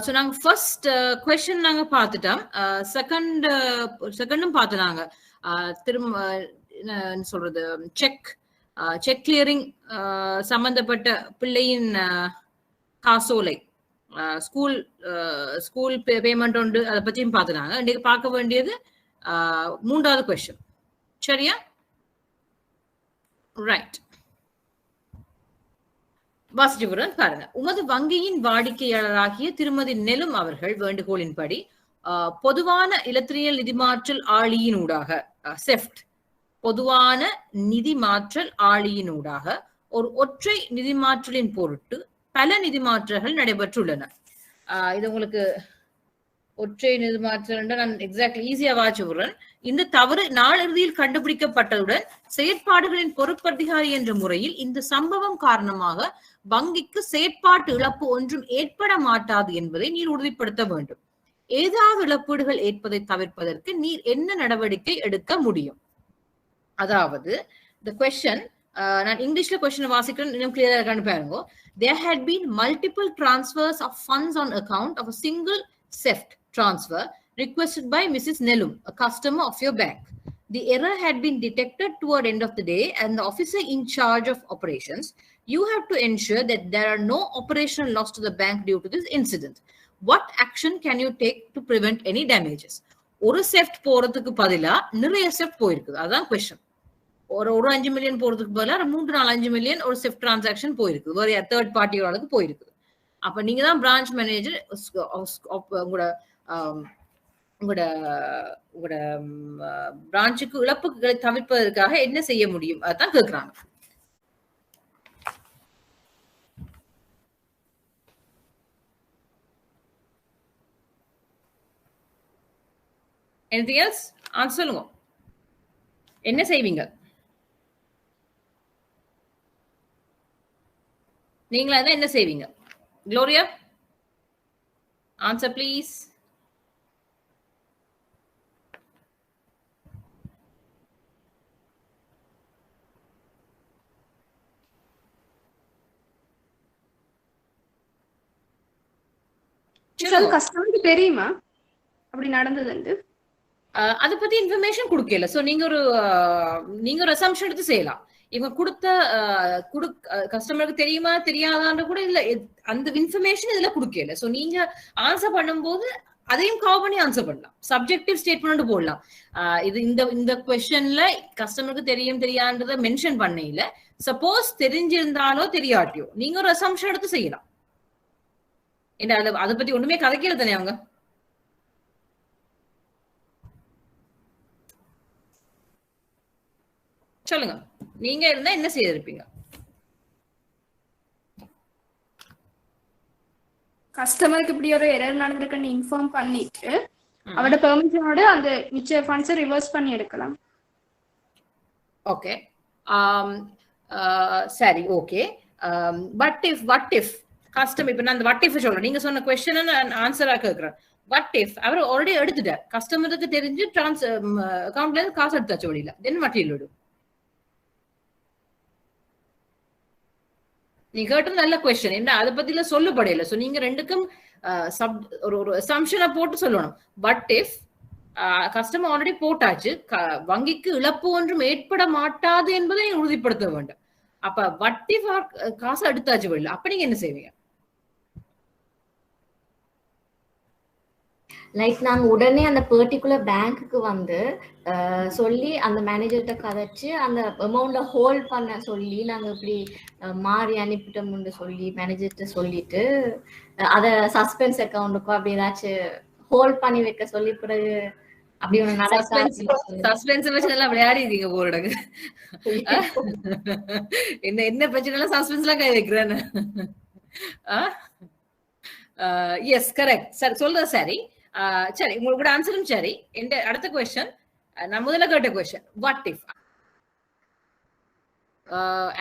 So நாங்கள் first question நாங்கள் பார்த்துட்டோம். செகண்டும் பார்த்துனாங்க. திரும்ப என்ன சொல்றது, செக் கிளியரிங் சம்பந்தப்பட்ட பிள்ளையின் காசோலை ஸ்கூல் பேமெண்ட் உண்டு, அதை பற்றியும் பார்த்துனாங்க. இன்னைக்கு பார்க்க வேண்டியது மூன்றாவது கொஸ்டின். சரியா? ரைட். வாசிச்சுக்கிறேன் பாருங்க. உமது வங்கியின் வாடிக்கையாளராகிய திருமதி நெலும் அவர்கள் வேண்டுகோளின்படி பொதுவான இலத்திரியல் நிதிமாற்றல் ஆளியினூடாக செஃப்ட் பொதுவான நிதி மாற்றல் ஆளியினூடாக ஒரு ஒற்றை நிதிமாற்றலின் பொருட்டு பல நிதிமாற்றல்கள் நடைபெற்றுள்ளன. இது உங்களுக்கு ஒற்றை நிதிமாற்றல் நான் எக்ஸாக்ட்லி ஈஸியா வாச்சு விடுறேன். இந்த தவறு நாளிறுதியில் கண்டுபிடிக்கப்பட்டதுடன் செயற்பாடுகளின் பொறுப்பதிகாரி என்ற முறையில் இந்த சம்பவம் காரணமாக வங்கிக்கு செயற்பாட்டு இழப்பு ஒன்றும் ஏற்பட மாட்டாது என்பதை நீர் உறுதிப்படுத்த வேண்டும். ஏதாவது இழப்பீடுகள் ஏற்பதை தவிர்ப்பதற்கு நீர் என்ன நடவடிக்கை எடுக்க முடியும்? அதாவது the question, நான் இங்கிலீஷ்ல கொஸ்டின் வாசிக்கிறேன், இன்னும் கிளியரா இருக்கான்னு பாருங்க. There had been multiple transfers of funds on account of a single SEFT transfer requested by Mrs. Nelum, a customer of your bank. The error had been detected toward end of the day, and the officer in charge of operations, you have to ensure that there are no operational loss to the bank due to this incident. What action can you take to prevent any damages? ஒரு theft போறதுக்கு பதிலா நிறைய theft போயிருக்குது. அதான் question. ஒரு 5 million போறதுக்கு பதிலா 3-4-5 million ஒரு செஃப்ட் டிரான்சாக்ஷன் போயிருக்குது, வேற தேர்ட் பார்ட்டியோட போயிருக்குது. அப்ப நீங்க தான் பிரான்ச் மேனேஜர், உங்களோட பிரான்ச்சுக்கு இழப்புகளை தவிர்ப்பதற்காக என்ன செய்ய முடியும் அதான் கேட்கிறாங்க. anything else? ஆன்சர் சொல்லுங்க. என்ன செய்வீங்க நீங்களா இருந்தா? என்ன செய்வீங்க? Gloria, answer please. கஸ்டமருக்கு தெரியுமா அப்படி நடந்தது? அதை பத்தி இன்ஃபர்மேஷன் கொடுக்கல. சோ நீங்க ஒரு அசம்ஷன் எடுத்து செய்யலாம். இவங்க கொடுத்த கஸ்டமருக்கு தெரியுமா தெரியாதான்னு கூட இல்ல, அந்த இன்ஃபர்மேஷன் இதுல கொடுக்கல. சோ நீங்க ஆன்சர் பண்ணும்போது அதையும் கவர் பண்ணி ஆன்சர் பண்ணலாம். சப்ஜெக்டிவ் ஸ்டேட்மெண்ட் போடலாம். இது இந்த கொஸ்டின்ல கஸ்டமருக்கு தெரியும் தெரியாததை மென்ஷன் பண்ண இல்ல. சப்போஸ் தெரிஞ்சிருந்தாலோ தெரியாட்டியோ நீங்க ஒரு அசம்ஷன் எடுத்து செய்யலாம். அதை பத்தி ஒண்ணுமே கதைக்கல தானே அவங்க. சொல்லுங்க, நீங்க இருந்தா என்ன செய்திருப்பீங்க? கஸ்டமருக்கு இப்படி ஒரு எரர் நடந்திருக்குன்னு இன்ஃபார்ம் பண்ணிட்டு அவரோட பெர்மிஷனோட அந்த மிச்ச ஃபண்ட்ஸ் ரிவர்ஸ் பண்ணி எடுக்கலாம். ஓகே, சரி, ஓகே. வாட் இஃப் கஸ்டமர், இப்ப நான் அந்த வாட் இஃப் சொல்றேன், நீங்க சொன்ன கொஸ்டின் நான் ஆன்சரா கேக்குறேன். வாட் இஃப் அவர் ஆல்ரெடி எடுத்துட்டார், கஸ்டமருக்கு தெரிஞ்சு அக்கௌண்ட்ல இருந்து காசு எடுத்தாச்சு வழியில, தென் வாட் வில் டு? நீங்க கேட்டது நல்ல கொஸ்டின். என்ன அதை பத்தில சொல்லப்படையில. சோ நீங்க ரெண்டுக்கும் ஒரு அசம்ஷனை போட்டு சொல்லணும். பட் இஃப் கஸ்டமர் ஆல்ரெடி போட்டாச்சு, வங்கிக்கு இழப்பு ஒன்றும் ஏற்பட மாட்டாது என்பதை உறுதிப்படுத்த வேண்டும். அப்ப வட் இஃப் காசு எடுத்தாச்சு வழியில, அப்ப நீங்க என்ன செய்வீங்க? லைக் நாங்க உடனே அந்த பர்டிகுலர் பேங்க்குக்கு வந்து சொல்லி அந்த மேனேஜர்கிட்ட கதைச்சு அந்த அமௌண்ட்டை ஹோல்ட் பண்ண சொல்லி நாங்க இப்படி மாறி அனுப்பிட்டோம்னு சொல்லி மேனேஜர்கிட்ட சொல்லிட்டு அதை சஸ்பென்ஸ் அக்கௌண்ட்டுக்கோ அப்படி ஏதாச்சும் ஹோல்ட் பண்ணி வைக்க சொல்லி பிறகு அப்படி ஒண்ணு விளையாடிங்க போறடங்க. என்ன பிரச்சனை எல்லாம் சஸ்பென்ஸ் எல்லாம் கை வைக்கிறேன்னு. எஸ், கரெக்ட் சார், சொல்றது சரி. சரி, உங்களோட ஆன்சரும் சரி. என்ற அடுத்த கொஸ்டின், நான் முதல்ல கேட்ட கொஸ்டின் வாட் இஃப்.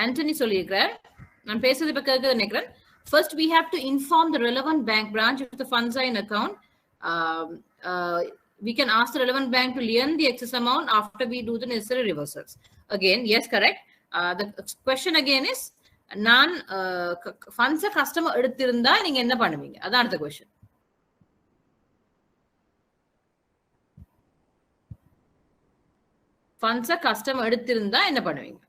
ஆண்டனி சொல்லியிருக்கிறார், நான் பேசுறது இப்ப கேட்க நினைக்கிறேன். First, we have to inform the relevant bank branch if the funds are in account. We can ask the relevant bank to lien the excess amount after we do the necessary reversals. Again, yes, correct. The question again is, நான் funds customer எடுத்திருந்தா நீங்க என்ன பண்ணுவீங்க? அதான் அடுத்த question. ஃபண்ட்ஸை customer எடுத்திருந்தா என்ன பண்ணுவீங்க?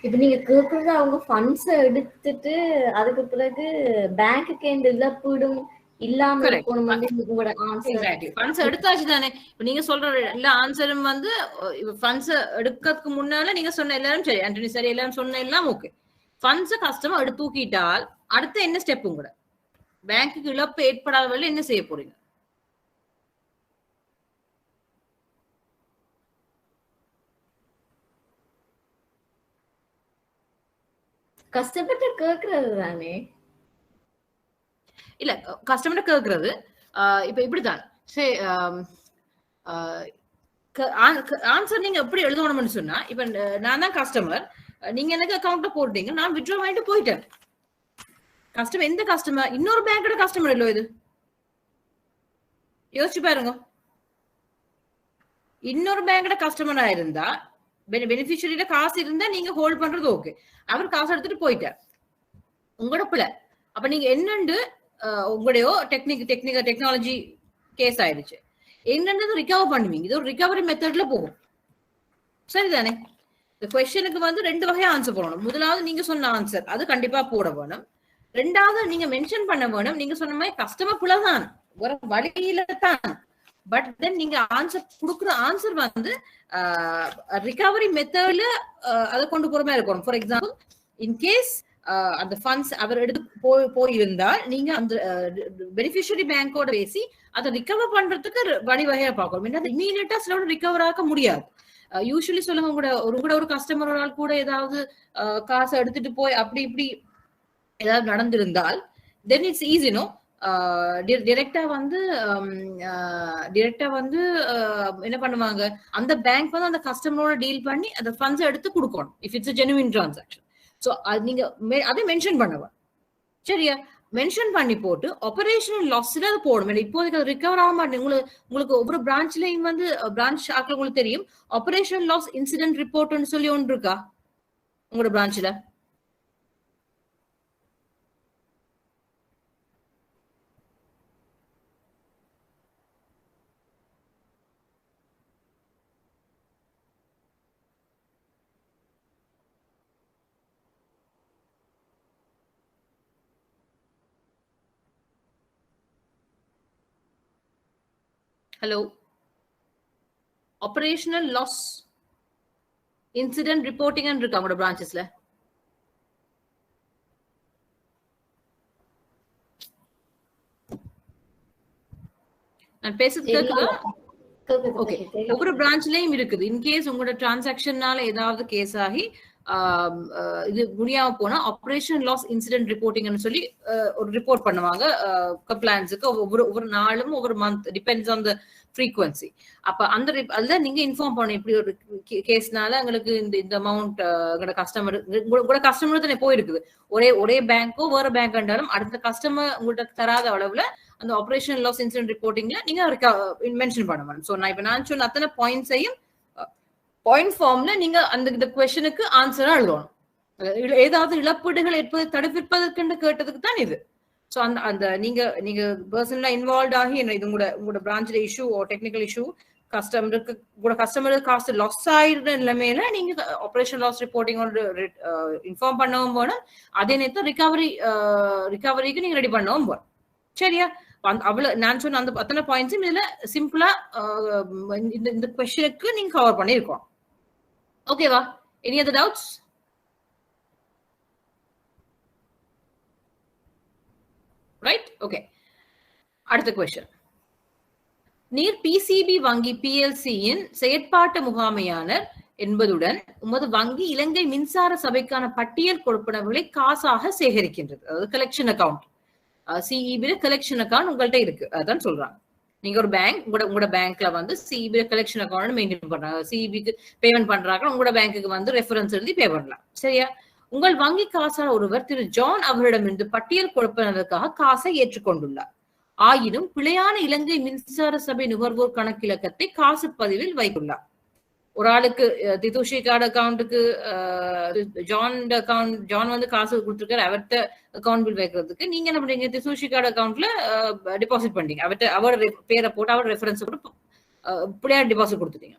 இப்ப நீங்க கேக்குறது அவங்க ஃபண்ட்ஸ் எடுத்துட்டு அதுக்கு பிறகு பேங்க்குக்கு இந்த இழப்பீடும் இல்லாம இருக்கணும் வந்து உங்களோட ஆன்சர். ஃபண்ட்ஸ் எடுத்தாச்சு தானே. இப்ப நீங்க சொல்ற எல்லா ஆன்சரும் வந்து ஃபண்ட்ஸ் எடுக்கிறதுக்கு முன்னால நீங்க சொன்ன எல்லாரும் சரி, ஆண்டனி சரி, எல்லாரும் சொன்ன எல்லாம் ஓகே. ஃபண்ட்ஸ் கஸ்டமர் எடுத்து தூக்கிட்டால் அடுத்து என்ன ஸ்டெப்? கூட பேங்க்குக்கு இழப்பு ஏற்படாத வரையில என்ன செய்ய போறீங்க? கஷ்டப்பட்டு கேக்குறது தானே. இல்ல கஸ்டமர் கேக்குறது இப்ப இப்படித்தான் சரி. ஆன்சர் நீங்க எப்படி எழுதணும்னு சொன்னா, இப்ப நான் தான் கஸ்டமர், நீங்க எனக்கு அக்கௌண்ட்ல போட்டீங்க, நான் வித்ட்ரா பண்ணிட்டு போயிட்டேன். கஸ்டமர் எந்த கஸ்டமர்? இன்னொரு பேங்கோட கஸ்டமர் இல்லோ இது. யோசிச்சு பாருங்க. இன்னொரு பேங்கோட கஸ்டமரா இருந்தா பெனிஃபிஷரியில காசு இருந்தா நீங்க ஹோல்ட் பண்றது ஓகே. அவர் காசு எடுத்துட்டு போயிட்டார், உங்களோட பிள்ளை. அப்ப நீங்க என்னண்டு உங்களுடைய டெக்னாலஜி கேஸ் ஆயிடுச்சு, என்னன்றது ரிகவர் பண்ணுவீங்க. இது ஒரு ரிகவரி மெத்தட்ல போகும், சரிதானே? இந்த கொஸ்டினுக்கு வந்து 2 வகையா ஆன்சர் போடணும். முதலாவது நீங்க சொன்ன ஆன்சர் அது கண்டிப்பா போட வேணும். 2வது நீங்க மென்ஷன் பண்ண வேணும், நீங்க சொன்ன மாதிரி கஸ்டமர் பிள்ளை தான், ஒரு வழியில தான். பட் தென் நீங்க ஆன்சர் கொடுக்குற ஆன்சர் வந்து ரிகவரி மெத்தட்ல அதை கொண்டு போற மாதிரி இருக்கணும். ஃபார் எக்ஸாம்பிள், இன்கேஸ் அந்த ஃபண்ட்ஸ் அவர் எடுத்து போயிருந்தால் நீங்க அந்த பெனிஃபிஷரி பேங்கோட பேசி அதை ரிகவர் பண்றதுக்கு வழிவகையா பார்க்கணும். இமீடியட்டா சில ரிகவர் ஆக முடியாது. யூஸ்வலி சொல்லுங்க, உங்களோட ஒரு கஸ்டமர் ஒரு ஆள் கூட ஏதாவது காசை எடுத்துட்டு போய் அப்படி இப்படி ஏதாவது நடந்திருந்தால் தென் இட்ஸ் ஈஸி. நோ, டிரெக்டா வந்து என்ன பண்ணுவாங்க, அந்த பேங்க் வந்து அந்த கஸ்டமரோட டீல் பண்ணி அந்த ஃபண்ட்ஸ் எடுத்து கொடுக்கணும் if it's genuine transaction. So அது நீங்க அதை மென்ஷன் பண்ணுவேன், சரியா? மென்ஷன் பண்ணி போட்டு ஆபரேஷனல் லாஸ்ல அது போடணும். இப்போதைக்கு அது ரிகவர் ஆக மாட்டேன். உங்களுக்கு ஒவ்வொரு பிரான்ச்லயும் வந்து பிரான்ச் ஆக்கள் உங்களுக்கு தெரியும், ஆபரேஷனல் லாஸ் இன்சிடென்ட் ரிப்போர்ட்னு சொல்லி ஒன்று இருக்கா உங்களோட பிரான்ச்ல? Hello, operational loss incident reporting இருக்கா உங்களோட பிரான்ச்சஸ்ல? நான் பேசுறது கேக்குதா? ஓகே, ஒவ்வொரு பிரான்ச்லயும் இருக்குது. இன்கேஸ் உங்களோட டிரான்சாக்ஷன்னால ஏதாவது கேஸ் ஆகி இது முடியாம போனா ஆபரேஷன் லாஸ் இன்சிடென்ட் ரிப்போர்ட்டிங்னு சொல்லி ஒரு ரிப்போர்ட் பண்ணுவாங்க கம்ப்ளைண்ட்ஸுக்கு. ஒவ்வொரு நாளும் ஒவ்வொரு month, depends on the frequency. அப்ப அந்த அதுல நீங்க இன்ஃபார்ம் பண்ணணும், இப்படி ஒரு கேஸ்னால எங்களுக்கு இந்த அமௌண்ட் உங்களோட கஸ்டமர் தானே போயிருக்குது. ஒரே பேங்கோ வேற பேங்க் இருந்தாலும் அடுத்த கஸ்டமர் உங்கள்கிட்ட தராத அளவுல அந்த ஆபரேஷன் லாஸ் இன்சிடென்ட் ரிப்போர்ட்டிங்ல நீங்க மென்ஷன் பண்ணணும். ஸோ நான் சொன்ன அத்தனை பாயிண்ட்ஸையும் பாயிண்ட் ஃபார்ம்ல நீங்க அந்த கொஸ்டினுக்கு ஆன்சரா எழுதணும். ஏதாவது இழப்பீடுகள் ஏற்பதை தடுப்பிப்பதற்கு கேட்டதுக்கு தான் இது. ஸோ அந்த நீங்க பர்சனலா இன்வால்வ் ஆகி இது உங்களோட பிரான்ச்ல இஷ்யூ டெக்னிக்கல் இஷ்யூ கஸ்டமருக்கு காசு லாஸ் ஆயிடுற நிலைமையில நீங்க ஆபரேஷன் லாஸ் ரிப்போர்ட்டிங்கோட இன்ஃபார்ம் பண்ணவும் போனோம். அதே நேரத்தில் ரிகவரிக்கு நீங்க ரெடி பண்ணவும் போறோம், சரியா? அவ்வளவு நான் சொன்ன அந்த அத்தனை பாயிண்ட்ஸும் இதுல சிம்பிளா இந்த கொஸ்டினுக்கு நீங்க கவர் பண்ணிருக்கோம். ஓகேவா? Any other doubts? Right, okay. அடுத்த கொஸ்டின். நீர் பிசிபி வங்கி பிஎல்சியின் செயற்பாட்டு முகாமையாளர் என்பதுடன் உமது வங்கி இலங்கை மின்சார சபைக்கான பட்டியல் கொடுப்பனவுகளை காசாக சேகரிக்கின்றது. அதாவது கலெக்ஷன் அக்கௌண்ட், சிஇபி கலெக்ஷன் அக்கௌண்ட் உங்கள்கிட்ட இருக்கு. அதான் சொல்றாங்க. நீங்க ஒரு பேங்க், உங்களோட பேங்க்ல வந்து சிஇபி கலெக்ஷன் அக்கௌண்ட் மெயின்டைன் பண்றாங்க, சிஇபிக்கு பேமெண்ட் பண்றாங்க, உங்களோட பேங்க்குக்கு வந்து ரெஃபரன்ஸ் எழுதி பே பண்ணலாம், சரியா? உங்கள் வங்கி காசாளர் ஒருவர் திரு ஜான் அவரிடமிருந்து பட்டியல் கொடுப்பதற்காக காசை ஏற்றுக்கொண்டுள்ளார். ஆயினும் பிழையான இலங்கை மின்சார சபை நுகர்வோர் கணக்கிலக்கத்தை காசு பதிவில் வைத்துள்ளார். ஒரு ஆளுக்கு திதுஷி கார்டு அக்கௌண்ட்டுக்கு ஜான் வந்து காசு கொடுத்துருக்காரு, அவர்கிட்ட அக்கௌண்ட் பில் வைக்கிறதுக்கு நீங்க என்ன பண்றீங்க, திதுஷி கார்டு அக்கௌண்ட்ல டிபாசிட் பண்ணீங்க, அவரோட பேரை போட்டு அவரோட ரெஃபரன்ஸ் போட்டு பிள்ளையார் டிபாசிட் கொடுத்துட்டீங்க.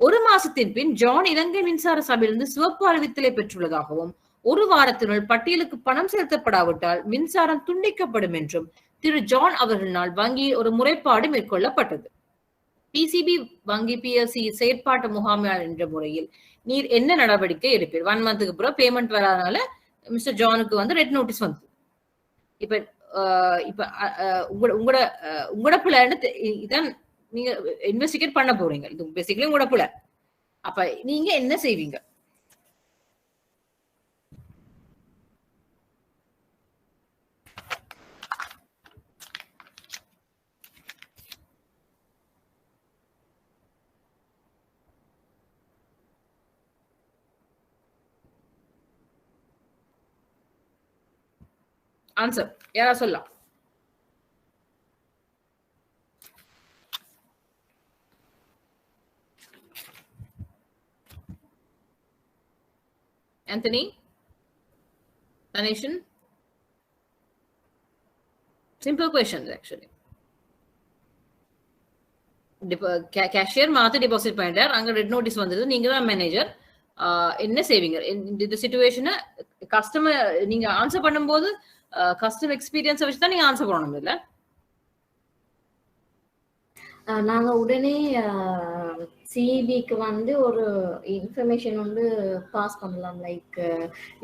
ஒரு மாசத்தின் பின் ஜான் இலங்கை மின்சார சபையிலிருந்து சிவப்பு அறிவித்தலை பெற்றுள்ளதாகவும் ஒரு வாரத்தினுள் பட்டியலுக்கு பணம் செலுத்தப்படாவிட்டால் மின்சாரம் துண்டிக்கப்படும் என்றும் திரு ஜான் அவர்களால் வங்கியில் ஒரு முறைப்பாடு மேற்கொள்ளப்பட்டது. பிசிபி வங்கி PLC செயற்பாட்டு முகாமையாளர் என்ற முறையில் நீர் என்ன நடவடிக்கை எடுப்பீர்? 1 மந்த்துக்கு அப்புறம் பேமெண்ட் வராதனால மிஸ்டர் ஜானுக்கு வந்து ரெட் நோட்டீஸ் வந்தது. இப்ப உங்களோட பிள்ளைன்னு இதான் நீங்க இன்வெஸ்டிகேட் பண்ண போறீங்க, இது பேசிக்கலி உங்களோட பிள்ளை. அப்ப நீங்க என்ன செய்வீங்க? ஆன்சர் யாரா சொல்லலாம்? Anthony? Tanishan? Simple questions actually. Cashier மாத்தி டெபாசிட் பண்ணிட்டார், அங்க ரெட் நோட்டீஸ் வந்தது, நீங்க தான் மேனேஜர், என்ன செய்வீங்க இந்த சிச்சுவேஷனை? கஸ்டமர் நீங்க ஆன்சர் பண்ணும்போது கஸ்டமர் எக்ஸ்பீரியன்ஸை வச்சு தான் நீங்க ஆன்சர் பண்ணணும் இல்ல? நாங்க உடனே சிஇபிக்கு வந்து ஒரு இன்ஃபர்மேஷன் வந்து பாஸ் பண்ணலாம், லைக்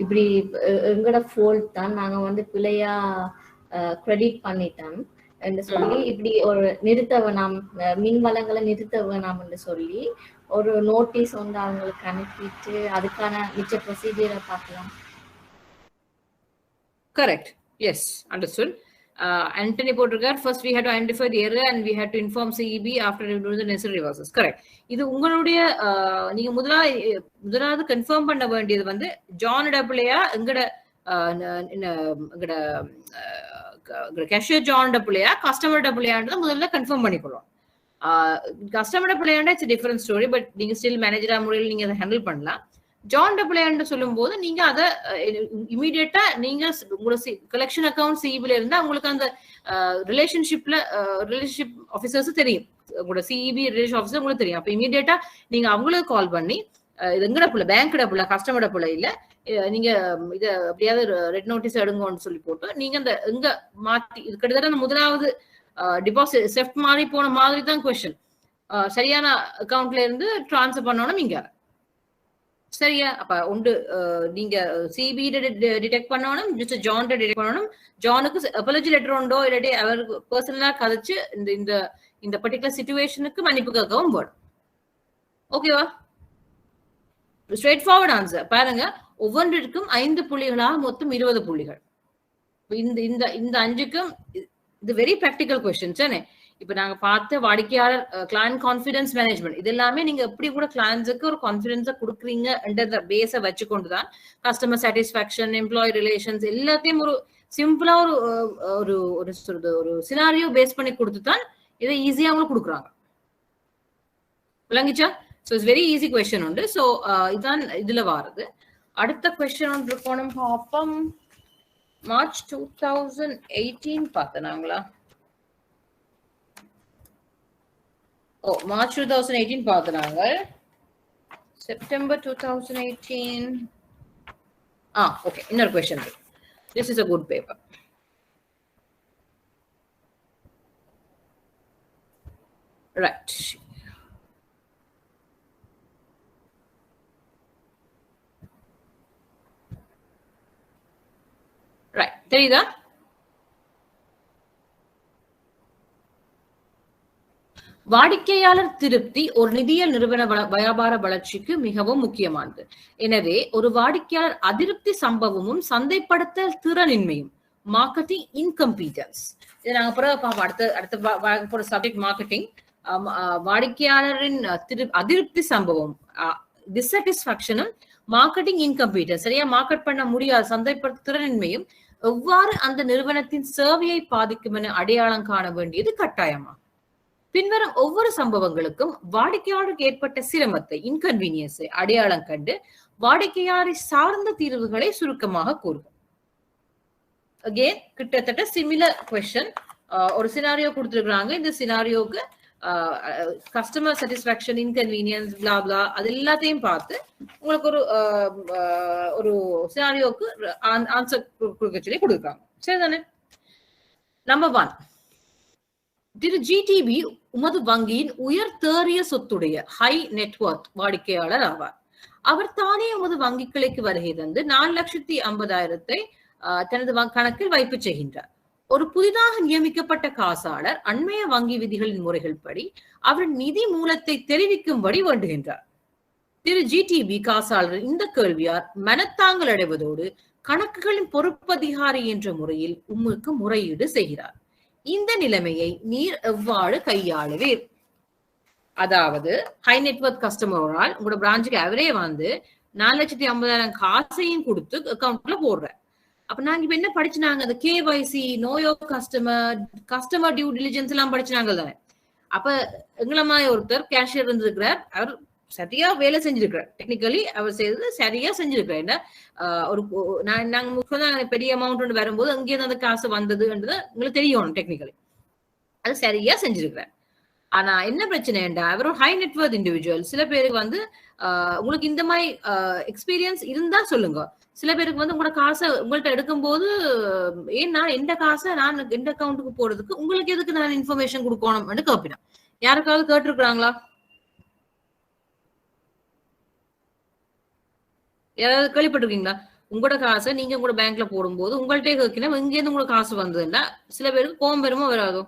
இப்படி எங்கட ஃபோல்ட் தான், நாங்க வந்து பிள்ளையா கிரெடிட் பண்ணிட்டோம் என்று சொல்லி இப்படி ஒரு நிறுத்த வேணாம், மின் வளங்களை நிறுத்த வேணாம்னு சொல்லி ஒரு நோட்டீஸ் வந்து அவங்களுக்கு அனுப்பிட்டு அதுக்கான மிச்ச ப்ரொசீஜரை பார்க்கலாம். Correct, yes, understood. Anthony போட்டிருக்கார், first we had to identify the error and we had to inform CEB after doing the necessary reverses. Correct. இது உங்களுடைய நீங்க முதலாவது கன்ஃபார்ம் பண்ண வேண்டியது வந்து ஜானோட பிள்ளையா எங்கட கேஷியர் ஜானோட பிள்ளையா கஸ்டமரோட பிள்ளையான்றத முதல்ல கன்ஃபார்ம் பண்ணிக்கொள்ளும். கஸ்டமரோட பிள்ளையாண்டா இட்ஸ் டிஃபரெண்ட் ஸ்டோரி, பட் நீங்க ஸ்டில் மேனேஜரா முறையில் நீங்க அதை ஹேண்டில் பண்ணலாம். ஜான் டபிள்யூன்னு சொல்லும் போது நீங்க அதை இமீடியட்டா நீங்க உங்களோட கலெக்ஷன் அக்கௌண்ட் சிஇபில இருந்தா உங்களுக்கு அந்த ரிலேஷன்ஷிப் ஆஃபீஸர்ஸ் தெரியும், உங்களோட சிஇபி ரிலேஷன் ஆஃபீஸர் உங்களுக்கு தெரியும். அப்ப இமீடியட்டா நீங்க அவங்களுக்கு கால் பண்ணி இது எங்கட புள்ள, பேங்கோட புள்ள, கஸ்டமரோட புள்ள இல்ல, நீங்க இத அப்படியாவது ரெட் நோட்டீஸ் எடுங்கன்னு சொல்லி போட்டு நீங்க அந்த எங்க மாத்தி கிட்டத்தட்ட முதலாவது டிபாசிட் செஃப்ட் மாதிரி போன மாதிரி தான் கொஸ்டின், சரியான அக்கௌண்ட்ல இருந்து டிரான்ஸ்ஃபர் பண்ணணும் இங்க, சரியா? அப்ப ஒன்று நீங்க சிபி டிடெக்ட் பண்ணணும், மிஸ்டர் ஜான் டிடெக்ட் பண்ணணும், ஜானுக்கு அப்பாலஜி லெட்டர் உண்டோ இல்லாட்டி அவருக்கு பர்சனலா கதைச்சு இந்த இந்த பர்டிகுலர் சிச்சுவேஷனுக்கு மன்னிப்பு கேட்கவும் வேணும். ஓகேவா? ஸ்ட்ரெயிட் ஃபார்வர்ட் ஆன்சர் பாருங்க, ஒவ்வொன்றிற்கும் 5 புள்ளிகளாக மொத்தம் 20 புள்ளிகள். இந்த இந்த 5க்கும் இது வெரி ப்ராக்டிக்கல் கொஸ்டின்ஸ் தானே. இப்ப நாங்க பார்த்த வாடிக்கையாளர் கிளையன்ட் கான்ஃபிடன்ஸ் மேனேஜ்மெண்ட் இது எல்லாமே நீங்க எப்படி கூட கிளையன்ட்ஸுக்கு ஒரு கான்ஃபிடன்ஸை கொடுக்குறீங்கன்ற பேஸை வச்சுக்கொண்டுதான் கஸ்டமர் சாட்டிஸ்பாக்சன், எம்ப்ளாயி ரிலேஷன்ஸ் எல்லாத்தையும் ஒரு சிம்பிளா ஒரு ஒரு ஒரு சினாரியோ பேஸ் பண்ணி கொடுத்துதான் இதை ஈஸியா அவங்களுக்கு கொடுக்குறாங்க. விளங்கிச்சா? So it's very easy question உண்டு. ஸோ இதான் இதுல வாருது. அடுத்த கொஸ்டின் ஒன்று இருக்கணும் பார்ப்போம். மார்ச் 2018 பார்த்தனாங்களா? மார்ச் 2018 பார்த்தனாங்க. செப்டம்பர் 2018. ஓகே, இன்னொரு question. This is a good paper. Right. Right. தெரியுதா? வாடிக்கையாளர் திருப்தி ஒரு நிதியியல் நிறுவன வியாபார வளர்ச்சிக்கு மிகவும் முக்கியமானது. எனவே ஒரு வாடிக்கையாளர் அதிருப்தி சம்பவமும் சந்தைப்படுத்தல் திறனின்மையும், மார்க்கெட்டிங் இன்கம்பீட்டன்ஸ். இதை நாங்க பிறகு அடுத்த சப்ஜெக்ட் மார்க்கெட்டிங். வாடிக்கையாளரின் அதிருப்தி சம்பவம், டிஸ்சாட்டிஸ்பாக்சனும், மார்க்கெட்டிங் இன்கம்பீட்டன்ஸ், சரியா மார்க்கெட் பண்ண முடியாத சந்தைப்படுத்த திறனின்மையும் எவ்வாறு அந்த நிறுவனத்தின் சேவையை பாதிக்கும் என அடையாளம் காண வேண்டியது கட்டாயமா. பின்வரும் ஒவ்வொரு சம்பவங்களுக்கும் வாடிக்கையாளருக்கு ஏற்பட்ட சிரமத்தை இன்கன்வீனியன்ஸை அடையாளம் கண்டு வாடிக்கையாளரை சார்ந்த தீர்வுகளை சுருக்கமாக கூறுக. அகேன் கிட்டத்தட்ட சிமிலர் கொஸ்டின். ஒரு சினாரியோ கொடுத்துருக்காங்க. இந்த சினாரியோக்கு கஸ்டமர் சாட்டிஸ்பாக்சன், இன்கன்வீனியன்ஸ், பிளா பிளா அது எல்லாத்தையும் பார்த்து உங்களுக்கு ஒரு சினாரியோக்கு ஆன்சர் கொடுக்க சொல்லி கொடுக்குறாங்க. சரிதானே? நம்பர் 1, திரு ஜிடிபி உமது வங்கியின் உயர் தேறிய சொத்துடைய ஹை நெட்வொர்க் வாடிக்கையாளர் ஆவார். அவர் தானே உமது வங்கி கிளைக்கு வருகை தந்து 4,50,000 தனது கணக்கில் வைப்பு செய்கின்றார். ஒரு புதிதாக நியமிக்கப்பட்ட காசாளர் அண்மைய வங்கி விதிகளின் முறைகள் படி அவர் நிதி மூலத்தை தெரிவிக்கும்படி வேண்டுகின்றார். திரு ஜிடிபி காசாளர் இந்த கேள்வியார் மனத்தாங்கல் அடைவதோடு கணக்குகளின் பொறுப்பதிகாரி என்ற முறையில் உமக்கு முறையீடு செய்கிறார். இந்த நிலைமையை நீர் எவ்வாறு கையாளுவீர்? அதாவது ஹை நெட்வொர்க் கஸ்டமரால் உங்களோட பிரான்ச்சுக்கு அவரே வந்து 4,50,000 காசையும் கொடுத்து அக்கௌண்ட்ல போடுற. அப்ப நாங்க இப்ப என்ன படிச்சுனாங்க? அந்த கேஒய்சி, நோயோ கஸ்டமர் டியூ டிலிஜென்ஸ் எல்லாம் படிச்சுனாங்க தானே. அப்ப எங்களை மாதிரி ஒருத்தர் கேஷியர் இருந்திருக்கிறார். அவர் சரியா வேலை செஞ்சிருக்கிறார். டெக்னிக்கலி அவர் செய்தது சரியா செஞ்சிருக்கிறார். என்ன நாங்க பெரிய அமௌண்ட் வரும்போது அங்கேயிருந்து அந்த காசு வந்ததுன்றது உங்களுக்கு தெரியணும். டெக்னிக்கலி அது சரியா செஞ்சிருக்கிறார். ஆனா என்ன பிரச்சனைண்டா, அவர் ஒரு ஹை நெட்வொர்க் இண்டிவிஜுவல். சில பேருக்கு வந்து உங்களுக்கு இந்த மாதிரி எக்ஸ்பீரியன்ஸ் இருந்தா சொல்லுங்க. சில பேருக்கு வந்து உங்களோட காசை உங்கள்கிட்ட எடுக்கும் போது ஏன்னா எந்த காசை நான் எந்த அக்கௌண்ட்டுக்கு போறதுக்கு உங்களுக்கு எதுக்கு நான் இன்ஃபர்மேஷன் கொடுக்கணும்னு கேட்பினா. யாருக்காவது கேட்டிருக்கிறாங்களா? யாராவது கேள்விப்பட்டிருக்கீங்களா? உங்களோட காசை நீங்க உங்களோட பேங்க்ல போடும்போது உங்கள்கிட்ட கேட்கணும் இங்கேருந்து உங்களுக்கு காசு வந்ததுன்னா சில பேருக்கு கோவம் வருமோ வராதோ?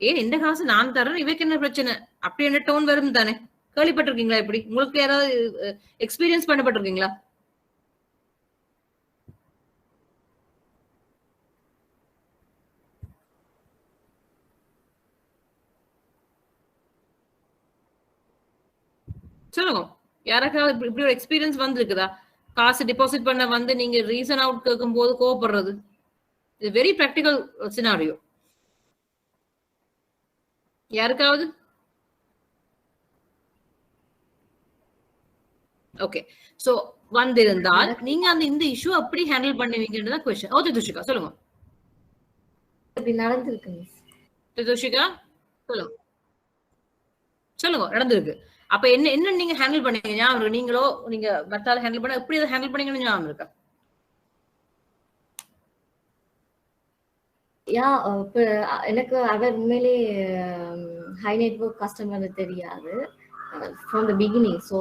ஏன் இந்த காசு நான் தரேன், இவைக்கு என்ன பிரச்சனை அப்படி என்ன டோன் வரும் தானே. கேள்விப்பட்டிருக்கீங்களா? இப்படி உங்களுக்கு யாராவது எக்ஸ்பீரியன்ஸ் பண்ணப்பட்டிருக்கீங்களா? சொல்லுங்க. யாருக்காவது இப்படி ஒரு எக்ஸ்பீரியன்ஸ் வந்திருக்குதா? காசு டெபாசிட் பண்ண வந்து நீங்க ரீசன் அவுட் கேட்கும் போது கோவப்படுறது. இது வெரி பிராக்டிகல் சினாரியோ. யாருக்காவது? ஓகே. சோ வந்திருந்தால் நீங்க அந்த இந்த இஷ்யூ அப்படி ஹேண்டில் பண்ணுவீங்கன்றத क्वेश्चन. ஓகே துஷிகா சொல்லுங்க. அப்படி நடந்துருக்கு மிஸ். துஷிகா சொல்லுங்க. சொல்லுங்க நடந்திருக்கு. அப்ப என்ன என்ன நீங்க ஹேண்டில் பண்ணீங்க ஞாபகம்? நீங்களோ நீங்க மத்தால ஹேண்டில் பண்ண எப்படி அதை ஹேண்டில் பண்ணீங்கன்னு ஞாபகம் இருக்கா? யா எனக்கு அவர் உண்மையிலே ஹை நெட்வொர்க் கஸ்டமர் தெரியாது ஃப்ரம் த பிகினிங். ஸோ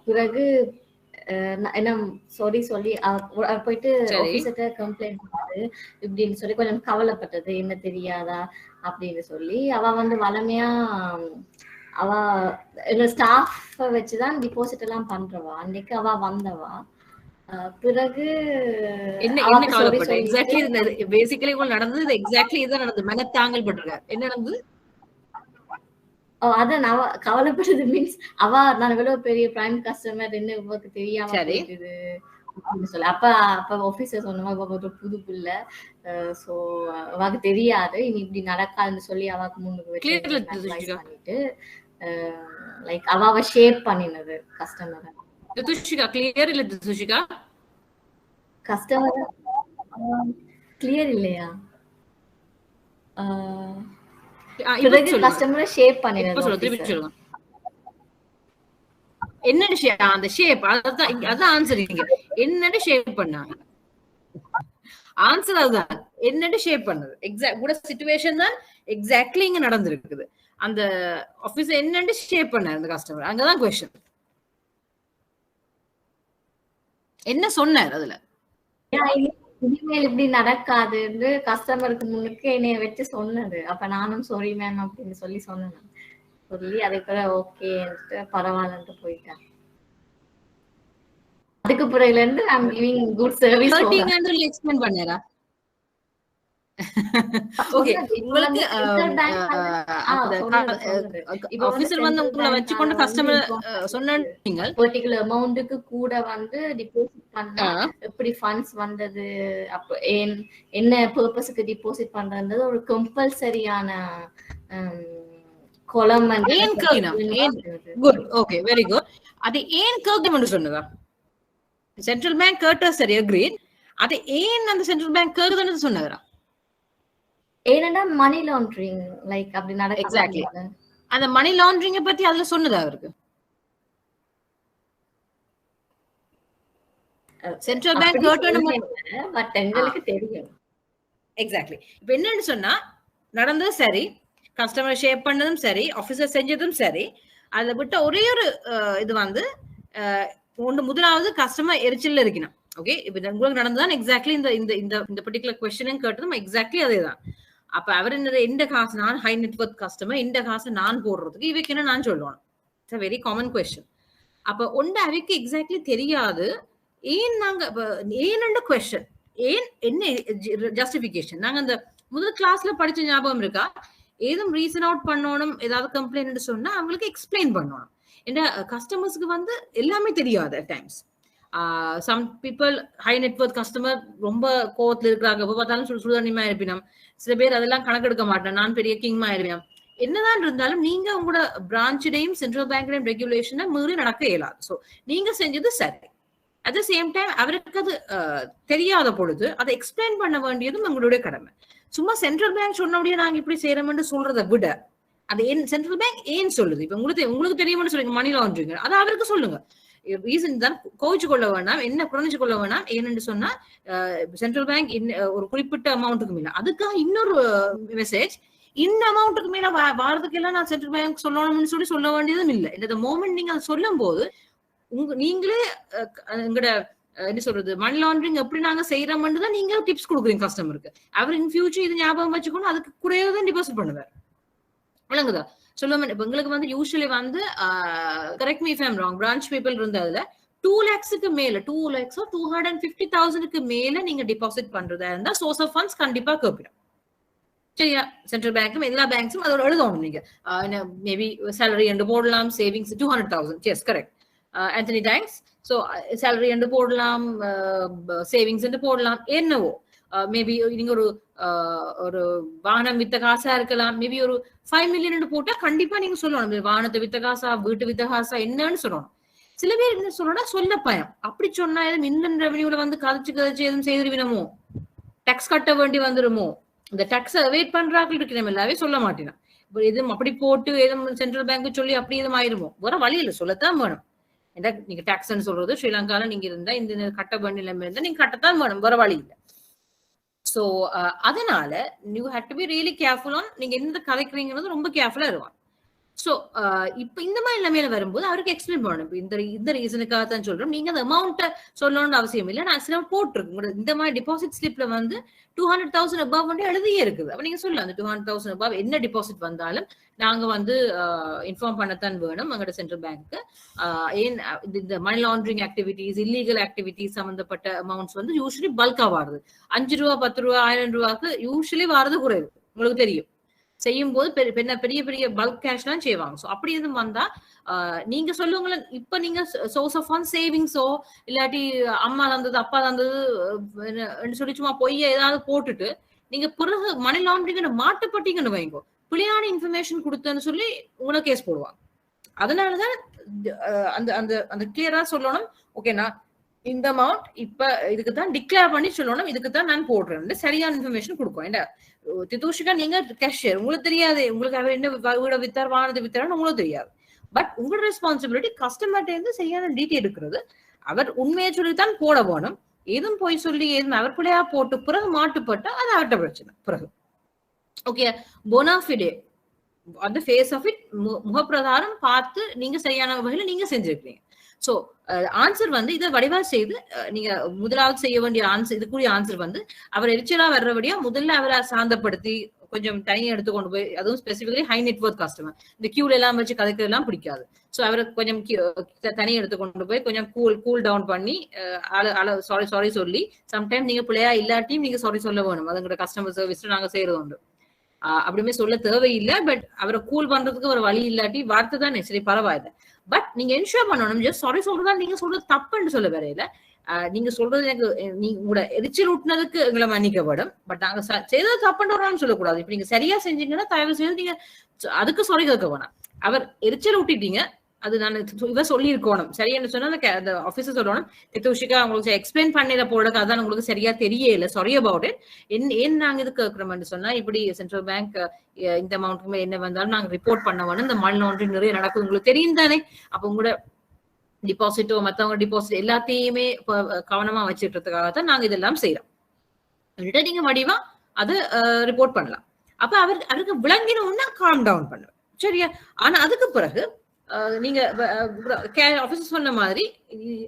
பிறகு என்ன சாரி சொல்லி போயிட்டு ஆஃபீஸர்கிட்ட கம்ப்ளைண்ட் பண்ணாரு இப்படின்னு சொல்லி கொஞ்சம் கவலைப்பட்டது. என்ன தெரியாதா அப்படின்னு சொல்லி அவ வந்து வளமையா அவ எங்க ஸ்டாஃப் வச்சுதான் டிபாசிட் எல்லாம் பண்றவா. அன்னைக்கு அவ வந்தவா. பிறகு என்ன என்ன கவலைப்பட்ட? எக்ஸாக்ட்லி பேசிக்கலி உங்களுக்கு நடந்தது எக்ஸாக்ட்லி இதுதான் நடந்தது. மனத்தாங்கல் பட்டிருக்காரு. என்ன நடந்தது? அதான் அவ கவலைப்பட்டது மீன்ஸ் அவ நான் எவ்வளவு பெரிய பிரைம் கஸ்டமர் என்ன உங்களுக்கு தெரியாம போயிடுது அப்படின்னு சொல்லி. அப்ப ஆபீசர் சொன்னவா ஒரு புது புள்ள. சோ அவக்கு தெரியாது இனி இப்படி நடக்காதுன்னு சொல்லி அவக்கு முன்னுக்கு பண்ணிட்டு லைக் அவ ஷேப் பண்ணினது கஸ்டமர். துஷிகா கிளியர் இல்ல? துஷிகா கஸ்டமர் கிளியர் இல்லையா? கஸ்டமரை ஷேப் பண்ணினது. என்னடி ஷேப்? அந்த ஷேப் அதான் ஆன்சர். இங்க என்னடி ஷேப் பண்ணாங்க? ஆன்சர் அதுதான். என்னடி ஷேப் பண்ணது? எக்ஸாக்ட் கூட சிச்சுவேஷன் தான் எக்ஸாக்ட்லி இங்க நடந்திருக்குது. அந்த ஆபீஸ் என்னடி ஷேப் பண்ணாரு அந்த கஸ்டமர்? அங்கதான் क्वेश्चन. என்ன சொன்னார் அதுல? இனிமேல் இப்படி நடக்காதுன்னு கஸ்டமருக்கு முன்னுக்கு என்னைய வச்சு சொன்னது. அப்ப நானும் சாரி மேம் அப்படின்னு சொல்லி சொன்னேன். சொல்லி அதுக்கு ஓகே பரவாயில்லன்ட்டு போயிட்டேன். அதுக்கு பிறகுல இருந்து ஐ அம் கிவிங் குட் சர்வீஸ். எக்ஸ்பிளைன் பண்ணாரா? ஓகே. உங்களுக்கு ஆபீசர் வந்து உங்களை வச்சு கொண்டு கஸ்டமர் சொன்னீங்க பர்టిక్యులர் அமௌண்ட்க்கு கூட வந்து டிபாசிட் பண்ணா எப்படி ஃபண்ட்ஸ் வந்தது, அப்ப என்ன பர்பஸ்க்கு டிபாசிட் பண்றது ஒரு கம்பல்சரியான கொலம் ஏன் கேட்கணும்? ஏன் குட், ஓகே, வெரி குட். அது ஏன் கேட்கணும்னு சொன்னதா? சென்ட்ரல் பேங்க் கேட்டா சரி, அக்ரீட். அது ஏன் அந்த சென்ட்ரல் பேங்க் கேக்குதுன்னு சொன்னதா? ஏன்னா மணி லாண்டரிங் லைக் அப்படி நடக்குது. எக்ஸாக்ட்லி. அந்த மணி லாண்டரிங்க பத்தி அதுல சொன்னதா அவருக்கு? சென்ட்ரல் பேங்க் கேட்டணும், பட் எங்களுக்கு தெரியும். எக்ஸாக்ட்லி. இப்ப என்னன்னு சொன்னா, நடந்தது சரி, கஸ்டமர் ஷேப் பண்ணதும் சரி, ஆபீசர் செஞ்சதும் சரி, அதை விட்ட ஒரே ஒரு இது வந்து ஒன்று, முதலாவது கஸ்டமர் எரிச்சல்ல இருக்கணும். ஓகே, இப்ப உங்களுக்கு நடந்ததான் எக்ஸாக்ட்லி இந்த இந்த இந்த பர்டிகுலர் கொஸ்டின் கேட்டதும் எக்ஸாக்ட்லி அதேதான். அப்ப அவர் என்ன, இந்த காசு நான் ஹை நெட்வொர்க் கஸ்டமர், இந்த காசை நான் போடுறதுக்கு இவைக்கு என்ன நான் சொல்லுவேன். It's a very common question. அப்ப ஒன்று அவைக்கு எக்ஸாக்ட்லி தெரியாது. ஏன் நாங்க ஏன் கொஸ்டின், ஏன் என்ன ஜஸ்டிபிகேஷன். நாங்க அந்த முதல் கிளாஸ்ல படிச்ச ஞாபகம் இருக்கா? ஏதும் ரீசன் அவுட் பண்ணணும், ஏதாவது கம்ப்ளைண்ட் சொன்னா அவங்களுக்கு எக்ஸ்பிளைன் பண்ணணும். ஏன்னா கஸ்டமர்ஸ்க்கு வந்து எல்லாமே தெரியாது at times. Some people high network customer ரொம்ப கோவத்துல இருக்கிறாங்க, எப்ப பார்த்தாலும் சுடுதண்ணிமா இருப்பினோம். சில பேர் அதெல்லாம் கணக்கெடுக்க மாட்டேன், நான் பெரிய கிங்மா இருப்பினோம். என்னதான் இருந்தாலும் நீங்க உங்களோட பிரான்ச்சையும் சென்ட்ரல் பேங்கையும் ரெகுலேஷனை மீறி நடக்க இயலாது. ஸோ நீங்க செஞ்சது சரி. அட் த சேம் டைம் அவருக்கு அது தெரியாத பொழுது அதை எக்ஸ்பிளைன் பண்ண வேண்டியதும் உங்களுடைய கடமை. சும்மா சென்ட்ரல் பேங்க் சொன்னபடியே நாங்க இப்படி செய்யறோம்னு சொல்றதை விட, அது ஏன் சென்ட்ரல் பேங்க் ஏன் சொல்லுது, இப்ப உங்களுக்கு தெரியும்னு சொல்லுங்க மணி லாண்டரிங், அதை அவருக்கு சொல்லுங்க. ரீசன் தான் கோவிச்சு கொள்ள வேண்டாம், என்ன குறைஞ்சு கொள்ள வேண்டாம். ஏன்னு சொன்னா சென்ட்ரல் பேங்க் ஒரு குறிப்பிட்ட அமௌண்ட்டுக்கு மேல, அதுக்காக இன்னொரு மெசேஜ், இந்த அமௌண்ட்டுக்கு மேல வாரத்துக்கு எல்லாம் நான் சென்ட்ரல் பேங்க் சொல்லணும்னு சொல்ல வேண்டியதும் இல்லை. இந்த மோமெண்ட் நீங்க அதை சொல்லும் போது நீங்களே எங்கட என்ன சொல்றது, மணி லாண்டரிங் எப்படி நாங்க செய்யறோம்னு தான் நீங்க டிப்ஸ் கொடுக்குறீங்க கஸ்டமருக்கு. அவர் இன் ஃபியூச்சர் இது ஞாபகம் வச்சுக்கணும், அதுக்கு கூடவே தான் டிபாசிட் பண்ணுவார். விளங்குதா? சொல்லுவோம். இப்ப எங்களுக்கு வந்து யூஸ்வலி வந்து correct me if I am wrong, branch people இருந்ததுல 2 lakhsக்கு மேல 2 lakhs 250,000க்கு மேல நீங்க டிபாசிட் பண்றதா இருந்தா சோர்ஸ் ஆஃப் ஃபண்ட்ஸ் கண்டிப்பா கேட்பிடும். சரியா? சென்ட்ரல் பேங்க்கும் எல்லா பேங்க்ஸும் அதோட எழுதணும். நீங்க மேபி சேலரி என்று போடலாம், savings 200,000. Yes, correct Anthony, thanks. So salary என்று போடலாம், சேவிங்ஸ் என்று போடலாம், என்னவோ. மேபி நீங்க ஒரு வாகனம் வித்த காசா இருக்கலாம், மேபி ஒரு 5 million போட்டா கண்டிப்பா நீங்க சொல்லணும் வாகனத்தை வித்த காசா, வீட்டு வித்த காசா, என்னன்னு சொல்லணும். சில பேர் என்ன சொல்லணும்னா சொல்ல பயம். அப்படி சொன்னா எதுவும் இன்கம் ரெவன்யூல வந்து கதைச்சு எதுவும் செய்திருவினமோ, டாக்ஸ் கட்ட வேண்டி வந்துருமோ, இந்த டாக்ஸ் வெயிட் பண்றாக்கள் இருக்கிற எல்லாவே சொல்ல மாட்டேனா. எதுவும் அப்படி போட்டு எதுவும் சென்ட்ரல் பேங்க் சொல்லி அப்படி எதுவும் ஆயிருமோ, வேற வழி இல்லை, சொல்லத்தான் வேணும். ஏன்னா நீங்க டாக்ஸ்ன்னு சொல்றது ஸ்ரீலங்கால நீங்க இருந்தா இந்த கட்ட வேண்டிய நிலைமை இருந்தா நீங்க கட்டத்தான் வேணும், வேற வழி இல்லை. சோ அதனால you have to be really careful on நீங்க எந்த கதைக்கிறீங்கிறது ரொம்ப கேர்ஃபுல்லா இருவாங்க. சோ இப்ப இந்த மாதிரி நிலைமையில வரும்போது அவருக்கு எக்ஸ்பிளைன் பண்ணணும். இந்த ரீசனுக்காக தான் சொல்றோம், நீங்க அந்த அமௌண்ட்டை சொல்லணும்னு அவசியம் இல்லை. நான் சில போட்டிருக்கு இந்த மாதிரி டிபாசிட் ஸ்லிப்ல வந்து 200,000 above வந்து எழுதியே இருக்குது. அப்ப நீங்க சொல்லலாம் அந்த 200,000 above என்ன டிபாசிட் வந்தாலும் நாங்க வந்து இன்ஃபார்ம் பண்ணத்தான் வேணும் எங்களோட சென்ட்ரல் பேங்க்கு. ஏன் இந்த money laundering activities, illegal activities சம்பந்தப்பட்ட அமௌண்ட்ஸ் வந்து யூஸ்வலி பல்கா வாருது. 5 ரூபா 10 ரூபா 1000 ரூபாய்க்கு யூஸ்வலி வாரது குறைவு, உங்களுக்கு தெரியும். செய்யும் போது பெரிய பெரிய பல்க் கேஷ் எல்லாம் செய்வாங்க. ஸோ அப்படி எதுவும் வந்தா நீங்க சொல்லுங்களேன். இப்ப நீங்க சோர்ஸ் ஆஃப் ஃபண்ட் சேவிங்ஸோ இல்லாட்டி அம்மா தந்தது அப்பா தந்தது சொல்லி சும்மா பொய்ய ஏதாவது போட்டுட்டு நீங்க பிறகு மணி லாண்டரிங் மாட்டுப்பட்டீங்கன்னு வைங்கோ, பிள்ளையான இன்ஃபர்மேஷன் கொடுத்தேன்னு சொல்லி உங்களை கேஸ் போடுவாங்க. அதனாலதான் அந்த அந்த அந்த கிளியரா சொல்லணும். ஓகேண்ணா, இந்த அமௌண்ட் இப்ப இதுக்குதான் டிக்ளேர் பண்ணி சொல்லணும், இதுக்குதான் நான் போடுறேன், சரியான இன்ஃபர்மேஷன் கொடுக்கும். ஏன்னா திதூஷிகா நீங்க கேஷியர், உங்களுக்கு தெரியாது உங்களுக்கு அவர் என்ன வீட வித்தார் வானத்தை வித்தாருன்னு உங்களுக்கு தெரியாது. பட் உங்களோட ரெஸ்பான்சிபிலிட்டி கஸ்டமர்கிட்ட இருந்து சரியான டீட்டெயில் எடுக்கிறது. அவர் உண்மையை சொல்லித்தான் போட போனோம். எதுவும் போய் சொல்லி எதுவும் அவர் பிள்ளையா போட்டு பிறகு மாட்டுப்பட்டா அது அவர்கிட்ட பிரச்சனை. பிறகு ஓகே, போனாஃபிடே அந்த ஃபேஸ் ஆஃப் இட் முகப்பிரதாரம் பார்த்து நீங்க சரியான வகையில நீங்க செஞ்சிருக்கீங்க. சோ ஆன்சர் வந்து இதை வடிவா செய்து நீங்க முதலாவது செய்ய வேண்டிய ஆன்சர், இதுக்குரிய ஆன்சர் வந்து அவர் எரிச்சலா வர்றபடியா முதல்ல அவரை சாந்தப்படுத்தி கொஞ்சம் தனியை எடுத்துக்கொண்டு போய், அதுவும் ஸ்பெசிபிகலி ஹை நெட்வொர்க் கஸ்டமர் இந்த கியூல எல்லாம் வச்சு கதைக்கிறது எல்லாம் பிடிக்காது. ஸோ அவரை கொஞ்சம் தனியை எடுத்துக்கொண்டு போய் கொஞ்சம் கூல் டவுன் பண்ணி சாரி சொல்லி, சம்டைம் நீங்க பிள்ளையா இல்லாட்டியும் நீங்க சாரி சொல்ல வேணும். அதுங்கிற கஸ்டமர் சர்வீஸ் நாங்க செய்யறது உண்டு. அப்படியுமே சொல்ல தேவையில்லை. பட் அவரை கூல் பண்றதுக்கு ஒரு வழி இல்லாட்டி வார்த்தை தான் சரி பரவாயில்ல. பட் நீங்க என்ஷூர் பண்ணணும், ஜஸ்ட் சாரி சொல்றதா நீங்க சொல்றது தப்புன்னு சொல்ல வரையில நீங்க சொல்றது எனக்கு நீங்க உங்களோட எரிச்சல் ஊட்டினதுக்கு எங்களை மன்னிக்கப்படும். பட் நாங்க செய்தது தப்புன்னு சொல்லக்கூடாது. இப்ப நீங்க சரியா செஞ்சீங்கன்னா தயவு செய்து நீங்க அதுக்கு சொல்லி கேட்க வேணாம். அவர் எரிச்சல் ஊட்டிட்டீங்க, அது நான் இவ சொல்லி இருக்கணும் சரியானு சொன்னா அந்த ஆபீஸர் சொல்லணும், தித்துஷிகா உங்களுக்கு எக்ஸ்பிளைன் பண்ணிட போடுறது அதான் உங்களுக்கு சரியா தெரியல, சாரி அபவுட் இட். ஏன் நாங்க இது கேட்கிறோம்னு சொன்னா, இப்படி சென்ட்ரல் பேங்க் இந்த அமௌண்ட்டுக்கு மேல என்ன வந்தாலும் நாங்க ரிப்போர்ட் பண்ண வேணும். இந்த மணி லாண்டரிங் நிறைய நடக்குது உங்களுக்கு தெரியும் தானே. அப்ப உங்களோட டிபாசிட்டோ மத்தவங்க டிபாசிட் எல்லாத்தையுமே கவனமா வச்சுக்கிறதுக்காகத்தான் நாங்க இதெல்லாம் செய்யறோம். நீங்க வடிவா அது ரிப்போர்ட் பண்ணலாம். அப்ப அவருக்கு விளங்கினோம்னா காம் டவுன் பண்ணுவேன் சரியா. ஆனா அதுக்கு பிறகு நீங்க ஆபீசர் சொன்ன மாதிரி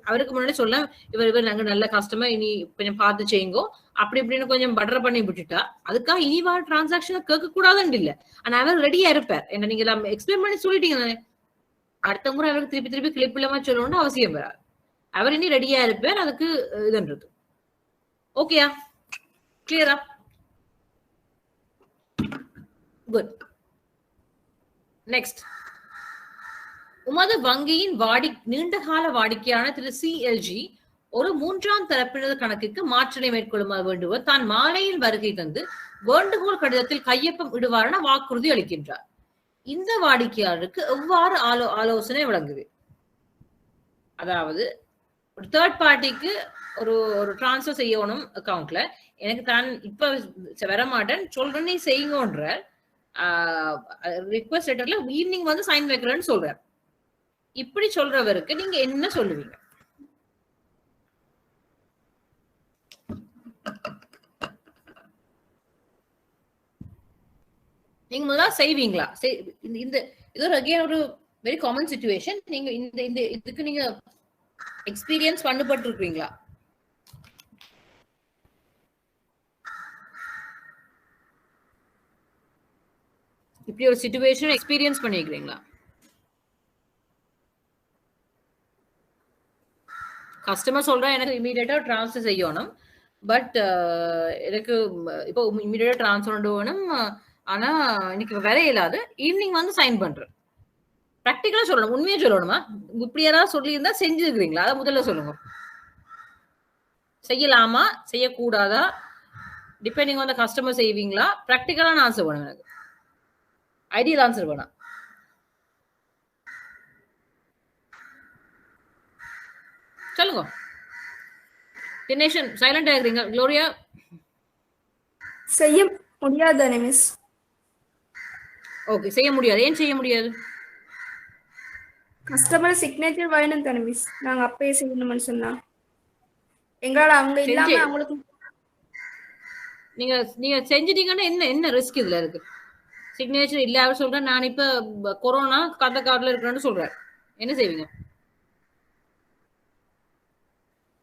அவருக்கு முன்னாடி சொல்ல இவர் நாங்க நல்ல கஸ்டமர், இனி கொஞ்சம் பார்த்து செய்யுங்கோ அப்படி இப்படின்னு கொஞ்சம் பட்ர பண்ணி விட்டுட்டா அதுக்காக இனி வர டிரான்சாக்சன் கேட்க கூடாதுன்னு இல்ல. ஆனா அவர் ரெடியா இருப்பார். என்ன நீங்க எல்லாம் எக்ஸ்பிளைன் பண்ணி சொல்லிட்டீங்க தானே, அடுத்த முறை அவருக்கு திருப்பி திருப்பி கிளிப் இல்லாம சொல்லணும்னு அவசியம் வராது. அவர் இனி ரெடியா இருப்பார் அதுக்கு இதுன்றது. ஓகேயா, கிளியரா? குட். நெக்ஸ்ட், உமது வங்கியின் நீண்டகால வாடிக்கையான திரு CLG ஒரு 3ஆம் தரப்பினர் கணக்குக்கு மாற்றலை மேற்கொள்ளுமாறு வேண்டுவர் தான் மாலையில் வருகை தந்து வேண்டுகோள் கடிதத்தில் கையொப்பம் இடுவாரென வாக்குறுதி அளிக்கின்றார். இந்த வாடிக்கையாளருக்கு எவ்வாறு ஆலோசனை வழங்குது? அதாவது ஒரு தேர்ட் பார்ட்டிக்கு ஒரு டிரான்ஸ்பர் செய்யணும் அக்கௌண்ட்ல, எனக்கு தான் இப்ப வரமாட்டேன் சொல்றேன்னு செய்யுங்கன்ற ரிக்வெஸ்ட் லெட்டர்ல ஈவினிங் வந்து சைன் வைக்கிறேன்னு சொல்றாரு. இப்படி சொல்றவருக்கு நீங்க என்ன சொல்லுவீங்க? நீங்க முதல்ல செய்வீங்களா? இந்த இது ஒரு அகைன் ஒரு வெரி காமன் சிச்சுவேஷன். நீங்க இந்த இதுக்கு நீங்க எக்ஸ்பீரியன்ஸ் பண்ணப்பட்டு இருக்கீங்களா? இப்படி ஒரு சிச்சுவேஷன் எக்ஸ்பீரியன்ஸ் பண்ணிக்கிறீங்களா? கஸ்டமர் சொல்றா எனக்கு இமீடியட்டா டிரான்ஸ்ஃபர் செய்யணும், பட் எனக்கு இப்போ இமீடியட்டா டிரான்ஸ்ஃபர் வேணும், ஆனா இன்னைக்கு வேற இல்லாது ஈவினிங் வந்து சைன் பண்றேன். பிராக்டிகலா சொல்லணும், உண்மையா சொல்லணுமா? இப்படி யாராவது சொல்லியிருந்தா செஞ்சிருக்கிறீங்களா? அதை முதல்ல சொல்லுங்க. செய்யலாமா செய்யக்கூடாதா டிபெண்டிங் ஆன் த கஸ்டமர் செய்வீங்களா? பிராக்டிகலான ஆன்சர் வேணும் எனக்கு, ஐடியல் ஆன்சர் வேணும். சொல்லுங்க. தினேஷன் சைலண்ட் ஆகிறீங்க. குளோரியா? செய்ய முடியாது மிஸ். ஓகே, செய்ய முடியாது. ஏன் செய்ய முடியாது? கஸ்டமர் சிக்னேச்சர் வேணும் தானே மிஸ், நாங்க அப்பயே செய்யணும்னு சொன்னா எங்களால அவங்க இல்லாம அவங்களுக்கு நீங்க செஞ்சிட்டீங்கன்னா என்ன ரிஸ்க் இதுல இருக்கு? சிக்னேச்சர் இல்ல அவர் சொல்றேன், நான் இப்ப கொரோனா கதை கார்டுல இருக்கிறேன்னு சொல்றேன், என்ன செய்வீங்க?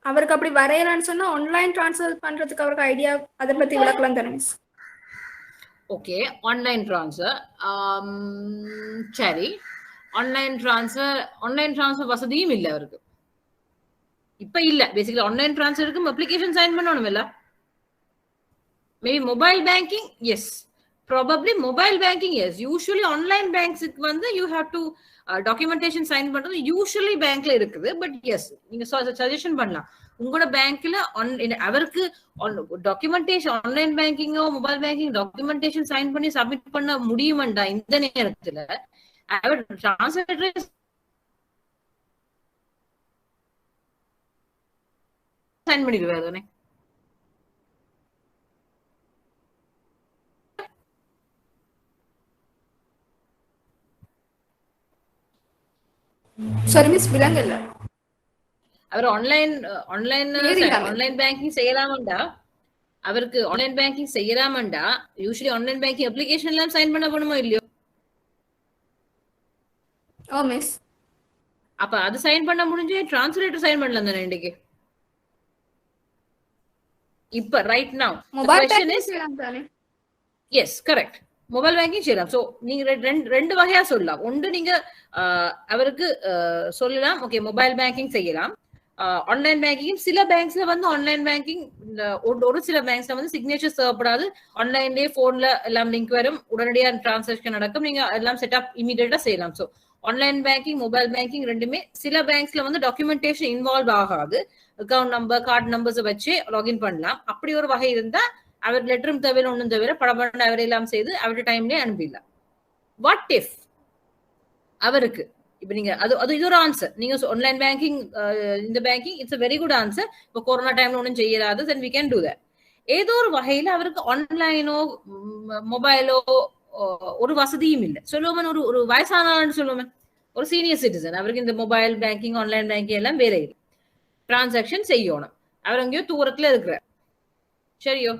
அவருக்கு அப்படி வரையலான்னு சொன்னா ஆன்லைன் டிரான்ஸ்ஃபர் பண்றதுக்கு அவருக்கு ஐடியா அதை பத்தி விளக்கலாம் தானே மிஸ்? ஓகே, ஆன்லைன் டிரான்ஸ்ஃபர் சரி. ஆன்லைன் டிரான்ஸ்ஃபர் வசதியும் இல்ல அவருக்கு இப்ப இல்ல. பேசிக்கலி ஆன்லைன் டிரான்ஸ்ஃபருக்கு அப்ளிகேஷன் சைன் பண்ணணும் இல்ல. Maybe mobile banking, yes, probably mobile banking yes. Usually online பேங்க்ஸுக்கு வந்து you have to documentation sign பண்றது யூசுவலி பேங்க்ல இருக்குது. பட் எஸ், நீங்க சஜஷன் பண்ணலாம் உங்களோட பேங்க்ல அவருக்கு டாக்குமெண்டேஷன் ஆன்லைன் பேங்கிங்கோ மொபைல் பேங்கிங் டாக்குமெண்டேஷன் சைன் பண்ணி சப்மிட் பண்ண முடியுமாண்டா இந்த நேரத்துல? அவர் டிரான்ஸ்ஃபர் சைன் பண்ணிடுவாரு தானே. சர்வீஸ் விலங்கல்ல அவர் ஆன்லைன் பேங்கிங் செய்யலாமண்டா, அவருக்கு ஆன்லைன் பேங்கிங் செய்யலாமண்டா யூசுவலி ஆன்லைன் பேங்கிங் அப்ளிகேஷன் எல்லாம் சைன் பண்ண போணுமோ இல்லையோ? Oh miss. அப்ப அது சைன் பண்ண முடிஞ்சு டிரான்ஸ்லேட்டர் சைன் பண்ணலாம் தானே இன்னைக்கு. இப்ப ரைட் நவ மொபைல் பேங்கிங் செய்யலாம் தானே? எஸ், கரெக்ட், மொபைல் பேங்கிங் செய்யலாம். சோ நீங்க ரெண்டு வகையா சொல்லலாம். ஒன்று நீங்க அவருக்கு சொல்லலாம் ஓகே மொபைல் பேங்கிங் செய்யலாம். ஆன்லைன் பேங்கிங் சில பேங்க்ஸ்ல வந்து ஆன்லைன் பேங்கிங் ஒரு சில பேங்க்ஸ்ல வந்து சிக்னேச்சர் தேவைப்படாது, ஆன்லைன்லயே போன்ல எல்லாம் லிங்க் வரும், உடனடியாக டிரான்சாக்ஷன் நடக்கும், நீங்க எல்லாம் செட்டப் இமீடியட்டா செய்யலாம். So online banking mobile banking ரெண்டுமே சில பேங்க்ஸ்ல வந்து டாக்குமெண்டேஷன் இன்வால்வ் ஆகாது. அக்கௌண்ட் நம்பர் கார்டு நம்பர்ஸ் வச்சு லாகின் பண்ணலாம். அப்படி ஒரு வகை இருந்தா அவர் லெட்டரும் தவிர ஒன்றும் தவிர படப்பட அவரெல்லாம் செய்து அவருடைய டைம்லேயே அனுப்பிடலாம். வாட் இஃப் அவருக்கு இப்ப நீங்க அது இது ஒரு ஆன்சர். நீங்க ஆன்லைன் பேங்கிங் இந்த banking it's a very good answer. இப்போ கொரோனா டைம்ல ஒன்றும் செய்யறாது, then we can do that. ஏதோ ஒரு வகையில அவருக்கு ஆன்லைனோ மொபைலோ ஒரு வசதியும் இல்லை. சொல்லுவோம் ஒரு வயசானான்னு சொல்லுவோம், ஒரு சீனியர் சிட்டிசன், அவருக்கு இந்த மொபைல் பேங்கிங் ஆன்லைன் பேங்கிங் எல்லாம் வேலை இல்லை. டிரான்சாக்சன் செய்யணும், அவர் எங்கேயோ தூரத்துல இருக்கிறார், சரியோ?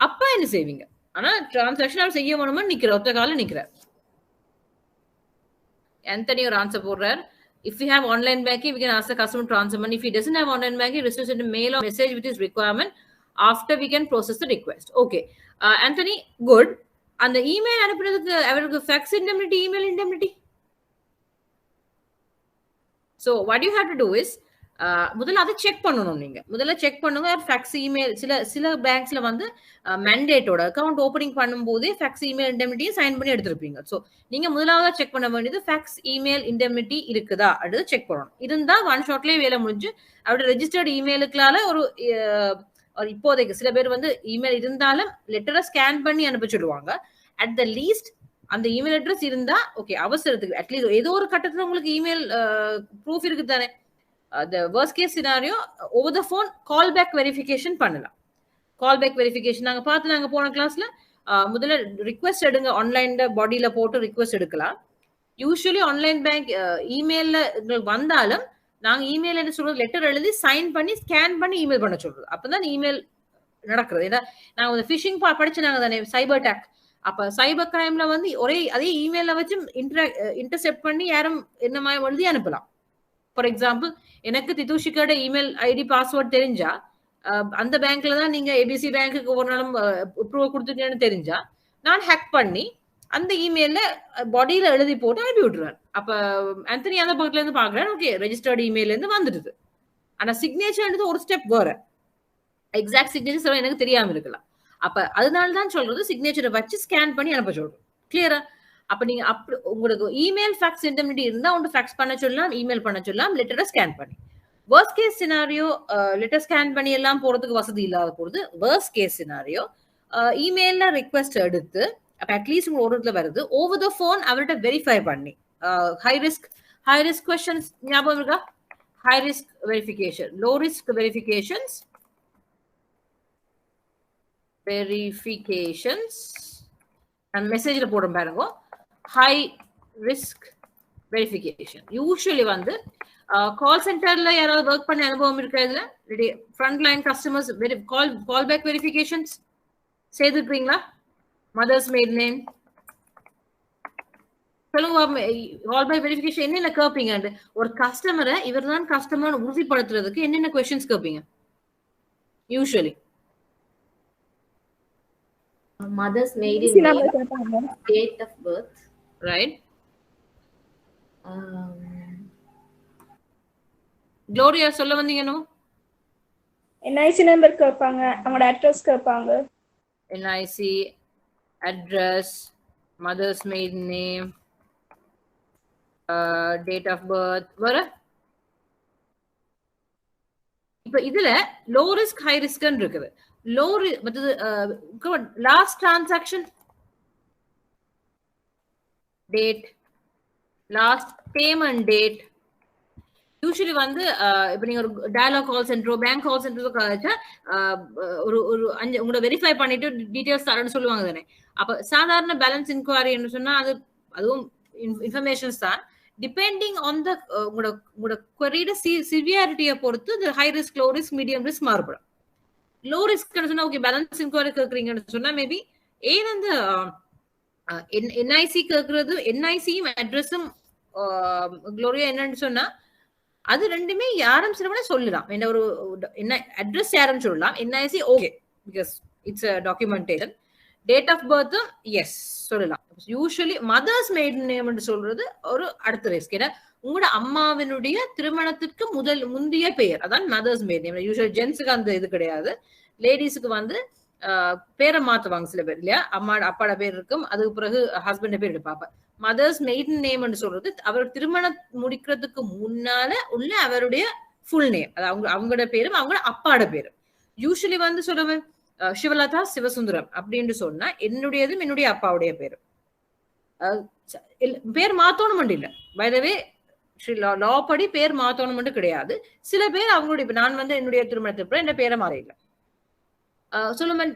அப்ப என்ன செய்வீங்க? ஆனா டிரான்சாக்சன் அவர் செய்ய வேணுமா நிக்கிறார், ஒத்த காலம் நிக்கிறார். Anthony ஒரு ஆன்சர் போடுறார். If we have online banking, we can ask the customer to transfer money. If he doesn't have online banking, he receives a mail or message with his requirement. After we can process the request. Okay. Anthony, good. And the email அனுப்புறதுக்கு அவருக்கு fax indemnity, email indemnity. So what you have to do is முதல்ல அதை check பண்ணணும். நீங்க முதல்ல check பண்ணுங்க facts email. சில பேங்க்ஸ்ல வந்து மேண்டேட்டோட அக்கௌண்ட் ஓப்பனிங் பண்ணும் போதே ஃபேக்ஸ் இமெயில் இண்டெமினிட்டியை சைன் பண்ணி எடுத்திருப்பீங்க. ஸோ நீங்க முதலாவது செக் பண்ண வேண்டியது ஃபேக்ஸ் இமெயில் இண்டெமினிட்டி இருக்குதா அடுத்து செக் பண்ணணும். இருந்தா ஒன் ஷாட்லயே வேலை முடிஞ்சு அவரோட ரெஜிஸ்டர்ட் இமெயிலுக்குனால ஒரு இப்போதைக்கு சில பேர் வந்து இமெயில் இருந்தாலும் லெட்டரை ஸ்கேன் பண்ணி அனுப்ப சொல்லுவாங்க. அட் த லீஸ்ட் அந்த இமெயில் அட்ரஸ் இருந்தா ஓகே, அவசரத்துக்கு அட்லீஸ்ட் ஏதோ ஒரு கட்டத்துல உங்களுக்கு இமெயில் ப்ரூஃப் இருக்கு தானே. The worst case scenario over the phone call back verification பண்ணலாம். கால் பேக் வெரிஃபிகேஷன் நாங்க போன கிளாஸ்ல முதல்ல ரிக்வெஸ்ட் எடுங்க, ஆன்லைன்ல பாடியில போட்டு ரிக்வெஸ்ட் எடுக்கலாம். யூஸ்வலி ஆன்லைன் பேங்க் இமெயில்ல வந்தாலும் நாங்க இமெயில் என்ன சொல்றது, லெட்டர் எழுதி சைன் பண்ணி ஸ்கேன் பண்ணி இமெயில் பண்ண சொல்றது. அப்பதான் இமெயில் நடக்கிறது. ஏன்னா நாங்க ஃபிஷிங் படிச்சு நாங்க தானே சைபர் அட்டாக். அப்ப சைபர் கிரைம்ல வந்து அதே இமெயில வச்சு இன்டர்செப்ட் பண்ணி யாரும் என்ன எழுதி அனுப்பலாம். ஃபார் எக்ஸாம்பிள், எனக்கு திதூஷிகோட இமெயில் ஐடி பாஸ்வேர்ட் தெரிஞ்சா அந்த பேங்க்ல தான் நீங்க ஏபிசி பேங்க்குக்கு ஒரு நாளும் ப்ரூவ் கொடுத்துட்டேன்னு தெரிஞ்சா நான் ஹேக் பண்ணி அந்த இமெயில பாடியில எழுதி போட்டு அனுப்பி விட்டுருவேன். அப்ப ஆந்தனி அந்த பக்கத்துல இருந்து பாக்குறேன், ஓகே ரெஜிஸ்டர்டு இமெயில இருந்து வந்துடுது. ஆனா சிக்னேச்சர் ஒரு ஸ்டெப் வேற, எக்ஸாக்ட் சிக்னேச்சர் எனக்கு தெரியாம இருக்கலாம். அப்ப அதனாலதான் சொல்றது சிக்னேச்சரை வச்சு ஸ்கேன் பண்ணி அனுப்ப சொல்றோம். கிளியரா? அப்ப நீங்க அப்படி உங்களுக்கு இமெயில் ஃபேக்ஸ் இண்டெமினிட்டி இருந்தா ஒன்று ஃபேக்ஸ் பண்ண சொல்லலாம், இமெயில் பண்ண சொல்லலாம், லெட்டரை ஸ்கேன் பண்ணி. Worst case scenario letter scan பண்ணி எல்லாம் போறதுக்கு வசதி இல்லாத போறது. வர்ஸ்ட் கேஸ் சினாரியோ இமெயில்ல ரிக்வெஸ்ட் எடுத்து அப்ப அட்லீஸ்ட் உங்க ஒரு இடத்துல வருது, ஓவர் த போன் அவர்கிட்ட வெரிஃபை பண்ணி ஹை ரிஸ்க் கொஸ்டின்ஸ் ஞாபகம் இருக்கா? High risk verification, low risk verifications நான் மெசேஜ்ல போடுறேன் பாருங்க. ஹை ரிஸ்க் வெரிஃபிகேஷன் யூஸ்வலி வந்து கால் சென்டர்ல யாராவது ஒர்க் பண்ண அனுபவம் இருக்கா? இதுல front line customers call back verifications செய்திருக்கீங்களா? மதர்ஸ் மெய்ட் நேம் சொல்லுங்க. கால் பேக் வெரிஃபிகேஷன் என்னென்ன கேட்பீங்க? ஒரு கஸ்டமரை இவர் தான் கஸ்டமர் உறுதிப்படுத்துறதுக்கு என்னென்ன கொஸ்டின்ஸ் கேட்பீங்க usually? mother's maiden name, date of birth, right? Gloria சொல்ல வந்தீங்கனோ? NIC நம்பர் கேட்பாங்க, அவங்களோட அட்ரஸ் கேட்பாங்க. NIC address, mother's maiden name, date of birth வர. இப்ப இதுல low risk high risk ன்னு இருக்குது. Low last transaction date, last payment date. Usually வந்து இப்ப நீங்க ஒரு டயலாக் கால் சென்டரோ பேங்க் கால் சென்டரோ கழிச்சா ஒரு உங்களோட வெரிஃபை பண்ணிட்டு டீடைல்ஸ் தரேன்னு சொல்லுவாங்க தானே. அப்ப சாதாரண பேலன்ஸ் இன்கொயரின்னு சொன்னா அதுவும் இன்ஃபர்மேஷன்ஸ் தான். டிபெண்டிங் ஆன் த உங்களோட query சிவியாரிட்டியை பொறுத்து high risk, low risk, medium risk மாறுபடும். லோ ரிஸ்க் சொன்னா ஓகே பேலன்ஸ் இன்கொயரி கேக்குறீங்கன்னு சொன்னா மேபி ஏன் அந்த என்ஐசி கேக்குறது, என்ஐசியும் அட்ரஸும் குளோரியா என்னன்னு சொன்னா அது ரெண்டுமே யாரும் சில சொல்லலாம். என்ன ஒரு என்ன அட்ரஸ் யாரும் சொல்லலாம், NIC okay because it's documentation. Date of பர்த்தும் எஸ் சொல்லலாம். யூஸ்வலி மதர்ஸ் மெய்டன் நேம் சொல்றது ஒரு அடுத்த ரிஸ்க். ஏன்னா உங்களோட அம்மாவினுடைய திருமணத்துக்கு முந்தைய பெயர் அதான் மதர்ஸ் மெய்டன் நேம். யூஸ்வலி ஜென்ஸுக்கு அந்த இது கிடையாது, லேடிஸுக்கு வந்து பேரை மாத்துவாங்க சில பேர் இல்லையா. அப்பாட பேர் இருக்கும், அதுக்கு பிறகு ஹஸ்பண்ட் பேர் எடுப்பாங்க. மதர்ஸ் மெய்டன் நேம்னு சொல்றது அவர் திருமணம் முடிக்கிறதுக்கு முன்னால உள்ள அவருடைய ஃபுல் நேம், அது அவங்களோட பேரும் அவங்களோட அப்பாட பேரும். யூஸ்வலி வந்து சொல்லுவேன் சிவலதா சிவசுந்தரம் அப்படின்னு சொன்னா என்னுடையதும் என்னுடைய அப்பாவுடைய பேரும். பேர் மாத்தணும் இல்ல, பை த வே லா படி பேர் மாத்தணும் கிடையாது. சில பேர் அவங்களுடைய, நான் வந்து என்னுடைய திருமணத்துக்கு என்ன பேரை மாறையில சொல்லுவேன்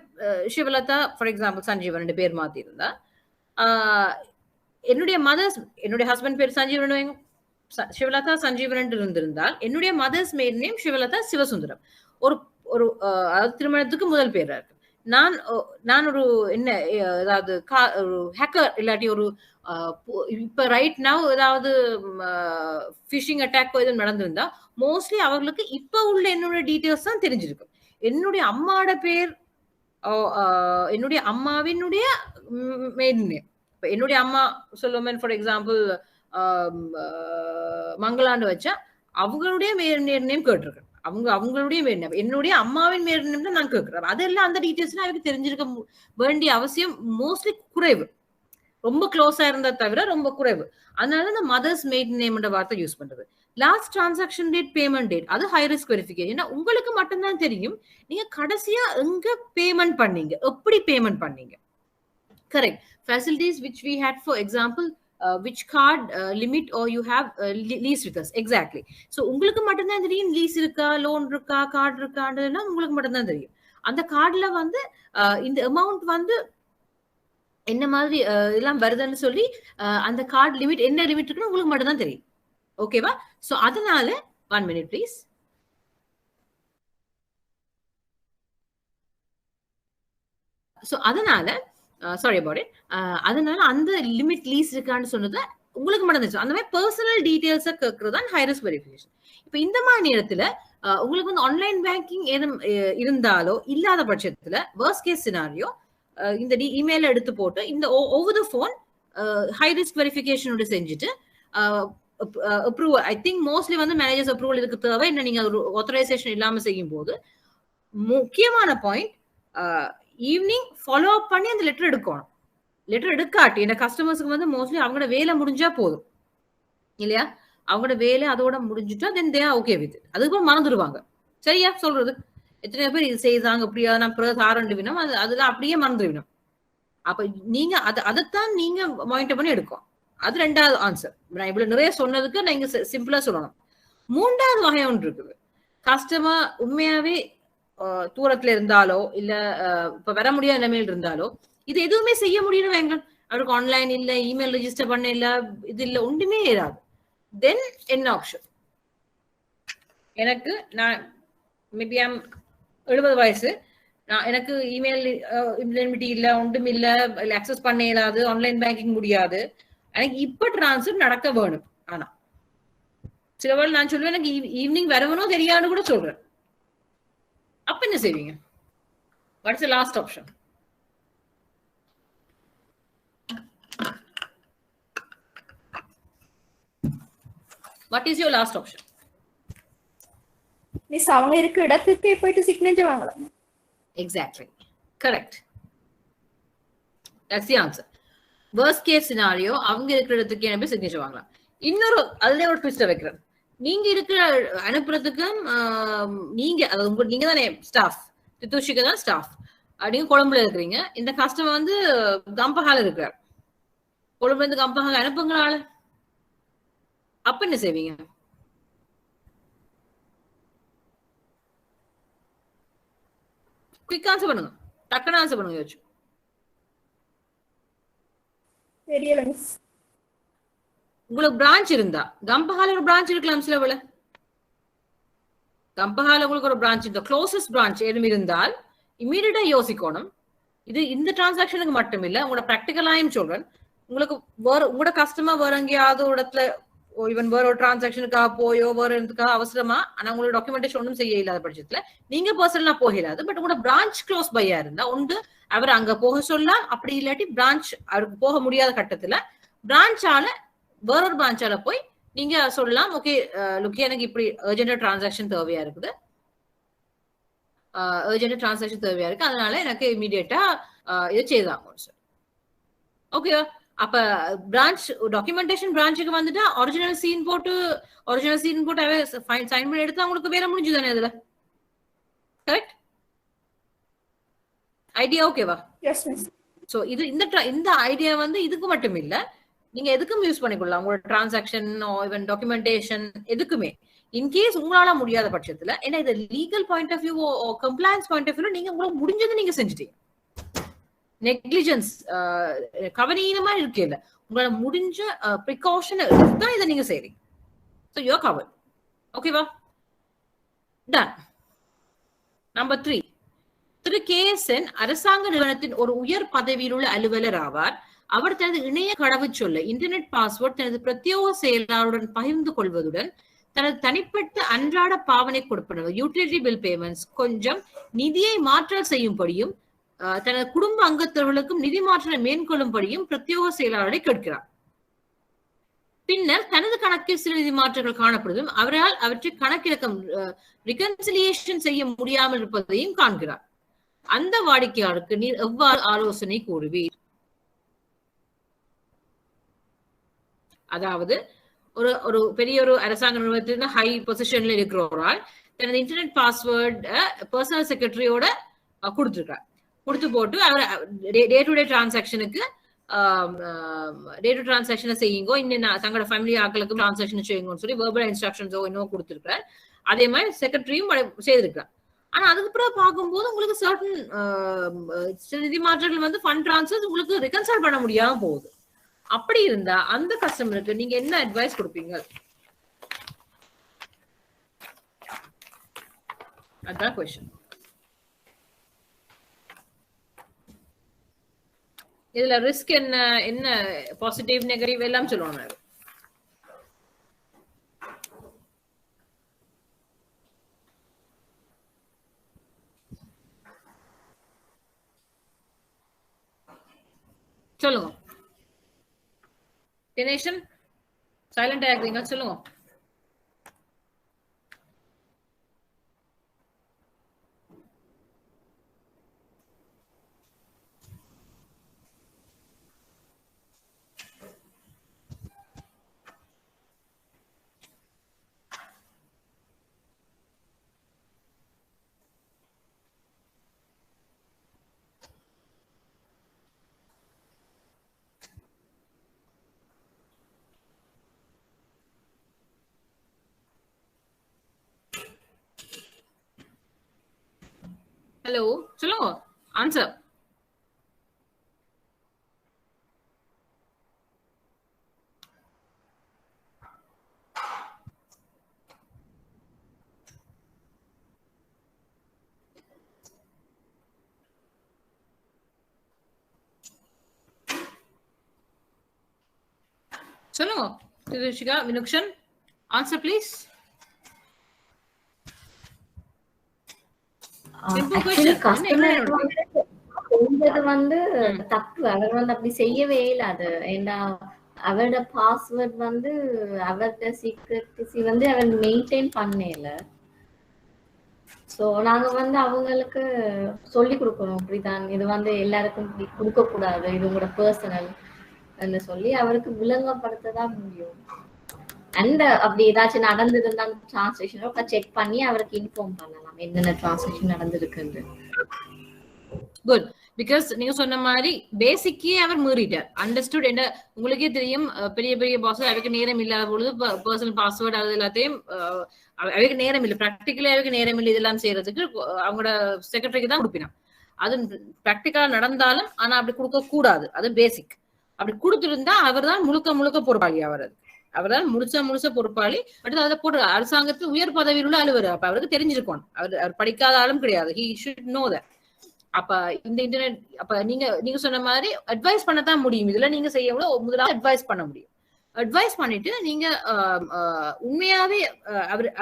சிவலதா ஃபார் எக்ஸாம்பிள் சஞ்சீவன் பேர் மாத்தி இருந்தா, என்னுடைய மதர்ஸ், என்னுடைய ஹஸ்பண்ட் பேர் சஞ்சீவன், சிவலதா சஞ்சீவன் இருந்திருந்தால் என்னுடைய மதர்ஸ் மெய்டன் நேம் சிவலதா சிவசுந்தரம். ஒரு ஒரு திருமணத்துக்கு முதல் பேரா இருக்கு. நான் ஒரு என்ன ஏதாவது ஒரு ஹேக்கர் இல்லாட்டி ஒரு இப்ப ரைட் நவ் ஏதாவது ஃபிஷிங் அட்டாக் எதுவும் நடந்திருந்தா மோஸ்ட்லி அவர்களுக்கு இப்ப உள்ள என்னோட டீட்டெயில்ஸ் தான் தெரிஞ்சிருக்கும். என்னுடைய அம்மாவோட பேர், என்னுடைய அம்மாவினுடைய மெய்டன் நேம். இப்ப என்னுடைய அம்மா சொல்லுவேன் ஃபார் எக்ஸாம்பிள் மங்களாண்டு வச்சா அவங்களுடைய நேம் கேட்டிருக்கேன், அவங்களுடைய மேல், என்னுடைய அம்மாவின் மேல் தான் நான் கேட்கிறேன். அதெல்லாம் அந்த டீட்டெயில்ஸ் அவருக்கு தெரிஞ்சிருக்க வேண்டிய அவசியம் மோஸ்ட்லி குறைவு, ரொம்ப க்ளோஸா இருந்தா தவிர ரொம்ப குறைவு. அதனால இந்த மதர்ஸ் மெய்டன் நேம்ன்ற வார்த்தை யூஸ் பண்றது. Last transaction date, payment date, அது ஹை ரிஸ்க் வெரிஃபிகேஷன். ஏன்னா உங்களுக்கு மட்டும்தான் தெரியும் நீங்க கடைசியா எங்க பேமெண்ட் பண்ணீங்க, எப்படி பேமெண்ட் பண்ணீங்க. Correct. Facilities which we had, for example which card limit or you have lease with us. Exactly. So உங்களுக்கு மட்டும்தான் தெரியும் லீஸ் இருக்கா, லோன் இருக்கா, கார்டு இருக்கான்றதெல்லாம் உங்களுக்கு மட்டும்தான் தெரியும். அந்த கார்டுல வந்து இந்த அமௌண்ட் வந்து என்ன மாதிரி எல்லாம் வருதுன்னு சொல்லி அந்த கார்டு லிமிட் என்ன லிமிட் இருக்குன்னு உங்களுக்கு மட்டும்தான் தெரியும். ஓகேவா? சோ அதனால 1 minute please. சோ அதனால சாரி அபவுட் இட். அதனால அந்த லிமிட் லீஸ் இருக்கான்னு சொன்னது உங்களுக்கு மட்டும் தெரியும். அந்த மாதிரி பர்சனல் டீடைல்ஸை கேட்கறது தான் ஹை ரிஸ்க் வெரிஃபிகேஷன். இப்ப இந்த மாதிரி நேரத்துல உங்களுக்கு வந்து ஆன்லைன் பேங்கிங் ஏதும் இருந்தாலோ இல்லாத பட்சத்துல வர்ஸ்ட் கேஸ் சினாரியோ இந்த இமெயில எடுத்து போட்டு இந்த over the phone high risk வெரிஃபிகேஷனோட செஞ்சுட்டு அப்ரூவல், ஐ திங்க் மோஸ்ட்லி வந்து மேனேஜர்ஸ் அப்ரூவல் இதுக்கு தேவை. என்ன நீங்க ஒரு ஆத்தரைசேஷன் இல்லாம செய்யும் போது முக்கியமான பாயிண்ட், ஈவினிங் ஃபாலோ அப் பண்ணி அந்த லெட்டர் எடுக்கணும். லெட்டர் எடுக்காட்டி இந்த கஸ்டமர்ஸுக்கு வந்து மோஸ்ட்லி அவங்களோட வேலை முடிஞ்சா போதும் இல்லையா, அவங்களோட வேலை அதோட முடிஞ்சுட்டா தென் தே ஆர் ஓகே வித். அதுக்கப்புறம் மறந்துடுவாங்க. சரியா சொல்றது? எத்தனை பேர் இது செய்தாங்க அப்படியா, நான் பிறகு ஆரண்டுவினோம் அதுல அப்படியே மறந்துடுவினோம். அப்ப நீங்க அதைத்தான் நீங்க மானிட்டர் பண்ணி எடுக்கும். அது ரெண்டாவது ஆன்சர். நான் இவ்வளவு நிறைய சொன்னதுக்கு நீங்க சிம்பிளா சொல்லணும். மூன்றாவது வகை ஒன்று இருக்குது. கஸ்டமர் உண்மையாவே தூரத்துல இருந்தாலோ இல்ல இப்ப வர முடியாத நிலைமையில் இருந்தாலோ இது எதுவுமே செய்ய முடியும் வேங்க, அவருக்கு ஆன்லைன் இல்ல, இமெயில் ரெஜிஸ்டர் பண்ண இல்ல, இது இல்ல, ஒன்றுமே ஏறாது. தென் என்ன ஆப்ஷன்? எனக்கு நான் மேபி 70 வயசு, எனக்கு இமெயில் இம்ப்ளிமெண்ட் இல்ல, ஒன்றும் இல்ல, அக்சஸ் பண்ண இயலாது, ஆன்லைன் பேங்கிங் முடியாது, எனக்கு இப்ப டிரான்ஸ்ஃபர் நடக்க வேணும். ஆனா சில வேளை நான் சொல்லுவேன் எனக்கு ஈவினிங் வரவனும் தெரியாதுன்னு கூட சொல்றேன். அப்ப என்ன செய்வீங்க? What's the last option? What is your last option? Miss அவங்க இருக்க இடத்துக்கே போயிட்டு சிக்னேச்சர் வாங்கலாம். Exactly, correct. That's the answer. Worst case scenario அவங்க இருக்கிற இடத்துக்கு என்ன போய் சிக்னேச்சர் வாங்கலாம். இன்னொரு அதுல ஒரு ட்விஸ்ட் வைக்கிறேன். நீங்க இருக்கிற அனுப்புறதுக்கும் நீங்க அதாவது நீங்க தானே ஸ்டாஃப், தித்தூஷிக்கு தான் ஸ்டாஃப், நீங்க கொழும்புல இருக்கிறீங்க, இந்த கஸ்டமர் வந்து கம்பஹால இருக்கிறார், கொழும்புல இருந்து கம்பஹால அனுப்புங்களால, அப்ப என்ன செய்வீங்க? குயிக் ஆன்சர் பண்ணுங்க, டக்குன்னு ஆன்சர் பண்ணுங்க. யோசிச்சு தெரியல மிஸ். உங்களுக்கு பிரான்ச் இருந்தா, கம்பஹால ஒரு பிரான்ச் இருக்கலாம், சில வேளை கம்பஹால உங்களுக்கு ஒரு பிரான்ச் இருந்தா, க்ளோசஸ்ட் பிரான்ச் எதுவும் இருந்தால் இமீடியட்டா யோசிக்கணும். இது இந்த டிரான்சாக்ஷனுக்கு மட்டும் இல்ல, உங்களோட ப்ராக்டிகலாயும் சொல்றேன். உங்களுக்கு வேற உங்களோட கஸ்டமர் வேற எங்கேயாவது ஒரு இடத்துல ஈவன் வேற ஒரு டிரான்சாக்ஷனுக்காக போயோ வேற இடத்துக்காக அவசரமா, ஆனா உங்களோட டாக்குமெண்டேஷன் ஒன்றும் செய்ய இல்லாத பட்சத்துல நீங்க பர்சனலா போகலாது. பட் உங்களோட பிரான்ச் க்ளோஸ் பையா இருந்தா ஒன்று அவர் அங்க போக சொல்லலாம், அப்படி இல்லாட்டி பிரான்ச் அவருக்கு போக முடியாத கட்டத்துல பிரான்ச்சால வேறொரு பிரான்ச்சால போய் நீங்க சொல்லலாம், ஓகே லுக்கி எனக்கு இப்படி அர்ஜென்டா டிரான்சாக்ஷன் தேவையா இருக்குது, அர்ஜென்டா டிரான்சாக்ஷன் தேவையா இருக்கு, அதனால எனக்கு இமீடியட்டா இது செய்தாங்க சார். ஓகே, அப்ப பிரான்ச் டாக்குமெண்டேஷன் பிரான்ச்சுக்கு வந்துட்டா ஒரிஜினல் சீன் போட்டு சைன் பண்ணி எடுத்து அவங்களுக்கு வேற முடிஞ்சுதானே அதுல. கரெக்ட்? ஐடியா ஓகேவா? Yes miss. சோ இது இந்த ஐடியா வந்து இதுக்கு மட்டும் இல்ல, நீங்க எதுக்கும் யூஸ் பண்ணிக்கொள்ளலாம். உங்களோட டிரான்சாக்ஷன் ஈவன் டாக்குமெண்டேஷன் எதுக்குமே. இன்கேஸ் உங்களால முடியாத பட்சத்துல, ஏன்னா இது legal point of view compliance point of view நீங்க உங்களுக்கு முடிஞ்சது நீங்க செஞ்சுட்டீங்க. நெக்லிஜென்ஸ் கவனீனமா இருக்கல, உங்களால முடிஞ்ச ப்ரிகாஷன் தான் இதை நீங்க செய்றீங்க. So you are covert. ஓகேவா? டன். நம்பர் 3, திரு KSN அரசாங்க நிறுவனத்தின் ஒரு உயர் பதவியில் உள்ள அலுவலர் ஆவார். அவர் தனது இணைய கடவுச்சொல்லை இன்டர்நெட் பாஸ்வேர்ட் தனது பிரத்யேக செயலாளருடன் பகிர்ந்து கொள்வதுடன் தனது தனிப்பட்ட அன்றாட பாவனை கொடுப்பனவு யூட்டிலிட்டி பில் பேமெண்ட்ஸ் கொஞ்சம் நிதியை மாற்றல் செய்யும்படியும் தனது குடும்ப அங்கத்தவர்களுக்கும் நிதி மாற்றலை மேற்கொள்ளும்படியும் பிரத்யேக செயலாளரை கேட்கிறார். பின்னர் தனது கணக்கில் சில நிதி மாற்றங்கள் காணப்படுவதும் அவரால் அவற்றை கணக்கிழக்கம் ரிகன்சிலியேஷன் செய்ய முடியாமல் இருப்பதையும் காண்கிறார். அந்த வாடிக்கையாளருக்கு நீர் எவ்வாறு ஆலோசனை கூறுவீர்? அதாவது ஒரு பெரிய ஒரு அரசாங்க நிறுவனத்தில் ஹை பொசிஷன்ல இருக்கிறவரால் தனது இன்டர்நெட் பாஸ்வேர்ட் பர்சனல் செக்ரட்டரியோட கொடுத்துருக்கார். கொடுத்து போட்டு அவர் டே டு டே டிரான்சாக்ஷனுக்கு செய்யுங்கோ, இன்னும் தங்களோட ஃபேமிலி ஆக்களுக்கும் டிரான்சாக்ஷன் செய்யுங்கன்னு சொல்லி வெர்பல் இன்ஸ்ட்ரக்ஷன்ஸோ இன்னும் கொடுத்துருக்காரு. அதே மாதிரி செக்ரட்டரியும் செய்திருக்கார். ஆனா அதுக்கு பிறகு பார்க்கும்போது உங்களுக்கு சர்டன் நிதி மாற்றங்கள் வந்து ஃபண்ட் டிரான்ஸ்ஃபர் உங்களுக்கு ரிகன்சைல் பண்ண முடியாம போகுது. அப்படி இருந்தா அந்த கஸ்டமருக்கு நீங்க என்ன அட்வைஸ் கொடுப்பீங்க? அதான் क्वेश्चन. இதுல ரிஸ்க் என்ன பாசிட்டிவ் நெகட்டிவ் எல்லாம் சொல்லுவாங்க. சொல்லுங்க. தினேஷன் சைலண்ட் ஆகிறீங்க, சொல்லுங்க. ஹலோ, சொல்லுங்க. ஆன்சர். சொல்லுங்க. திருஷிகா, வினுக்ஷன், ஆன்சர் ப்ளீஸ். வந்து தப்பு. அவர் வந்து அப்படி செய்யவே இல்லாது. ஏன்னா அவரோட பாஸ்வேர்ட் வந்து அவரோட சீக்ரெசி வந்து அவர் மெயின்டைன் பண்ணல. சோ நாங்க வந்து அவங்களுக்கு சொல்லி கொடுக்கணும், இப்படிதான் இது வந்து எல்லாருக்கும் கொடுக்க கூடாது, இது உங்களோட பர்சனல் சொல்லி அவருக்கு விளங்கப்படுத்ததான் முடியும். அண்ட் அப்படி ஏதாச்சும் நடந்திருந்தா டிரான்ஸ்லேஷன் செக் பண்ணி அவருக்கு இன்ஃபார்ம் பண்ணலாம் என்னென்ன டிரான்ஸ்லேஷன் நடந்திருக்குன்னு. குட். பிகாஸ் நீங்க சொன்ன மாதிரி பேசிக்கே அவர் மீறிட்டார். அண்டர்ஸ்டுட். என்ன உங்களுக்கே தெரியும், பெரிய பெரிய பாஸ் அவருக்கு நேரம் இல்லாத பொழுது பர்சனல் பாஸ்வேர்ட் அது எல்லாத்தையும் அவருக்கு நேரம் இல்லை, ப்ராக்டிக்கலி அவருக்கு நேரம் இல்லை இதெல்லாம் செய்யறதுக்கு அவங்களோட செக்ரட்டரிக்கு தான் கொடுப்பினான். அது ப்ராக்டிக்கலா நடந்தாலும் ஆனா அப்படி கொடுக்க கூடாது, அது பேசிக். அப்படி கொடுத்துருந்தா அவர் தான் முழுக்க பொறுப்பாளி. அவர் தான் முழுச பொறுப்பாளி. அடுத்து அதை போட்டு அரசாங்கத்தில் உயர் பதவியில் உள்ள அலுவலர். அப்ப அவருக்கு தெரிஞ்சிருக்கணும். அவர் படிக்காத ஆளும் கிடையாது. He should know that. அப்ப இந்த இன்டர்நெட் அப்ப நீங்க சொன்ன மாதிரி அட்வைஸ் பண்ணத்தான் முடியும். இதுல நீங்க செய்ய முதலாவது அட்வைஸ் பண்ண முடியும். அட்வைஸ் பண்ணிட்டு நீங்க உண்மையாவே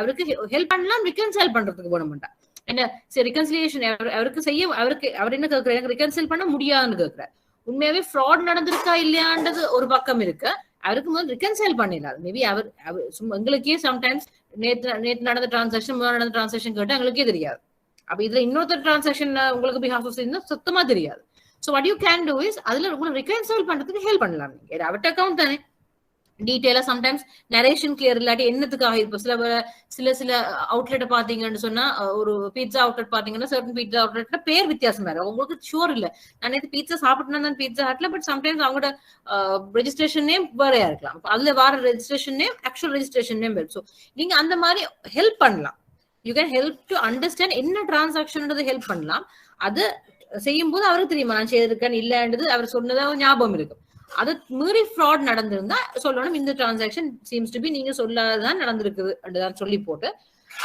அவருக்கு ஹெல்ப் பண்ணலாம், ரிகன்சைல் பண்றதுக்கு போட மாட்டா. என்ன சரி ரிகன்சிலியேஷன் அவர் என்ன கேட்கிறார், எனக்கு ரிகன்சைல் பண்ண முடியாதுன்னு கேட்கிறார். உண்மையாவே ஃப்ராட் நடந்திருக்கா இல்லையான்றது ஒரு பக்கம் இருக்கு. அவருக்கு முதல் ரிகன்சைல் பண்ணிடலாம். மேபி அவர் எங்களுக்கே சம்டைம்ஸ் நேற்று நடந்த டிரான்சாக்ஷன் நடந்த டிரான்சாக்ஷன் கேட்டு எங்களுக்கே தெரியாது. அப்ப இதுல இன்னொருத்தர் டிரான்சாக்ஷன் உங்களுக்கு பிஹாஃப் ஆஃப் சுத்தமா தெரியாது. So what you can do is அதுல உங்களுக்கு ரிகன்சைல் பண்றதுக்கு ஹெல்ப் பண்ணலாம். நீங்க அவட்ட அக்கௌண்ட் தானே, டீட்டெயிலா சம்டைம்ஸ் நரேஷன் கிளியர் இல்லாட்டி என்னத்துக்காக இப்போ சில அவுட்லெட்டை பாத்தீங்கன்னு சொன்னா ஒரு பீட்சா அவுட்லெட் பாத்தீங்கன்னா சர்டன் பீட்சா அவுட்லெட்ல பேர் வித்தியாசமா இருக்கும். உங்களுக்கு ஷூர் இல்ல நான் நேற்று பீட்சா சாப்பிட்டேன்னா பீட்சா ஹட்ல, பட் சம்டைம்ஸ் அவங்களோட ரெஜிஸ்ட்ரேஷன் நேம் வேறையா இருக்கலாம். அதுல வர registration name actual registration name வேறு. ஸோ நீங்க அந்த மாதிரி ஹெல்ப் பண்ணலாம். You can help to understand என்ன டிரான்சாக்ஷன் ஹெல்ப் பண்ணலாம். அது செய்யும் போது அவருக்கு தெரியுமா நான் செய்திருக்கேன் இல்லன்றது அவர் சொன்னதாக ஞாபகம் இருக்கும். அது மீறி ஃப்ராட் நடந்திருந்தா சொல்லணும் இந்த டிரான்சாக்ஷன் சீம்ஸ் டு பி நீங்க சொல்லாதான் நடந்திருக்குது அப்படிதான் சொல்லி போட்டு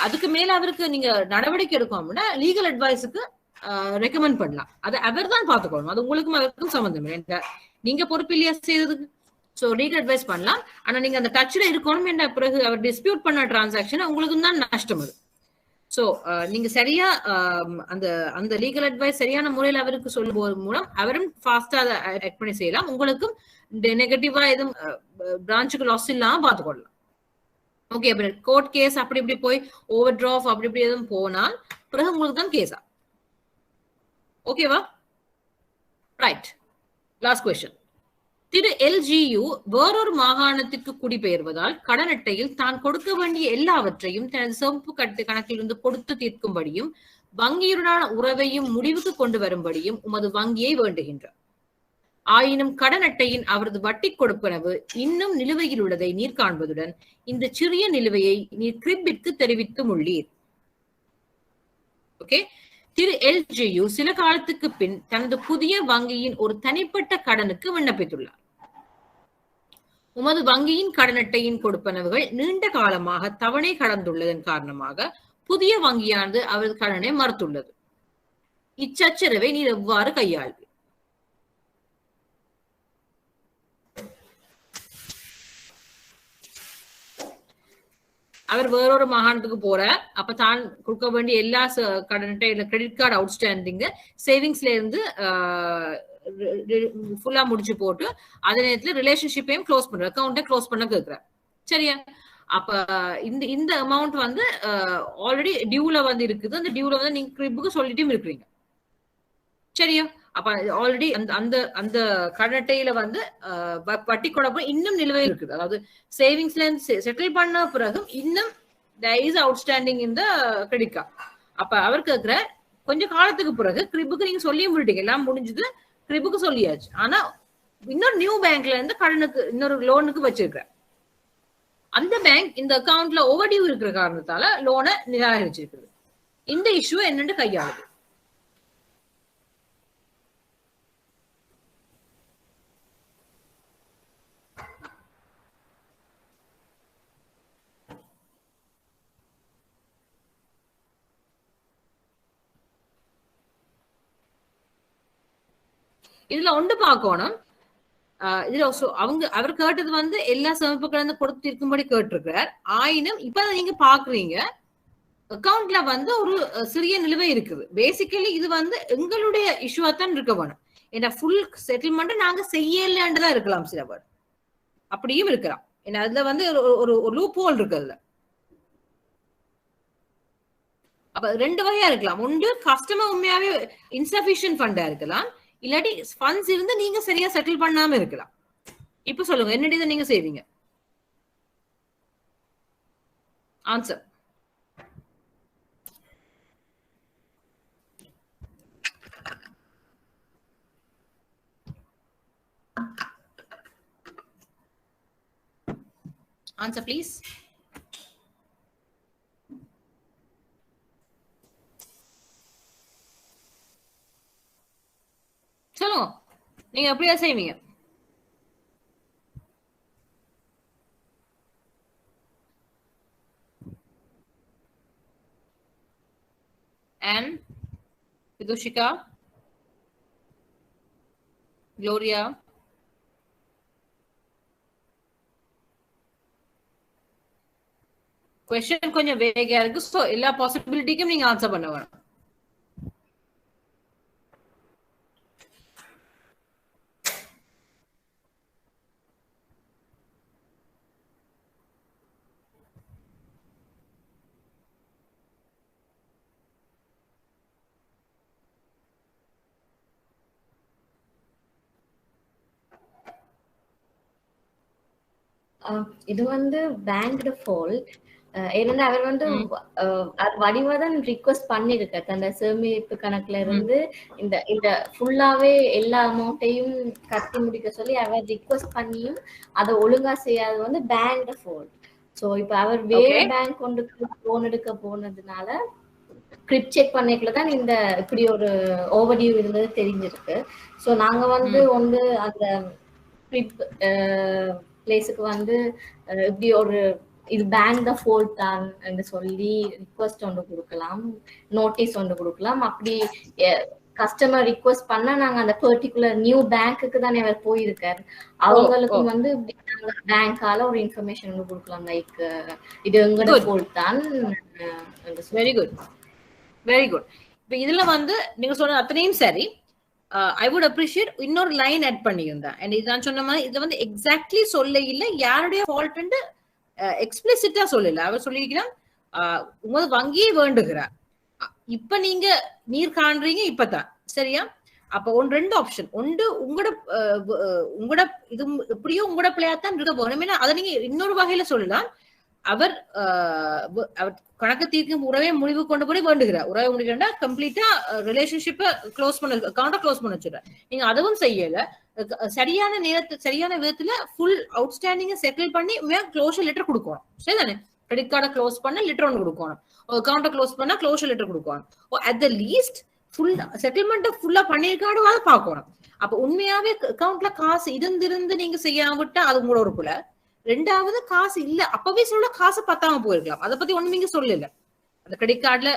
அதுக்கு மேல அவருக்கு நீங்க நடவடிக்கை எடுக்கும் அப்படின்னா லீகல் அட்வைஸுக்கு ரெக்கமெண்ட் பண்ணலாம். அதை அவர் தான் பார்த்துக்கணும். அது உங்களுக்கும் அவருக்கும் சம்பந்தம் இல்லை, நீங்க பொறுப்பு இல்லையா செய்யறதுக்கு. ஸோ லீகல் அட்வைஸ் பண்ணலாம். ஆனா நீங்க அந்த டச்ல இருக்கணும் என்ற பிறகு அவர் டிஸ்பியூட் பண்ண டிரான்சாக்ஷன் உங்களுக்கு தான் நஷ்டம் அது. ஸோ நீங்க சரியா அந்த அந்த லீகல் அட்வைஸ் சரியான முறையில் அவருக்கு சொல்லும்போது மூலம் அவரும் ஃபாஸ்டா அதை ஆக்ட் பண்ணி செய்யலாம். உங்களுக்கும் நெகட்டிவா எதுவும் பிரான்ச்சுக்கு லாஸ் இல்லாம பார்த்துக்கொள்ளலாம். ஓகே, அப்புறம் கோர்ட் கேஸ் அப்படி இப்படி போய் ஓவர் டிராஃப் அப்படி இப்படி எதுவும் போனால் பிறகு உங்களுக்கு தான் கேஸா. ஓகேவா? Right. Last question. Thiru LGU வேறொரு மாகாணத்திற்கு குடிபெயர்வதால் கடன் அட்டையில் தான் கொடுக்க வேண்டிய எல்லாவற்றையும் தனது சொப்பு கணக்கிலிருந்து கொடுத்து தீர்க்கும்படியும் வங்கியுடனான உறவையும் முடிவுக்கு கொண்டு வரும்படியும் உமது வங்கியை வேண்டுகின்றார். ஆயினும் கடன் அட்டையின் அவரது வட்டி கொடுப்பனவு இன்னும் நிலுவையில் உள்ளதை நீர் காண்பதுடன் இந்த சிறிய நிலுவையை நீர் கிரிப்பிற்கு தெரிவித்தும் உள்ளீர். ஓகே, திரு LGU சில காலத்துக்கு பின் தனது புதிய வங்கியின் ஒரு தனிப்பட்ட கடனுக்கு விண்ணப்பித்துள்ளார். உமது வங்கியின் கடன் அட்டையின் கொடுப்பனவுகள் நீண்ட காலமாக தவணை கடந்துள்ளதன் காரணமாக புதிய வங்கியானது அவரது கடனை மறுத்துள்ளது. இச்சச்சரவை நீர் எவ்வாறு கையாள்வீர்? அவர் வேறொரு மாகாணத்துக்கு போற அப்ப தான் கொடுக்க வேண்டிய எல்லா கடன் அட்டை கிரெடிட் கார்டு அவுட்ஸ்டாண்டிங் சேவிங்ஸ்ல இருந்து ஃபுல்லா முடிச்சு போட்டு அதே நேரத்துல ரிலேஷன்ஷிப்பையும் க்ளோஸ் பண்ற அக்கௌண்ட்டை க்ளோஸ் பண்ண கேட்கிறார். சரியா? அப்ப இந்த அமௌண்ட் வந்து ஆல்ரெடி டியூல வந்து இருக்குது. அந்த டியூல வந்து நீங்க கிரிப்புக்கு சொல்லிட்டும் இருக்கிறீங்க. சரியா? அப்ப ஆல்ரெடி அந்த அந்த கடன் அட்டையில வந்து வட்டி கொடுப்ப இன்னும் நிலுவை இருக்குது. அதாவது சேவிங்ஸ்ல இருந்து செட்டில் பண்ண பிறகு இன்னும் there is outstanding in the credit card. அப்ப அவர் கேட்கிற கொஞ்ச காலத்துக்கு பிறகு கிரிப்புக்கு நீங்க சொல்லியும் விட்டீங்க, எல்லாம் முடிஞ்சது, கிரிப்புக்கு சொல்லியாச்சு. ஆனா இன்னொரு நியூ பேங்க்ல இருந்து கடனுக்கு இன்னொரு லோனுக்கு வச்சிருக்கிற அந்த பேங்க் இந்த அக்கௌண்ட்ல ஓவர் டியூ இருக்கிற காரணத்தால லோனை நிராகரிச்சிருக்குது. இந்த இஷ்யூ என்னன்னு கையாளுது? இதுல ஒன்று பார்க்கணும். இதுல அவர் கேட்டது வந்து எல்லா சமர்ப்புகளும் கொடுத்து இருக்கும்படி கேட்டிருக்கிறார். ஆயினும் இப்ப நீங்க பாக்குறீங்க அக்கௌண்ட்ல வந்து ஒரு சிறிய நிலுவை இருக்குது. பேசிக்கலி இது வந்து எங்களுடைய இஷ்யூவா தான் இருக்க வேணும். ஏன்னா ஃபுல் செட்டில்மெண்ட் நாங்க செய்யலன்றதா இருக்கலாம், சில பேர் அப்படியும் இருக்கலாம். ஏன்னா அதுல வந்து ஒரு லூப் ஹோல் இருக்கு அதுல. அப்ப ரெண்டு வகையா இருக்கலாம். ஒன்று கஸ்டமர் உண்மையாவே இன்சபிஷியன்ட் ஃபண்டா இருக்கலாம், இல்லாட்டி ஃபண்ட்ஸ் இருந்து நீங்க சரியா செட்டில் பண்ணாம இருக்கலாம். இப்ப சொல்லுங்க, என்னடி நீங்க செய்வீங்க? ஆன்சர். Answer please. சொல்லுங்க, நீங்க எப்படியா செய்வீங்க? And Vidushika, Gloria, क्वेश्चन கொஞ்சம் வேகா இருக்கு. சோ எல்லா பாசிபிலிட்டிக்கும் நீங்க ஆன்சர் பண்ண வேணும். இது வந்து பேங்க் ஃபால்ட். ஏன்னா அவர் வந்து வடிவாதான் ரிக்வெஸ்ட் பண்ணிருக்க அந்த சேமிப்பு கணக்குல இருந்து இந்த இந்த ஃபுல்லாவே எல்லா அமௌண்ட்டையும் கட்டி முடிக்க சொல்லி அவர் ரிக்வெஸ்ட் பண்ணியும் அதை ஒழுங்கா செய்யாது வந்து பேங்க் ஃபால்ட். சோ இப்ப அவர் வேற பேங்க் கொண்டு லோன் எடுக்க போனதுனால கிரிப் செக் பண்ணிக்கலதான் இந்த இப்படி ஒரு ஓவர்டியூ இருந்தது தெரிஞ்சிருக்கு. சோ நாங்க வந்து அந்த கிரிப் பிளேஸுக்கு வந்து இப்படி ஒரு இது பேங்க் த ஃபோல்ட் தான் என்று சொல்லி ரிக்வெஸ்ட் ஒன்று கொடுக்கலாம், நோட்டீஸ் ஒன்று கொடுக்கலாம். அப்படி கஸ்டமர் ரிக்வெஸ்ட் பண்ணா நாங்க அந்த பர்டிகுலர் நியூ பேங்க்குக்கு தானே அவர் போயிருக்காரு, அவங்களுக்கும் வந்து பேங்கால ஒரு இன்ஃபர்மேஷன் ஒன்று கொடுக்கலாம், லைக் இது எங்களோட ஃபோல்ட் தான். Very good, very good. இப்ப இதுல வந்து நீங்க சொன்ன அத்தனையும் சரி. ஐ வுட் அப்ரிஷியேட் இன்னொரு லைன் ஆட் பண்ணியிருந்தேன். அண்ட் இது நான் சொன்ன மாதிரி இதை வந்து எக்ஸாக்ட்லி சொல்ல இல்லை, யாருடைய ஃபால்ட் எக்ஸ்பிளிசிட்டா சொல்லல. அவர் சொல்லியிருக்கிறார் உங்க வங்கியே வேண்டுகிறார், இப்ப நீங்க நீர் காண்றீங்க இப்பதான் சரியா. அப்ப ரெண்டு ஆப்ஷன் உண்டு, உங்களோட இது எப்படியோ உங்களோட பிள்ளையாத்தான் இருக்க போகணும். அதை நீங்க இன்னொரு வகையில சொல்லலாம், அவர் கணக்கு தீர்க்கும் உறவை முடிவு கொண்டு போய் வேண்டுகிறார். உறவை முடிக்கிறா கம்ப்ளீட்டா ரிலேஷன்ஷிப்பை க்ளோஸ் பண்ண, அக்கௌண்ட்டை க்ளோஸ் பண்ண வச்சுடுற. நீங்க அதுவும் செய்யல, சரியான நேரத்து சரியான விதத்துல ஃபுல் அவுட்ஸ்டாண்டிங்க செட்டில் பண்ணி க்ளோஷர் லெட்டர் கொடுக்கணும் சரிதானே. கிரெடிட் கார்டை க்ளோஸ் பண்ண லெட்டர் ஒன்று கொடுக்கணும், அக்கௌண்ட்டை க்ளோஸ் பண்ணா க்ளோஷர் லெட்டர் கொடுக்கணும். அட் த லீஸ்ட் ஃபுல் செட்டில்மெண்ட்டை ஃபுல்லா பண்ணிருக்காடு அதை பார்க்கணும். அப்ப உண்மையாவே அக்கௌண்ட்ல காசு இருந்து நீங்க செய்யாமட்டா அது உங்களோட ஒரு புல. ரெண்டாவது காசு இல்ல அப்பவே சொல்ல காசு பத்தாம போயிருக்கலாம், அதை பத்தி ஒண்ணுமே சொல்லல. அந்த கிரெடிட் கார்டுல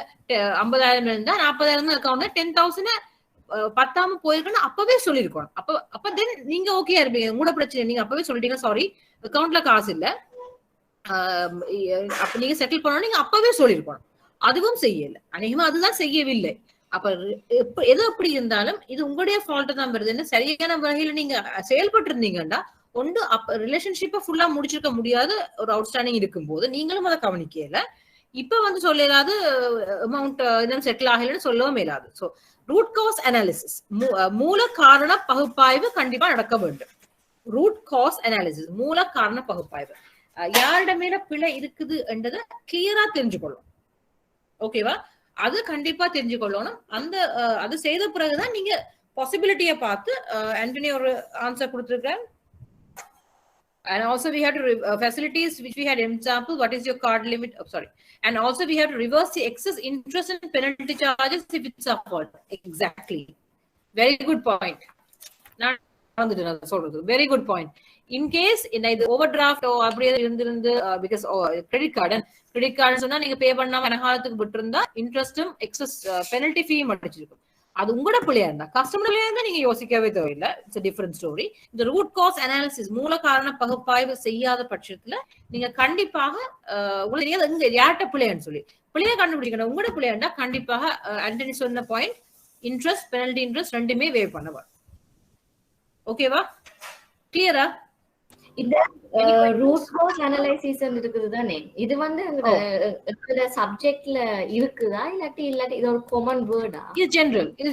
50,000 இருந்தா 40,000 அக்கௌண்ட்ல 10,000 பத்தாம போயிருக்கணும் அப்பவே சொல்லிருக்கணும். அப்ப தென் நீங்க ஓகே இருப்பீங்க, உங்களோட பிரச்சனை நீங்க அப்பவே சொல்லிட்டீங்க சாரி அக்கௌண்ட்ல காசு இல்ல, அப்ப நீங்க செட்டில் பண்ணணும் நீங்க அப்பவே சொல்லிருக்கணும். அதுவும் செய்யல, அநேகமா அதுதான் செய்யவில்லை. அப்ப எது எப்படி இருந்தாலும் இது உங்களுடைய ஃபால்ட் தான் வருதுன்னு சரியான வகையில நீங்க செயல்பட்டு இருந்தீங்கன்னா ஒன்று ரிலேஷன்ஷிப்பை ஃபுல்லா முடிச்சிருக்க முடியாது. ஒரு அவுட்ஸ்டாண்டிங் இருக்கும் போது நீங்களும் அதை கவனிக்கல. இப்ப வந்து சொல்லலாது அமௌண்ட் இன்னும் செட்டில் ஆகலன்னு சொல்லவும் மேலாது. ஸோ ரூட் காஸ் அனாலிசிஸ், மூல காரண பகுப்பாய்வு கண்டிப்பா நடக்க வேண்டும். ரூட் காஸ் அனாலிசிஸ், மூல காரண பகுப்பாய்வு, யாரிட மேல பிழை இருக்குது என்றதை கிளியரா தெரிஞ்சுக்கொள்ளும். ஓகேவா, அது கண்டிப்பா தெரிஞ்சுக்கொள்ளணும். அந்த அது செய்த பிறகுதான் நீங்க பாசிபிலிட்டியை பார்த்து ஆண்டனி ஒரு ஆன்சர் கொடுத்துருக்கேன். And also we have to facilities which we had example, what is your card limit, sorry, and also we have to reverse the excess interest and penalty charges if it's a fault. Exactly, very good point. Very good point. In case in either overdraft or because credit card சொன்னா நீங்க பே பண்ணாம கணக்காலத்துக்கு விட்டு இருந்தா இன்ட்ரெஸ்டும் excess penalty ஃபீயும் அடிச்சிருக்கும். அது உங்களோட பிள்ளையா இருந்தா customer பிள்ளையா இருந்தா நீங்க யோசிக்கவே தேவையில்லை, இட்ஸ் டிஃபரெண்ட் ஸ்டோரி. இந்த ரூட் காஸ் அனாலிசிஸ் மூல காரண பகுப்பாய்வு செய்யாத பட்சத்துல நீங்க கண்டிப்பாக உங்களுக்கு இங்க யார்கிட்ட பிள்ளையான்னு சொல்லி பிள்ளைய கண்டுபிடிக்கணும். உங்களோட பிள்ளையாண்டா கண்டிப்பாக ஆண்டனி சொன்ன பாயிண்ட் இன்ட்ரெஸ்ட் பெனல்டி இன்ட்ரெஸ்ட் ரெண்டுமே வே பண்ணுவார். ஓகேவா, கிளியரா? இந்த ரூட் காஸ் அனலைசிஸ் இருக்குது தானே, இது வந்து இந்த சப்ஜெக்ட்ல இருக்குதா இல்லாட்டி இது ஒரு காமன் வேர்டா? இது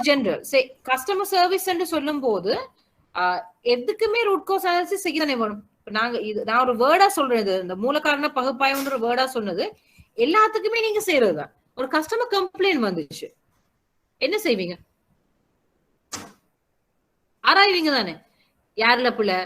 ஜெனரல் சே கஸ்டமர் சர்வீஸ் என்று சொல்லும் போது எதுக்குமே ரூட் காஸ் அனாலிசிஸ் செய்யதானே வேணும். நான் ஒரு வேர்டா சொல்றது, இந்த மூலக்காரண பகுப்பாய்வுன்ற வேர்டா சொன்னது எல்லாத்துக்குமே நீங்க செய்யறதுதான். ஒரு கஸ்டமர் கம்ப்ளைண்ட் வந்துச்சு என்ன செய்வீங்க? ஆராய்வீங்க தானே, யாருல பிள்ளை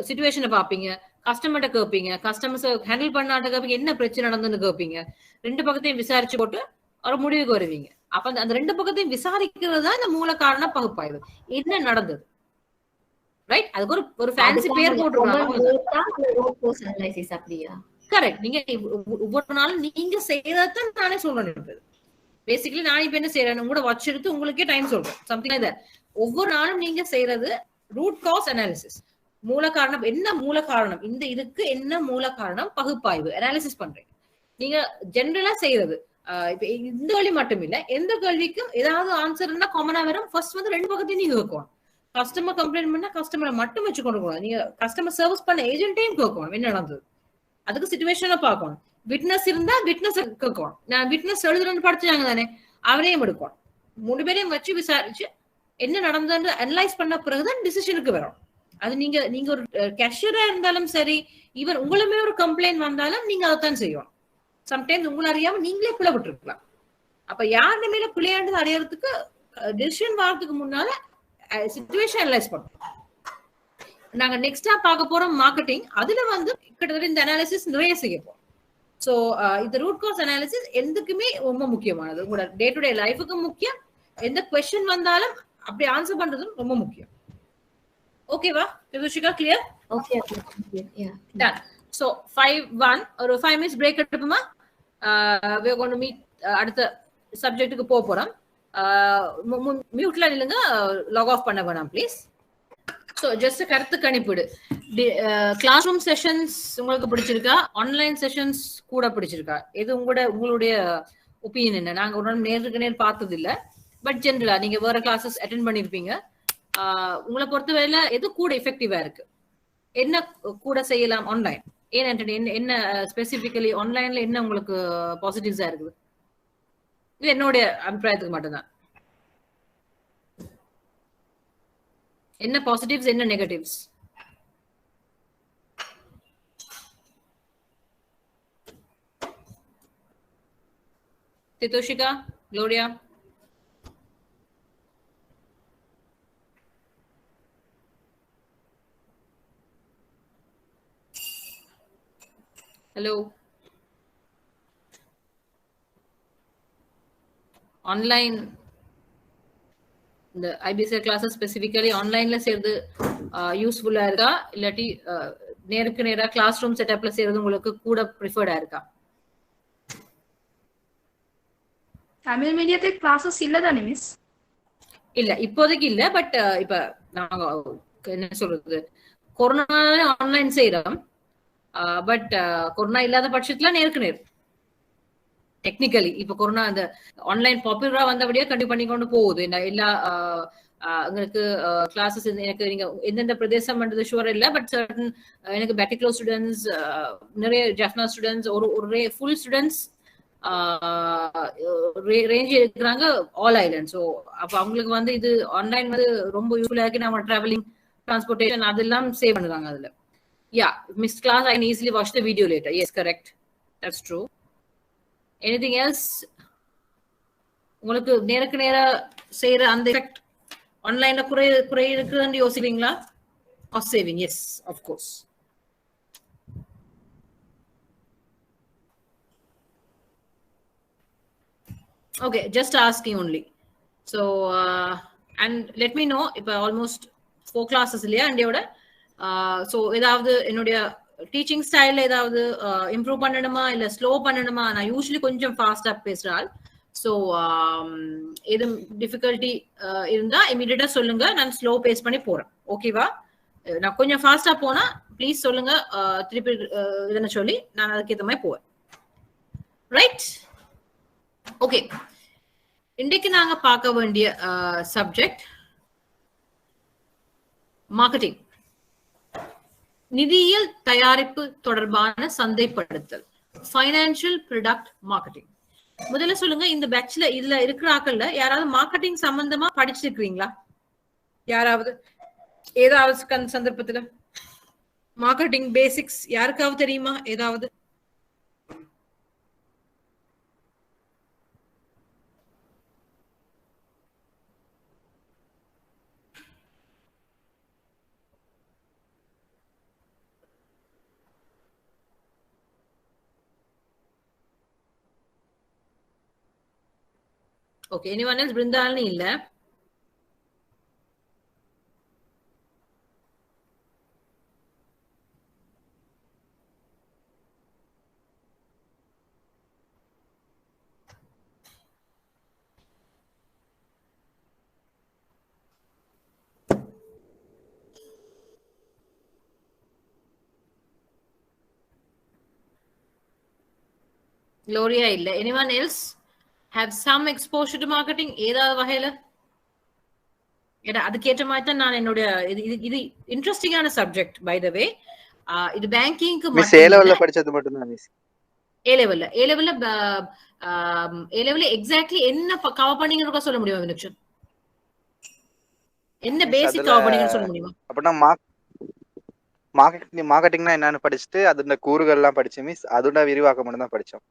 சிச்சுவேஷனை பாப்பீங்க, கஸ்டமர்கிட்ட கேட்பீங்க, கஸ்டமர்ஸ் ஹேண்டில் பண்ணாட்ட கேட்பீங்க, என்ன பிரச்சனை நடந்துன்னு கேட்பீங்க, ரெண்டு பக்கத்தையும் விசாரிச்சு போட்டு ஒரு முடிவுக்கு வருவீங்க. அப்ப அந்த ரெண்டு பக்கத்தையும் விசாரிக்கிறது தான் இந்த மூல காரண பகுப்பாய்வு, என்ன நடந்தது, ரைட்? அதுக்கு ஒரு ஃபேன்சி பேர் போட்டுருக்காங்க. கரெக்ட். நீங்க ஒவ்வொரு நாளும் நீங்க செய்யறதான் நானே சொல்றேன். பேசிக்கலி நான் இப்ப என்ன செய்யறேன் கூட வாட்ச் எடுத்து உங்களுக்கே டைம் சொல்றேன். Something like that. ஒவ்வொரு நாளும் நீங்க செய்யறது ரூட் காஸ் அனாலிசிஸ், மூல காரணம் என்ன, மூல காரணம் இந்த இதுக்கு என்ன மூல காரணம் பகுப்பாய்வு அனாலிசிஸ் பண்றீங்க. நீங்க ஜெனரலா செய்யறது இப்ப இந்த கேள்வி மட்டும் இல்ல, எந்த கேள்விக்கும் ஏதாவது ஆன்சர்னா காமனா வரும். ஃபர்ஸ்ட் வந்து ரெண்டு பக்கத்தையும் நீங்க கேட்கணும். கஸ்டமர் கம்ப்ளைண்ட் பண்ணா கஸ்டமரை மட்டும் வச்சு கொண்டு போகணும். நீங்க கஸ்டமர் சர்வீஸ் பண்ண ஏஜென்ட்டையும் கேட்கணும் என்ன நடந்தது, அதுக்கு சிச்சுவேஷனை பார்க்கணும். விட்னஸ் இருந்தா விட்னஸ் கேட்கணும். நான் விட்னஸ் எழுதுறேன்னு படிச்சாங்க தானே, அவரையும் எடுக்கணும். 3 பேரையும் வச்சு விசாரிச்சு என்ன நடந்ததுன்னு அனலைஸ் பண்ண பிறகுதான் டிசிஷனுக்கு வரும். அது நீங்க ஒரு கேஷியரா இருந்தாலும் சரி, ஈவன் உங்களுமே ஒரு கம்ப்ளைண்ட் வந்தாலும் நீங்க அதைத்தான் செய்யணும். சம்டைம்ஸ் உங்களை அறியாம நீங்களே பிள்ளை விட்டுருக்கலாம். அப்ப யாருமே மேல பிள்ளையாண்டு அறியறதுக்கு டிசிஷன் வாரத்துக்கு முன்னால சிச்சுவேஷன் அனலைஸ் பண்ணும். நாங்க நெக்ஸ்டா பார்க்க போறோம் மார்க்கெட்டிங். அதுல வந்து கிட்டத்தட்ட இந்த அனாலிசிஸ் நிறைய செய்ய போறோம். ஸோ இந்த ரூட் காஸ் அனாலிசிஸ் எதுக்குமே ரொம்ப முக்கியமானது. உங்களோட டே டு டே லைஃபுக்கு முக்கியம். எந்த கொஸ்டின் வந்தாலும் அப்படி ஆன்சர் பண்றதும் ரொம்ப முக்கியம். ஓகேவா Rithushika? Clear? Okay done. So 5-1 ஒரு 5 minutes பிரேக் எடுப்போமா? we are going to meet அடுத்த சப்ஜெக்ட்டுக்கு போக போறோம். மியூட்ல நில்லுங்க, லாக் ஆஃப் பண்ண வேணாம் ப்ளீஸ். ஸோ ஜஸ்ட் கருத்து கணிப்பிடு. கிளாஸ் ரூம் செஷன்ஸ் உங்களுக்கு பிடிச்சிருக்கா, ஆன்லைன் செஷன்ஸ் கூட பிடிச்சிருக்கா? எது உங்களுடைய ஒப்பீனியன் என்ன? நாங்க ஒரு நாள் நேருக்கு நேர் பார்த்தது இல்ல, பட் ஜென்ரலா நீங்க வேற கிளாஸஸ் அட்டென்ட் பண்ணிருப்பீங்க. உங்களை பொறுத்தவரையில எது கூட எஃபெக்டிவா இருக்கு? என்ன கூட செய்யலாம் ஆன்லைன்? என்ன ஸ்பெசிபிக்கலி ஆன்லைன்ல என்ன உங்களுக்கு பாசிட்டிவ்ஸா இருக்குது? இது என்னுடைய அபிப்பிராயத்துக்கு மட்டும்தான். என்ன பாசிட்டிவ்ஸ், என்ன நெகட்டிவ்ஸ்? திதோஷிகா, குளோரியா? ஹலோ. ஆன்லைன் இந்த ஐபிசிஆர் கிளாஸஸ் ஸ்பெசிபிக்கலி ஆன்லைன்ல செய்யறது யூஸ்ஃபுல்லா இருக்கா, இல்லாட்டி நேருக்கு நேரா கிளாஸ் ரூம் செட்டப்ல செய்யறது உங்களுக்கு கூட ப்ரிஃபர்டா இருக்கா? தமிழ் மீடியத்துக்கு கிளாஸஸ் இல்ல தானே மிஸ்? இல்ல இப்போதைக்கு இல்ல, பட் இப்ப நாங்க என்ன சொல்றது, கொரோனா ஆன்லைன் செய்யறோம். பட் கொரோனா இல்லாத பட்சத்துல நேருக்கு நேர் டெக்னிக்கலி இப்ப கொரோனா அந்த ஆன்லைன் பாப்புலரா வந்தபடியே கண்டிப்பா பண்ணி கொண்டு போகுது. எல்லா உங்களுக்கு கிளாஸஸ் எனக்கு நீங்க எந்தெந்த பிரதேசம் பண்றது ஷுவர் இல்ல, பட் சர்டன் எனக்கு பெட்டிக்லோ ஸ்டூடெண்ட்ஸ், நிறைய ஜாஃப்னா ஸ்டூடெண்ட்ஸ், ஒரு ஃபுல் ஸ்டூடெண்ட்ஸ் ரேஞ்ச் இருக்கிறாங்க ஆல் ஐலண்ட். ஸோ அப்ப அவங்களுக்கு வந்து இது ஆன்லைன் வந்து ரொம்ப யூஸ்ஃபுல்லா இருக்கு. நம்ம டிராவலிங், டிரான்ஸ்போர்டேஷன் அதெல்லாம் சேவ் பண்ணுறாங்க அதுல. Yeah, missed class, I can easily watch the video later. Yes, correct. That's true. Anything else? உங்களுக்கு நேருக்கு நேரா செய்யற அந்த எஃபெக்ட் ஆன்லைன்ல குறை இருக்குன்னு யோசிக்கிறீங்களா? Cost saving, yes of course. Okay, just asking only. So and let me know இப்ப ஆல்மோஸ்ட் 4 classes இல்லையா இண்டியோட. ஸோ ஏதாவது என்னுடைய டீச்சிங் ஸ்டைல ஏதாவது இம்ப்ரூவ் பண்ணணுமா இல்ல ஸ்லோ பண்ணணுமா? நான் யூஸ்வலி கொஞ்சம் ஃபாஸ்டா பேசுறாள். ஸோ எதுவும் டிஃபிகல்ட்டி இருந்தா இமீடியட்டா சொல்லுங்க, நான் ஸ்லோ பேஸ் பண்ணி போறேன். ஓகேவா? நான் கொஞ்சம் ஃபாஸ்டா போனா ப்ளீஸ் சொல்லுங்க, திருப்பி இதனை சொல்லி நான் அதுக்கு ஏற்ற மாதிரி போவேன். ரைட்? ஓகே, இன்றைக்கு நாங்க பார்க்க வேண்டிய சப்ஜெக்ட் மார்க்கெட்டிங், நிதியியல் தயாரிப்பு தொடர்பான சந்தைப்படுத்தல், ஃபைனான்சியல் ப்ராடக்ட் மார்க்கெட்டிங். முதல்ல சொல்லுங்க, இந்த பேட்ச்ல இதுல இருக்கிற ஆக்கள்ல யாராவது மார்க்கெட்டிங் சம்பந்தமா படிச்சிருக்கீங்களா? யாராவது ஏதாவது சந்தர்ப்பத்துல மார்க்கெட்டிங் பேசிக்ஸ் யாருக்காவது தெரியுமா? ஏதாவது? Okay, anyone else? Brindahalini இல்ல. Gloria இல்ல. Anyone else have some exposure to marketing? ஏதாவது வகையில? அதுக்கேற்ற மாதிரி தான் நான் என்னுடைய இது இன்ட்ரெஸ்டிங்கான சப்ஜெக்ட் பை த வே. இது பேங்கிங்க்கு மிஸ் ஏ லெவல்ல படிச்சது மட்டும் தான் மிஸ். ஏ லெவல்ல எக்ஸாக்ட்லி என்ன கவர் பண்ணீங்கன்னு சொல்ல முடியுமா வினுக்ஷன்? என்ன பேசிக் கவர் பண்ணீங்கன்னு சொல்ல முடியுமா? அப்பனா மார்க்கெட்டிங்னா என்னன்னு படிச்சுட்டு அதோட கூறுகள் எல்லாம் படிச்சோம் மிஸ். அதோட விரிவாக்கம் மட்டும் தான் படிச்சோம்.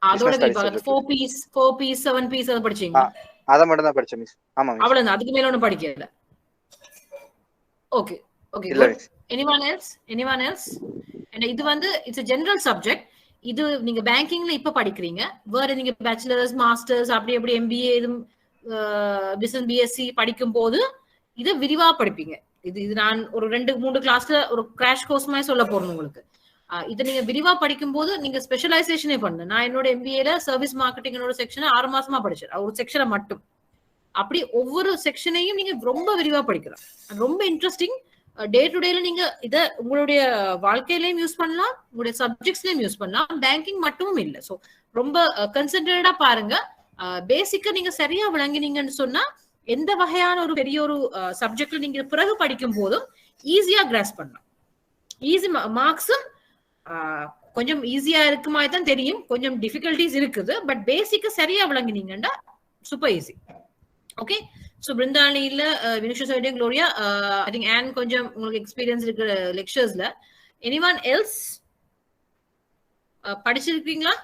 அதோட விரிவாக்கம் 4Ps 7Ps அத படிச்சீங்க? அத மட்டும் தான் படிச்சோம் மிஸ். ஆமா மிஸ். அவ்வளவுதான், அதுக்கு மேல ஒண்ணும் படிக்கல. ஓகே ஓகே இல்ல குட். மிஸ். anyone else இது வந்து இட்ஸ் a general subject. இது நீங்க பேங்கிங்ல இப்ப படிக்கிறீங்க, வேற நீங்க பேச்சுலர்ஸ் மாஸ்டர்ஸ் அப்படி MBA பிசினஸ் பிஎஸ்சி படிக்கும் போது இதை விரிவா படிப்பீங்க. இது நான் ஒரு 2-3 கிளாஸ்ல ஒரு கிராஷ் கோர்ஸ் மாதிரி சொல்ல போறேன் உங்களுக்கு. இதை நீங்க விரிவா படிக்கும் போது நீங்க ஸ்பெஷலைசேஷனே பண்ணு. நான் என்னோட MBAல சர்வீஸ் மார்க்கெட்டிங்கோட செக்ஷனை 6 மாசமா படிச்சேன், ஒரு செக்ஷனை மட்டும். அப்படி ஒவ்வொரு செக்ஷனையும் நீங்க ரொம்ப விரிவா படிக்கலாம். ரொம்ப இன்ட்ரெஸ்டிங். டே டு டேல நீங்க இத உங்களுடைய வாழ்க்கையிலயும் யூஸ் பண்ணலாம், உங்களுடைய சப்ஜெக்ட்ஸ்லயும் யூஸ் பண்ணலாம். பேங்கிங் மட்டும் இல்ல. சோ ரொம்ப கன்சென்ட்ரேட்டடா பாருங்க. பேசிக்கா நீங்க சரியா விளங்கினீங்கன்னு சொன்னா எந்த வகையான ஒரு பெரிய ஒரு சப்ஜெக்ட்ல நீங்க பிறகு படிக்கும் போதும் ஈஸியா கிராஸ் பண்ணலாம். ஈஸி மார்க்ஸும் கொஞ்சம் ஈஸியா இருக்கு மாதிரி தான் தெரியும், கொஞ்சம் டிஃபிகல்டிஸ் இருக்குது. பட் பேசிக்கா சரியா விளங்கினீங்கன்னா சூப்பர் ஈஸி. ஓகே. சோ பிருந்தாவனில Vinusha side Gloria, I think on கொஞ்சம் உங்களுக்கு எக்ஸ்பீரியன்ஸ் இருக்கிற லெக்சர்ஸ்ல. எனிவன் எல்ஸ் படிச்சிருக்கீங்களா?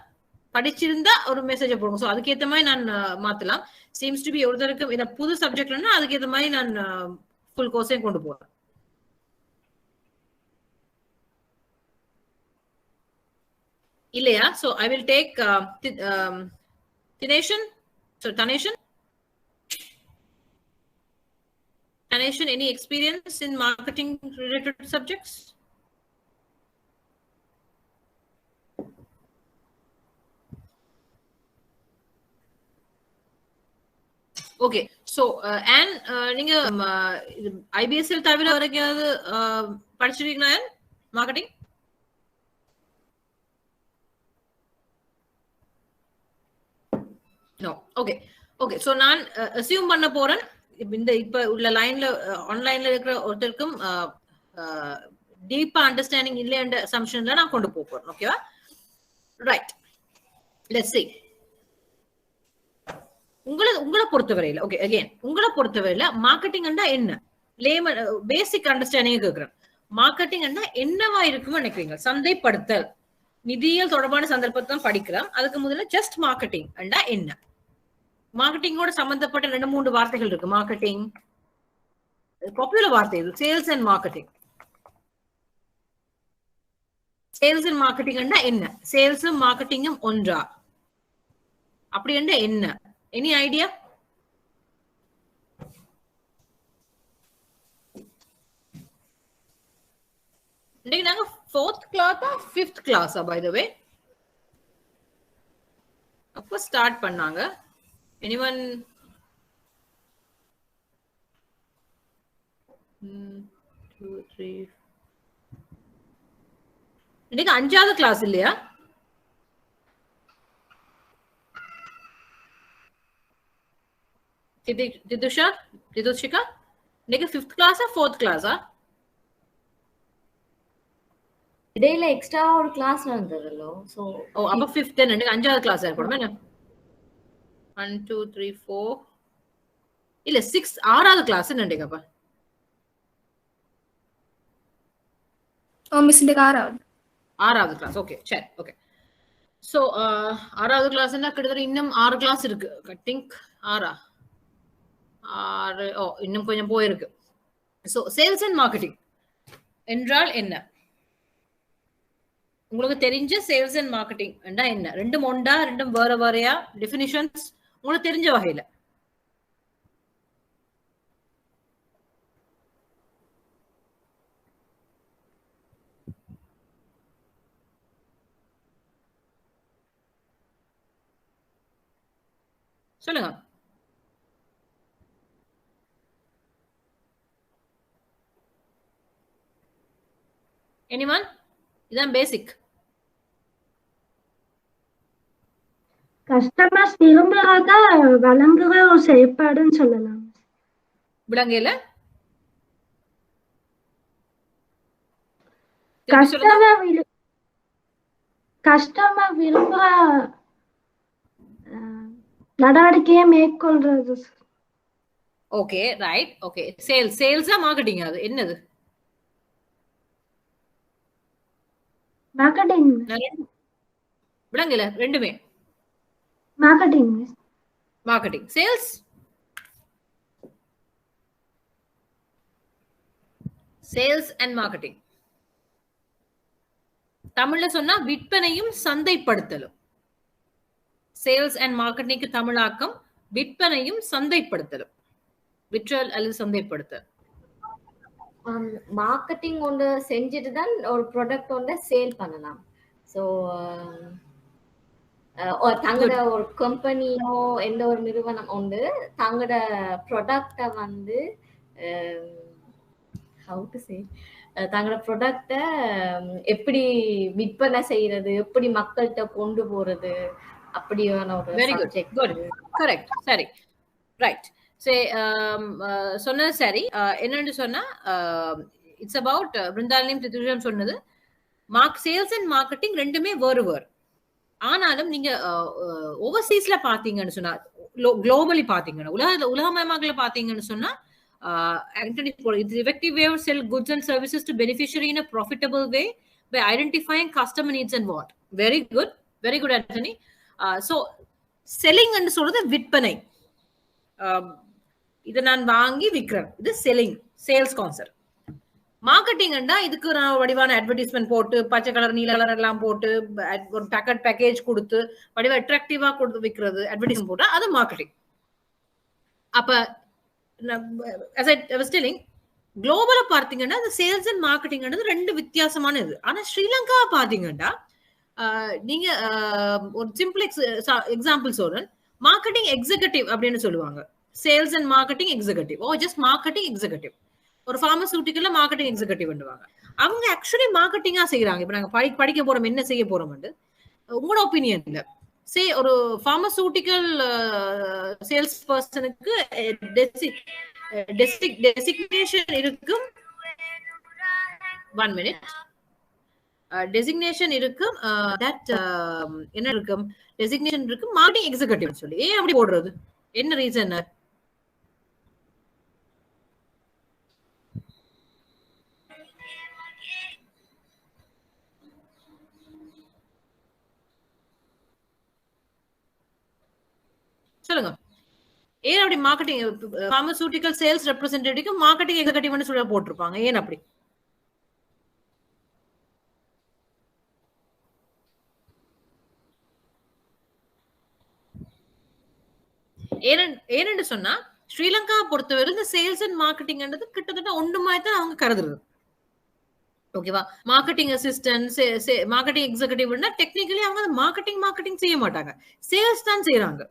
படிச்சிருந்தா ஒரு மெசேஜ் போடுங்க. சோ அதுக்கேற்ற மாதிரி நான் மாத்தலாம். சீம்ஸ் டு பி ஒருத்தருக்கு இந்த புது சப்ஜெக்ட்னா அதுக்கேற்ற மாதிரி நான் ஃபுல் கோர்ஸையும் கொண்டு போறேன். இல்லையா? So I will take Dineshan. So Taneshan, any experience in marketing related subjects? Okay. So and நீங்க IBSL தவிர வேற எங்கயாவது படிச்சிருக்கீங்களா marketing? No. Okay okay. So நான் அஸ்யூம் பண்ண போறேன் இந்த இப்ப உள்ள லைன்ல ஆன்லைன்ல இருக்கிற ஒருத்தருக்கும் டீப்பா அண்டர்ஸ்டாண்டிங் இல்லைன்ற அசம்ஷன்ல நான் கொண்டு போறேன். ஓகேவா? ரைட். Let's see. உங்களை பொறுத்தவரையில ஓகே அகைன் உங்களை பொறுத்தவரையில மார்க்கெட்டிங் என்ன லேமன் பேசிக் அண்டர்ஸ்டாண்டிங் கேக்குறேன். மார்க்கெட்டிங் என்னவா இருக்குன்னு நினைக்கிறீங்க? சந்தைப்படுத்தல், நிதியியல் தொடர்பான சந்தர்ப்பத்தை படிக்கிறோம். அதுக்கு முதல்ல ஜஸ்ட் மார்க்கெட்டிங் என்ன? மார்க்கெட்டிங்கோட சம்பந்தப்பட்ட 2-3 வார்த்தைகள் இருக்கு. மார்க்கெட்டிங் பாப்புலர் வார்த்தை இது, sales and marketing. Sales and marketing என்ன? சேல்ஸும் மார்க்கெட்டிங்கும் ஒன்றா? அப்படி என்ன? Any idea? இன்னைக்கு நாங்க 4th கிளாஸா 5th கிளாஸா பை தி வே? அப்ப ஸ்டார்ட் பண்ணாங்க. anyone 2 3 இன்னைக்கு 5வது கிளாஸ் இல்லையா? திதுஷிகா இன்னைக்கு 5th கிளாஸா 4th கிளாஸா? இடையில எக்ஸ்ட்ரா ஒரு கிளாஸ் நடந்ததுலோ. சோ அப்ப 5th இன்னைக்கு 5வது கிளாஸ் இருக்கணும். என்ன 1 2 3 4 இல்ல 6 6வது கிளாஸ் நினைக்கப்பா. மிஸ் இந்த 6வது கிளாஸ். ஓகே சரி. ஓகே. சோ 6வது கிளாஸ்னா கிட்டத்தட்ட இன்னும் 6 கிளாஸ் இருக்கு. ஐ திங்க் 6 இன்னும் கொஞ்சம் போயிருக்கு. சோ சேல்ஸ் அண்ட் மார்க்கெட்டிங் என்றால் என்ன? உங்களுக்கு தெரிஞ்ச சேல்ஸ் அண்ட் மார்க்கெட்டிங் என்ன? ரெண்டும் ஒண்டா, ரெண்டும் வேற வேறையா? டெஃபினிஷன்ஸ் உங்களுக்கு தெரிஞ்ச வகையில சொல்லுங்க. எனிவன்? இதான் பேசிக். கஸ்டமர்ஸ் விரும்புறத வழங்குற ஒரு செயற்பாடுன்னு சொல்லலாம். விளங்கல? கஸ்டமர் விரும்புற நடவடிக்கையை மேற்கொள்றது. Okay right. ஓகே. சேல்ஸா மார்க்கெட்டிங் அது என்னது? மார்க்கெட்டிங் விளங்கல ரெண்டுமே marketing marketing sales sales and marketing தமிழ்ல சொன்னா விற்பனையும் சந்தைப்படுத்தலும் சேல்ஸ் அண்ட் மார்க்கெட்டிங்க்கு தமிழாக்கம் விற்பனையும் சந்தைப்படுத்தலும் விற்றல் அல்லது சந்தைப்படுத்தல் மார்க்கெட்டிங் ஒன்று செஞ்சுட்டு தான் ஒரு ப்ராடக்ட் ஒன்று சேல் பண்ணலாம் ஸோ தங்களோட ஒரு கம்பெனியோ எந்த ஒரு நிறுவனம் உண்டு தங்களோட ப்ராடக்டை வந்து ஹவு டு சே தங்களோட ப்ராடக்டை எப்படி விற்பனை செய்யறது எப்படி மக்கள்கிட்ட கொண்டு போறது அப்படியான ஒரு வெரி குட் குட் கரெக்ட் சரி ரைட் சரி சொன்னது சரி என்னன்னு சொன்னா இட்ஸ் அபவுட் பிருந்தாலினியும் பிருத்திவிராஜும் சொன்னது சேல்ஸ் அண்ட் மார்க்கெட்டிங் ரெண்டுமே வேறு வேறு ஆனாலும் நீங்க ஓவர்சீஸ்ல பாத்தீங்கன்னு சொன்னா குளோபலி பாத்தீங்கன்னா உலகமயமாக்கல பாத்தீங்கன்னு சொன்னா the effective way of sell goods and services to beneficiary in a profitable way by identifying customer needs and want. Very good Anthony. So selling and சொல்றது விற்பனை இத நான் வாங்கி விக்கிறேன் இது செல்லிங் சேல்ஸ் கான்செப்ட் மார்க்கெட்டிங் அண்டா இதுக்கு நான் வடிவான அட்வர்டைஸ்மென்ட் போட்டு பச்சை கலர் நீல கலர் எல்லாம் போட்டு ஒரு பேக்கேஜ் கொடுத்து வடிவா அட்ராக்டிவா கொடுத்து விக்கிறது அட்வர்டைஸ்மென்ட் போட்டா அது மார்க்கெட்டிங் அப்ப as I was telling global பார்த்தீங்கன்னா the sales and marketing ன்றது ரெண்டு வித்தியாசமான இது ஆனா ஸ்ரீலங்கா பாத்தீங்கன்னா நீங்க ஒரு சிம்பிள் எக்ஸாம்பிள் சொல்றேன் மார்க்கெட்டிங் எக்ஸிகியூட்டிவ் அப்படின்னு சொல்லுவாங்க sales and marketing executive O just marketing executive ஒரு பார்மசூட்டிக்கல்ல மார்க்கெட்டிங் எக்ஸிகியூட்டிவ் பண்ணுவாங்க அவங்க ஆக்சுவலி மார்க்கெட்டிங்கா செய்யறாங்க இப்ப நாங்க படிக்க போறோம் என்ன செய்ய போறோம் உங்களோட ஒப்பீனியன்ல say ஒரு pharmaceutical சேல்ஸ் பர்சனுக்கு டெசிக்னேஷன் இருக்கும் 1 minute டெசிக்னேஷன் இருக்கும் தட் என்ன இருக்கும் டெசிக்னேஷன் இருக்கும் மார்க்கெட்டிங் எக்ஸிகியூட்டிவ் சொல்லி ஏன் அப்படி போடுறது என்ன ரீசன் சொல்லுங்க ஏன் அப்படி marketing pharmaceutical sales representative marketing எக்ஸிகியூட்டிவ்னு சொல்ல போட்டிருப்பாங்க ஏன் அப்படி ஏன்னு சொன்னா ஸ்ரீலங்கா பொறுத்தவரை இந்த சேல்ஸ் அண்ட் மார்க்கெட்டிங்ன்றது கிட்டத்தட்ட ஒன்றுமாய் தான் அவங்க கருதுறது ஓகேவா மார்க்கெட்டிங் அசிஸ்டன்ட் மார்க்கெட்டிங் எக்ஸிகியூட்டிவ்னா டெக்னிக்கலி அவங்க மார்க்கெட்டிங் செய்ய மாட்டாங்க சேல்ஸ் தான் செய்யறாங்க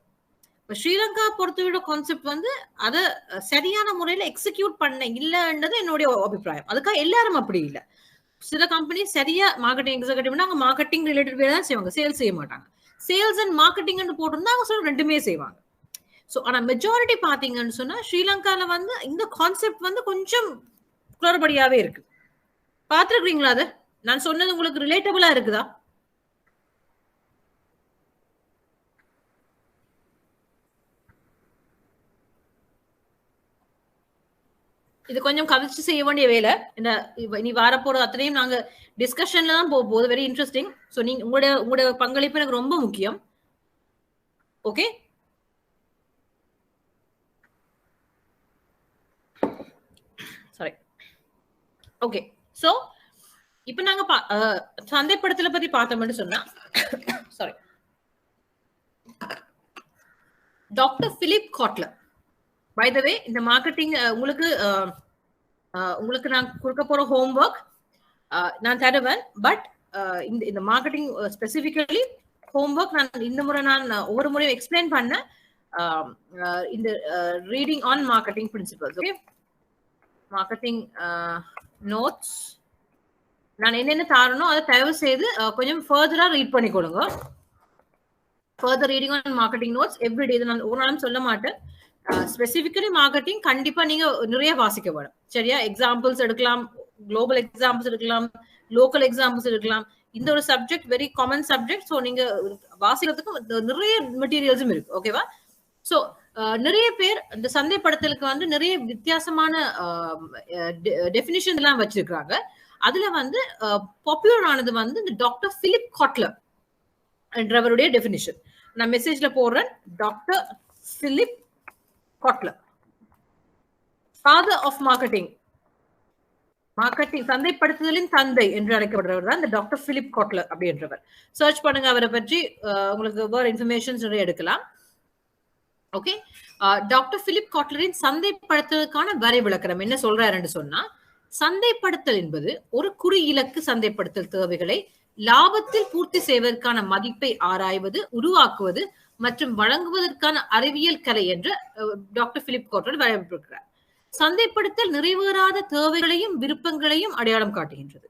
ஸ்ரீலங்கா பொறுத்தவரை கான்செப்ட் வந்து அதை சரியான முறையில எக்ஸிக்யூட் பண்ண இல்லைன்றது என்னுடைய அபிப்பிராயம் அதுக்காக எல்லாரும் அப்படி இல்லை சில கம்பெனி சரியா மார்க்கெட்டிங் எக்ஸிகியூட்டிவ்னா அவங்க மார்க்கெட்டிங் ரிலேட்டட் வேலை தான் செய்வாங்க சேல்ஸ் செய்ய மாட்டாங்க சேல்ஸ் அண்ட் மார்க்கெட்டிங்னு போட்டிருந்தா அவங்க சொல்ல ரெண்டுமே செய்வாங்க ஸோ ஆனா மெஜாரிட்டி பாத்தீங்கன்னு சொன்னா ஸ்ரீலங்கால வந்து இந்த கான்செப்ட் வந்து கொஞ்சம் குளறுபடியாவே இருக்கு பாத்துருக்கீங்களா அதை நான் சொன்னது உங்களுக்கு ரிலேட்டபிளா இருக்குதா இது கொஞ்சம் கதைச்சு செய்ய வேண்டிய வேலை இந்த நீ வரப்போறது அத்தனையும் நாங்க டிஸ்கஷன்ல தான் போக போகுது வெரி இன்ட்ரெஸ்டிங் ஸோ நீங்க உங்களோட பங்களிப்பு எனக்கு ரொம்ப முக்கியம் ஓகே சாரி ஓகே ஸோ இப்ப நாங்க சந்தைப்படுத்தல பத்தி பார்த்தோம்னு சொன்னா sorry doctor Philip Kotler by the way இந்த மார்க்கெட்டிங் உங்களுக்கு நான் கொடுக்க போற ஹோம்ஒர்க் நான் தருவேன் பட் இந்த மார்க்கெட்டிங் ஸ்பெசிபிக்கலி ஹோம்ஒர்க் நான் இந்த முறை நான் ஒவ்வொரு முறையும் எக்ஸ்பிளைன் பண்ண இந்த reading on marketing principles okay marketing notes நான் என்னென்ன தாரணும் அதை தயவு செய்து கொஞ்சம் ஃபர்தரா ரீட் பண்ணி கொடுங்க further reading on marketing notes everyday இது நான் ஒரு நாளும் சொல்ல மாட்டேன் ஸ்பெசிபிக்கலி மார்க்கெட்டிங் கண்டிப்பா நீங்க நிறைய வாசிக்க வேணும் சரியா எக்ஸாம்பிள்ஸ் எடுக்கலாம் குளோபல் எக்ஸாம்பிள்ஸ் எடுக்கலாம் லோக்கல் எக்ஸாம்பிள்ஸ் எடுக்கலாம் இந்த ஒரு subject very common subject so நீங்க வாசிக்கிறதுக்கு நிறைய மெட்டீரியல்ஸும் இருக்கு ஓகேவா ஸோ நிறைய பேர் இந்த சந்தைப்படுத்தலுக்கு வந்து நிறைய வித்தியாசமான டெஃபினிஷன் எல்லாம் வச்சிருக்காங்க அதுல வந்து பாப்புலர் ஆனது வந்து இந்த டாக்டர் பிலிப் காட்லர் என்றவருடைய டெபினிஷன். நான் மெசேஜ்ல போடுறேன். Doctor Philip Kotler, father of marketing, சந்தைப்படுத்துதலின் தந்தை என்று அழைக்கப்படுறவர் தான் இந்த டாக்டர் பிலிப் காட்லர் அப்படின்றவர். சர்ச் பண்ணுங்க அவரை பற்றி, உங்களுக்கு வேற இன்ஃபர்மேஷன்ஸ் நிறைய எடுக்கலாம். ஓகே, டாக்டர் பிலிப் காட்லரின் சந்தைப்படுத்துதலுக்கான வரைவிலக்கணம் என்ன சொல்றாருன்னு சொன்னா, சந்தைப்படுத்தல் என்பது ஒரு குறி இலக்கு சந்தைப்படுத்தல் தேவைகளை லாபத்தில் பூர்த்தி செய்வதற்கான மதிப்பை ஆராய்வது, உருவாக்குவது மற்றும் வழங்குவதற்கான அறிவியல் கலை என்று டாக்டர் பிலிப் காட்லர் வரையறுக்கிறார். சந்தைப்படுத்தல் நிறைவேறாத தேவைகளையும் விருப்பங்களையும் அடையாளம் காட்டுகின்றது.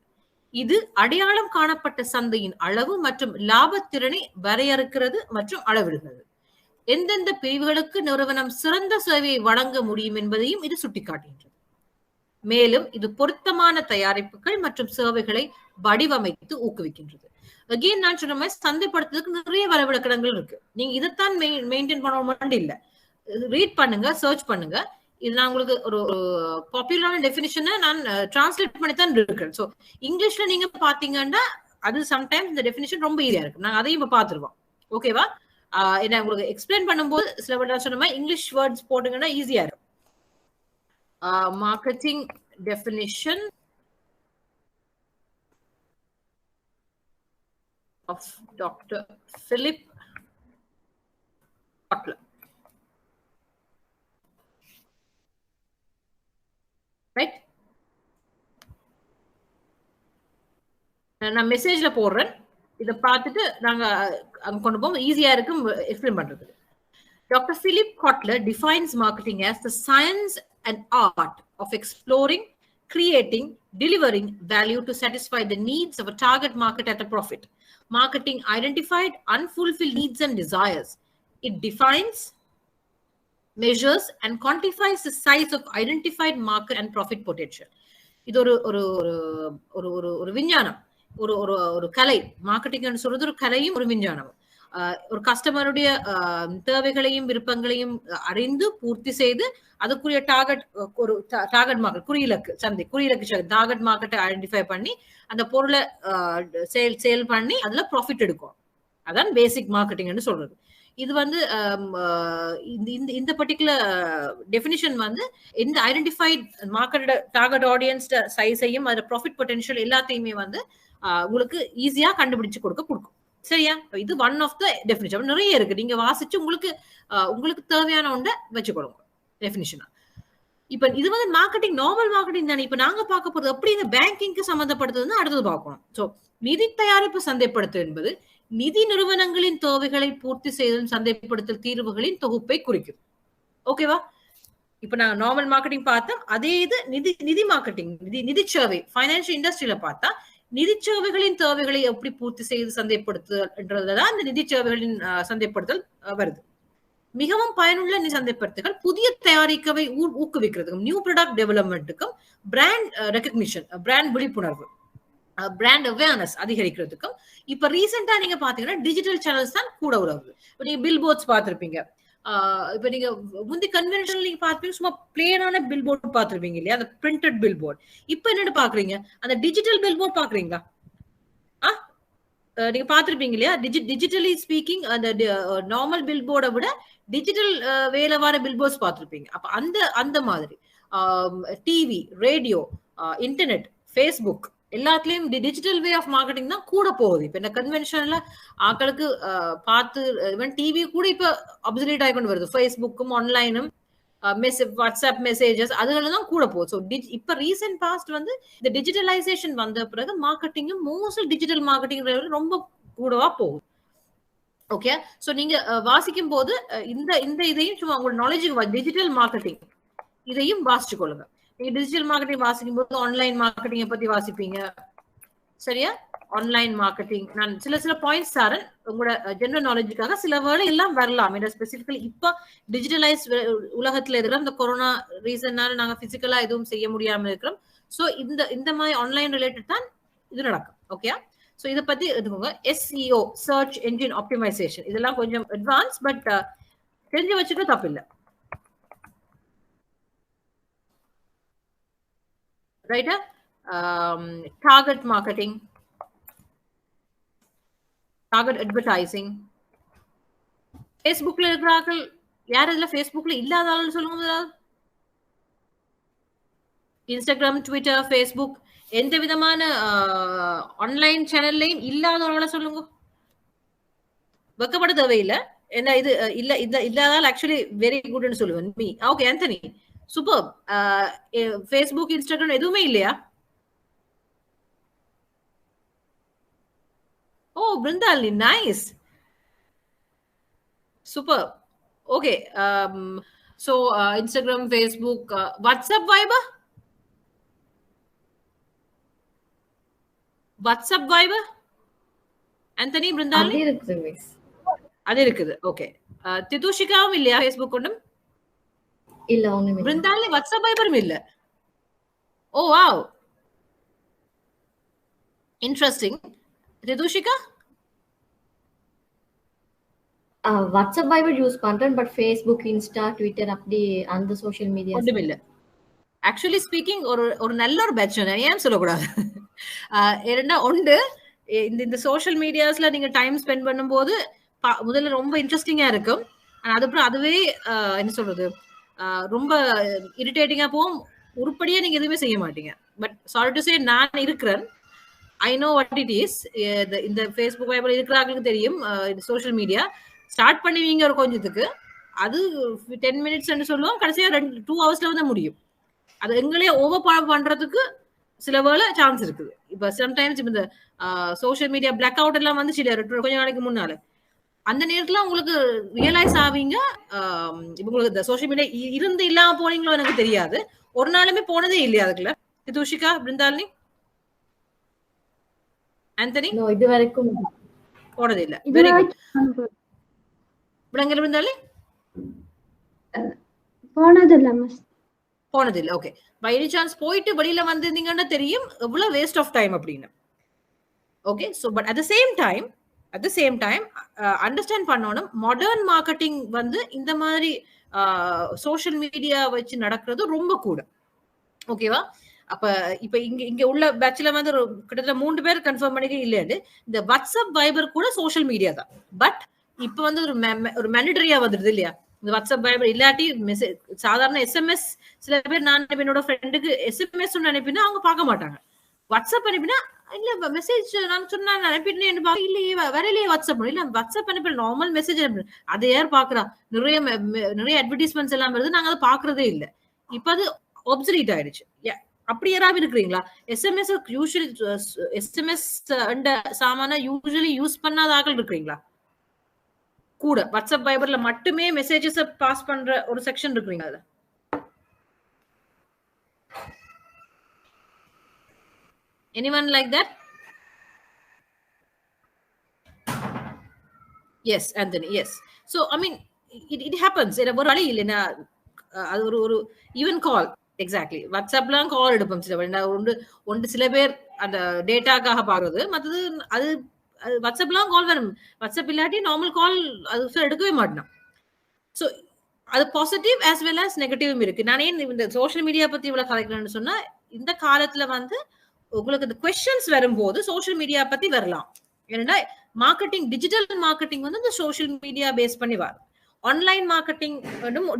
இது அடையாளம் காணப்பட்ட சந்தையின் அளவு மற்றும் லாபத்திறனை வரையறுக்கிறது மற்றும் அளவிடுகிறது. எந்தெந்த பிரிவுகளுக்கு நிறுவனம் சிறந்த சேவையை வழங்க முடியும் என்பதையும் இது சுட்டிக்காட்டுகின்றது. மேலும் இது பொருத்தமான தயாரிப்புகள் மற்றும் சேவைகளை வடிவமைத்து ஊக்குவிக்கின்றது. அகெயின் நான் சொன்ன மாதிரி சந்தைப்படுத்துறதுக்கு நிறைய வரைவிலக்கணங்கள் இருக்கு. நீங்க இதைத்தான் மெயின்டைன் பண்ண இல்ல, ரீட் பண்ணுங்க, சர்ச் பண்ணுங்க. இது நான் உங்களுக்கு ஒரு பாப்புலரான டெஃபினிஷனை நான் டிரான்ஸ்லேட் பண்ணி தான் இருக்கிறேன். ஸோ இங்கிலீஷ்ல நீங்க பாத்தீங்கன்னா அது சம்டைம்ஸ் இந்த டெஃபினிஷன் ரொம்ப ஈஸியா இருக்கு. நாங்க அதையும் இப்ப பாத்துருவோம். ஓகேவா? என்ன உங்களுக்கு எக்ஸ்பிளைன் பண்ணும்போது சில வேர்ட் சொன்ன மாதிரி இங்கிலீஷ் வேர்ட்ஸ் போட்டுங்கன்னா ஈஸியா இருக்கும். Marketing definition of Dr. Philip Kotler. Right? நான் மெசேஜ்ல போடுறேன். இதை பார்த்துட்டு நாங்க அங்க கொண்டு போவோம், ஈஸியா இருக்கும் எக்ஸ்பிளைன் பண்றது. Dr. Philip Kotler defines marketing as the science and art of exploring, creating, delivering value to satisfy the needs of a target market at a profit. Marketing identified unfulfilled needs and desires. It defines, measures and quantifies the size of identified market and profit potential. இது ஒரு விஞ்ஞானம், ஒரு கலை. Marketing சொல்றது ஒரு கலையும் ஒரு விஞ்ஞானமும். ஒரு கஸ்டமருடைய தேவைகளையும் விருப்பங்களையும் அறிந்து பூர்த்தி செய்து அதுக்குரிய டார்கெட் மார்க்கெட், குறியிலக்கு சந்தை, குறியிலக்கு டார்கெட் மார்க்கெட்டை ஐடென்டிஃபை பண்ணி அந்த பொருளை சேல் பண்ணி அதுல ப்ராஃபிட் எடுக்கும். அதான் பேசிக் மார்க்கெட்டிங்னு சொல்றது. இது வந்து இந்த பர்டிகுலர் டெஃபினிஷன் வந்து இந்த ஐடென்டிஃபைட் மார்க்கெட்டோட டார்கெட் ஆடியன்ஸ் சைஸையும் அதோட ப்ராஃபிட் பொட்டன்ஷியல் எல்லாத்தையுமே வந்து உங்களுக்கு ஈஸியா கண்டுபிடிச்சு கொடுக்கும். சரியா? இது ஒன் ஆஃப் த டெஃபினிஷன். நிறைய இருக்கு, நீங்க வாசிச்சு உங்களுக்கு தேவையான ஒன்றை வச்சுக்கொடுங்க டெஃபினிஷனா. இப்ப இது வந்து மார்க்கெட்டிங், நார்மல் மார்க்கெட்டிங் தானே. இப்ப நாங்க பார்க்க போறது எப்படி இந்த பேங்கிங்க்கு சம்பந்தப்படுத்துன்னு அடுத்தது பார்க்கணும். சோ நிதி தயாரிப்பு சந்தைப்படுத்தல் என்பது நிதி நிறுவனங்களின் தேவைகளை பூர்த்தி செய்தல் சந்தைப்படுத்தல் தீர்வுகளின் தொகுப்பை குறிக்கும். ஓகேவா? இப்ப நாங்க நார்மல் மார்க்கெட்டிங் பார்த்தோம். அதே இது நிதி மார்க்கெட்டிங், நிதி சேவை, பைனான்சியல் இண்டஸ்ட்ரியில பார்த்தா நிதி சேவைகளின் தேவைகளை எப்படி பூர்த்தி செய்து சந்தைப்படுத்துதல்ன்றதுதான் இந்த நிதி சேவைகளின் சந்தைப்படுத்தல் வருது. மிகவும் பயனுள்ள நிதி சந்தைப்படுத்துகள் புதிய தயாரிக்கவை ஊக்குவிக்கிறதுக்கும், நியூ ப்ராடக்ட் டெவலப்மெண்ட்டுக்கும், பிராண்ட் ரெகக்னிஷன், பிராண்ட் விழிப்புணர்வு, பிராண்ட் அவேர்னஸ் அதிகரிக்கிறதுக்கும். இப்ப ரீசெண்டா நீங்க பாத்தீங்கன்னா டிஜிட்டல் சேனல்ஸ் தான் கூட உதவுது. இப்ப நீங்க பில் போர்ட்ஸ் பார்த்திருப்பீங்க. இப்ப நீங்க முந்தி கன்வென்ஷனல் நீங்க பாத்துப்பீங்க, சும்மா பிளேனான பில் போர்ட் பாத்துருப்பீங்க இல்லையா, அந்த பிரிண்டட் பில் போர்ட். இப்ப என்னன்னு பாக்குறீங்க, அந்த டிஜிட்டல் பில் போர்ட் பாக்குறீங்களா? நீங்க பாத்துருப்பீங்க இல்லையா? டிஜிட்டலி ஸ்பீக்கிங் அந்த நார்மல் பில் போர்டை விட டிஜிட்டல் வேலை வர பில் போர்ட்ஸ் பாத்துருப்பீங்க. அப்ப அந்த மாதிரி டிவி, ரேடியோ, இன்டர்நெட், ஃபேஸ்புக் எல்லாத்துலயும் டிஜிட்டல் வே ஆஃப் மார்க்கெட்டிங் தான் கூட போகுது. இப்ப இந்த கன்வென்ஷன்ல ஆட்களுக்கு பார்த்து டிவி கூட இப்ப அப்சல்யூட் ஆகி கொண்டு வருது. ஃபேஸ்புக்கும் ஆன்லைனும் வாட்ஸ்அப் மெசேஜஸ் அதுதான் கூட போகுது. ஸோ இப்ப ரீசென்ட் பாஸ்ட் வந்து இந்த டிஜிட்டலைசேஷன் வந்த பிறகு மார்க்கெட்டிங்கும் மோஸ்ட்லி டிஜிட்டல் மார்க்கெட்டிங் ரொம்ப கூடவா போகுது. ஓகே, ஸோ நீங்க வாசிக்கும் போது இந்த இதையும் சும்மா உங்களோட நாலேஜுக்கு டிஜிட்டல் மார்க்கெட்டிங் இதையும் வாசிச்சு கொள்ளுங்க. நீங்க டிஜிட்டல் மார்க்கெட்டிங் வாசிக்கும் போது ஆன்லைன் மார்க்கெட்டிங்கை பத்தி வாசிப்பீங்க. சரியா? ஆன்லைன் மார்க்கெட்டிங் நான் சில பாயிண்ட்ஸ் தரேன் உங்களோட ஜெனரல் நாலேஜுக்காக. சில வேர்டு எல்லாம் வரலாம். ஸ்பெசிபிக்கலி இப்ப டிஜிட்டலைஸ் உலகத்துல இருக்கிற இந்த கொரோனா ரீசன்னால நாங்க பிசிக்கலா எதுவும் செய்ய முடியாம இருக்கிறோம். ஸோ இந்த மாதிரி ஆன்லைன் ரிலேட்டட் தான் இது நடக்கும். ஓகே, ஸோ இதை பத்தி எடுத்துக்கோங்க. SEO, சர்ச் என்ஜின் ஆப்டிமைசேஷன், இதெல்லாம் கொஞ்சம் அட்வான்ஸ், பட் தெரிஞ்சு வச்சுக்க தப்பு இல்லை. ரைட்டா? Target marketing, target advertising. ஃபேஸ்புக்ல இருக்கிறார்கள் யார் இதுல ஃபேஸ்புக்ல இல்லாத ஆள் சொல்லுங்க. இன்ஸ்டாகிராம், ட்விட்டர், ஃபேஸ்புக் எந்த விதமான ஆன்லைன் சேனல்லையும் இல்லாதவர்களை சொல்லுங்க. வெக்கப்பட தேவையில்லை. என்ன இது இல்ல இல்லாதால் ஆக்சுவலி வெரி குட்னு சொல்லுவேன் மீ. Okay Anthony, super. Facebook, Instagram எதுவுமே இல்லையா? Oh Brindhalini, nice, super. Okay, so Instagram, Facebook, WhatsApp, Viber, WhatsApp, Viber, Anthony, Brindhalini அது இருக்குது. ஓகே, திதுஷிகாவும் இல்லையா ஃபேஸ்புக் ஒன்றும் இல்ல? ஒண்ணுமே பிருந்தாலினி வாட்ஸ்அப், வைபரும் இல்ல. Oh wow, interesting. Thithushika WhatsApp Viber use பண்றேன், பட் ஃபேஸ்புக், இன்ஸ்டா, ட்விட்டர் அப்படி அந்த சோஷியல் மீடியா ஒன்றும் இல்ல. ஆக்சுவலி ஸ்பீக்கிங் ஒரு நல்ல ஒரு பேட்ச் ஏன் சொல்லக்கூடாது. ஏன்னா ஒன்று இந்த சோஷியல் மீடியாஸ்ல நீங்க டைம் ஸ்பெண்ட் பண்ணும்போது முதல்ல ரொம்ப இன்ட்ரெஸ்டிங்கா இருக்கும். ஆனா அதுக்கப்புறம் அதுவே என்ன சொல்றது ரொம்ப இரிட்டேட்டிங்கா போகும். உருப்படியா நீங்க எதுவுமே செய்ய மாட்டீங்க. பட் சாரி டு சே, நான் இருக்கிறேன். I know what it is. இந்த ஃபேஸ்புக் வைபர் இருக்கிறாங்களுக்கு தெரியும். சோஷியல் மீடியா ஸ்டார்ட் பண்ணுவீங்க ஒரு கொஞ்சத்துக்கு, அது 10 minutes சொல்லுவோம், கடைசியா 2 hours வந்து முடியும். அது எங்களே ஓவர் பவர் பண்றதுக்கு சில வேளை சான்ஸ் இருக்குது. இப்ப சம்டைம்ஸ் இந்த சோஷியல் மீடியா பிளாக் அவுட் எல்லாம் வந்து கொஞ்ச நாளைக்கு முன்னால, அந்த நேரத்துல உங்களுக்கு ரியலைஸ் ஆவீங்க இப்ப உங்களுக்கு இந்த சோஷியல் மீடியா இருந்து இல்லாம போனீங்களோ எனக்கு தெரியாது. ஒரு நாளுமே போனதே இல்லையா அதுக்குள்ள? திதுஷிகா, பிருந்தாலினி, ஆந்தனி இது வரைக்கும் போனதே இல்ல. Very good. பிருந்தாலினி போனது இல்ல. ஓகே, பை எனி சான்ஸ் போயிட்டு வெளியில வந்திருந்தீங்கன்னா தெரியும் எவ்வளவு வேஸ்ட் ஆஃப் டைம் அப்படின்னு. Okay, so but at the same time understand பண்ணணும், மாடர்ன் மார்க்கெட்டிங் வந்து இந்த மாதிரி சோஷியல் மீடியா வச்சு நடக்கிறது ரொம்ப கூட. ஓகேவா? அப்ப இப்ப இங்க உள்ள பேட்ச்ல வந்து கிட்டத்தட்ட 3 பேர் கன்ஃபார்ம் பண்ணிக்க இல்லையாண்டு இந்த வாட்ஸ்அப், வைபர் கூட சோஷியல் மீடியா தான். பட் இப்ப வந்து ஒரு மேண்டட்டரியா வந்துடுது இல்லையா இந்த வாட்ஸ்அப், வைபர் இல்லாட்டி மெசேஜ், சாதாரண எஸ்எம்எஸ். சில பேர் நான் என்னோட ஃப்ரெண்டுக்கு எஸ்எம்எஸ் அனுப்பினா அவங்க பார்க்க மாட்டாங்க. வாட்ஸ்அப் அனுப்பினா இல்ல மெசேஜ் நான் சொன்னா அனுப்பிட்டேன் இல்லையே வரலையே வாட்ஸ்அப் இல்ல வாட்ஸ்அப் அனுப்பி நார்மல் மெசேஜ் அனுப்பி அதை யார் பாக்குறா? நிறைய அட்வர்டைஸ்மெண்ட்ஸ் எல்லாம் வருது, நாங்க அதை பாக்குறதே இல்லை. இப்ப அது ஒப்சலீட் ஆயிடுச்சு. அப்படி யாராவது இருக்கிறீங்களா? எஸ்எம்எஸ் யூஸ்வலி எஸ்எம்எஸ் சாமான யூஸ்வலி யூஸ் பண்ணாத ஆட்கள் இருக்கிறீங்களா? கூட வாட்ஸ்அப், வைபர்ல மட்டுமே மெசேஜஸ் பாஸ் பண்ற ஒரு செக்ஷன் இருக்கிறீங்க. அதுல anyone like that? Yes, Anthony, yes. So I mean it happens. ஒரு வழி இல்லைன்னா அது ஒரு ஈவன் கால். எக்ஸாக்ட்லி, வாட்ஸ்அப்லாம் கால் எடுப்போம். சில பேர் அந்த டேட்டாக்காக பாக்குறது, மற்றது அது வாட்ஸ்அப்லாம் கால் வரும். வாட்ஸ்அப் இல்லாட்டி நார்மல் கால் அது எடுக்கவே மாட்டேன். ஸோ அது பாசிட்டிவ் ஆஸ் வெல் ஆஸ் நெகட்டிவும் இருக்கு. நான் ஏன் இந்த சோஷியல் மீடியா பத்தி இவ்வளவு கலைக்கிறேன்னு சொன்னா, இந்த காலத்துல வந்து உங்களுக்கு இந்த கொஸ்டின்ஸ் வரும்போது சோஷியல் மீடியா பத்தி வரலாம். ஏன்னா மார்க்கெட்டிங், டிஜிட்டல் மார்க்கெட்டிங் வந்து இந்த சோஷியல் மீடியா பேஸ் பண்ணி வரும். ஆன்லைன் மார்க்கெட்டிங்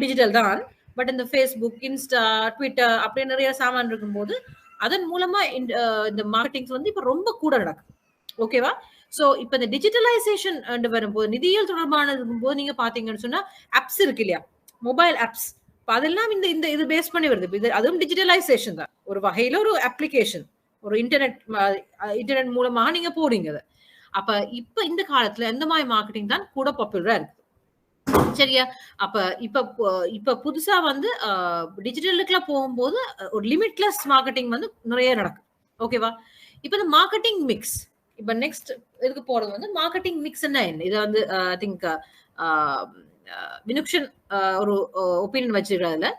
டிஜிட்டல் தான், பட் இந்த ஃபேஸ்புக், இன்ஸ்டா, ட்விட்டர் அப்படி நிறைய சாமான் இருக்கும்போது அதன் மூலமா இந்த மார்க்கெட்டிங்ஸ் வந்து இப்ப ரொம்ப கூட நடக்கும். ஓகேவா? சோ இப்ப இந்த டிஜிட்டலைசேஷன் வரும்போது, நிதியியல் தொடர்பானது இருக்கும்போது நீங்க பாத்தீங்கன்னு சொன்னா ஆப்ஸ் இருக்கு இல்லையா, மொபைல் ஆப்ஸ், அதெல்லாம் இந்த இது பேஸ் பண்ணி வருது. இது அதுவும் டிஜிட்டலைசேஷன் தான் ஒரு வகையில, ஒரு அப்ளிகேஷன், ஒரு இன்டர்நெட் மூலமாக நீங்க போறீங்க. அப்ப இப்ப இந்த காலத்துல எந்த மாதிரி மார்க்கெட்டிங் தான் கூட பாப்புலரா இருக்கு. சரியா? அப்ப இப்ப புதுசா வந்து டிஜிட்டலுக்குலாம் போகும்போது ஒரு லிமிட்லெஸ் மார்க்கெட்டிங் வந்து நிறைய நடக்கும். ஓகேவா? இப்ப இந்த மார்க்கெட்டிங் மிக்ஸ், இப்ப நெக்ஸ்ட் இதுக்கு போறது வந்து மார்க்கெட்டிங் மிக்ஸ் என்ன? இதை வந்து ஐ திங்க் வினுக்ஷன் ஒரு ஒப்பீனியன் வச்சிருக்கிறதுல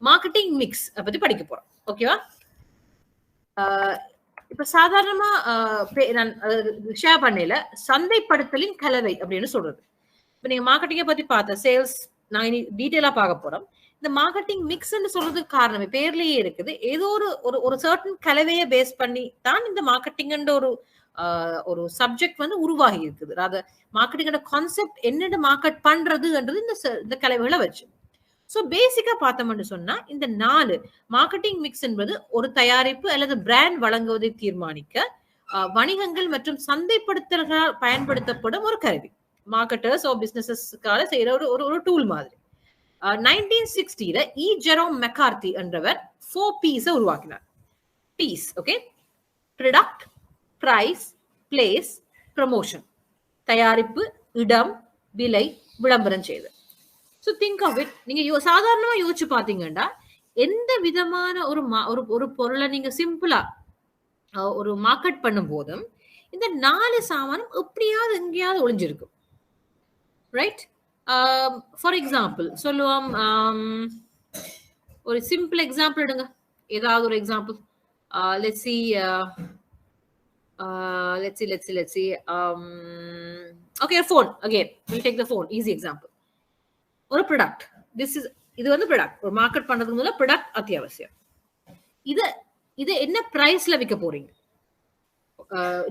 மார்க்கெட்டிங் மிக்ஸ் பத்தி படிக்க போறோம். ஓகேவா? இப்ப சாதாரணமா நான் ஷேர் பண்ணல, சந்தைப்படுத்தலின் கலவை அப்படின்னு சொல்றது. இப்ப நீங்க மார்க்கெட்டிங்கை பத்தி பார்த்த சேல்ஸ் நான் இனி டீட்டெயிலா பார்க்க போறோம். இந்த மார்க்கெட்டிங் மிக்ஸ்ன்னு சொல்றதுக்கு காரணமே பேர்லயே இருக்குது. ஏதோ ஒரு சர்டன் கலவையை பேஸ் பண்ணி தான் இந்த மார்க்கெட்டிங்ன்ற ஒரு சப்ஜெக்ட் வந்து உருவாகி இருக்குது. அத மார்க்கெட்டிங்கோட கான்செப்ட் என்னென்ன மார்க்கெட் பண்றதுன்றது இந்த கலவைகளை வச்சு. சோ பேசிக்கா பார்த்தோம்னு சொன்னா இந்த 4 மார்க்கெட்டிங் மிக்ஸ் என்பது ஒரு தயாரிப்பு அல்லது பிராண்ட் வழங்குவதை தீர்மானிக்க வணிகங்கள் மற்றும் சந்தைப்படுத்தல்களால் பயன்படுத்தப்படும் ஒரு கருவி. மார்க்கெட்டர்ஸ் ஆர் பிசினஸஸ்க்காக செய்யற ஒரு டூல் மாதிரி. 1960ல ஜெரோம் மெக்கார்த்தி என்றவர் 4 P's உருவாக்கினார். P's, okay, product, price, place, promotion. தயாரிப்பு, இடம், விலை, விளம்பரம் செய்தல். So think of it. நீங்க சாதாரணமா யோசிச்சு பாத்தீங்கன்னா எந்த விதமான ஒரு பொருளை நீங்க சிம்பிளா ஒரு மார்க்கெட் பண்ணும் போதும் இந்த 4 சாமானும் எப்படியாவது எங்கேயாவது ஒளிஞ்சிருக்கும். ரைட்? ஃபார் எக்ஸாம்பிள் சொல்லுவோம், ஒரு சிம்பிள் எக்ஸாம்பிள் எடுங்க. ஏதாவது ஒரு example. Let's see okay, a phone again. We'll take the phone, easy example. ஒரு ப்ராடக்ட், இது வந்து ப்ராடக்ட். ஒரு மார்க்கெட் பண்றதுக்கு முதல்ல ப்ராடக்ட் அத்தியாவசியம். இது என்ன பிரைஸ்ல விற்க போறீங்க?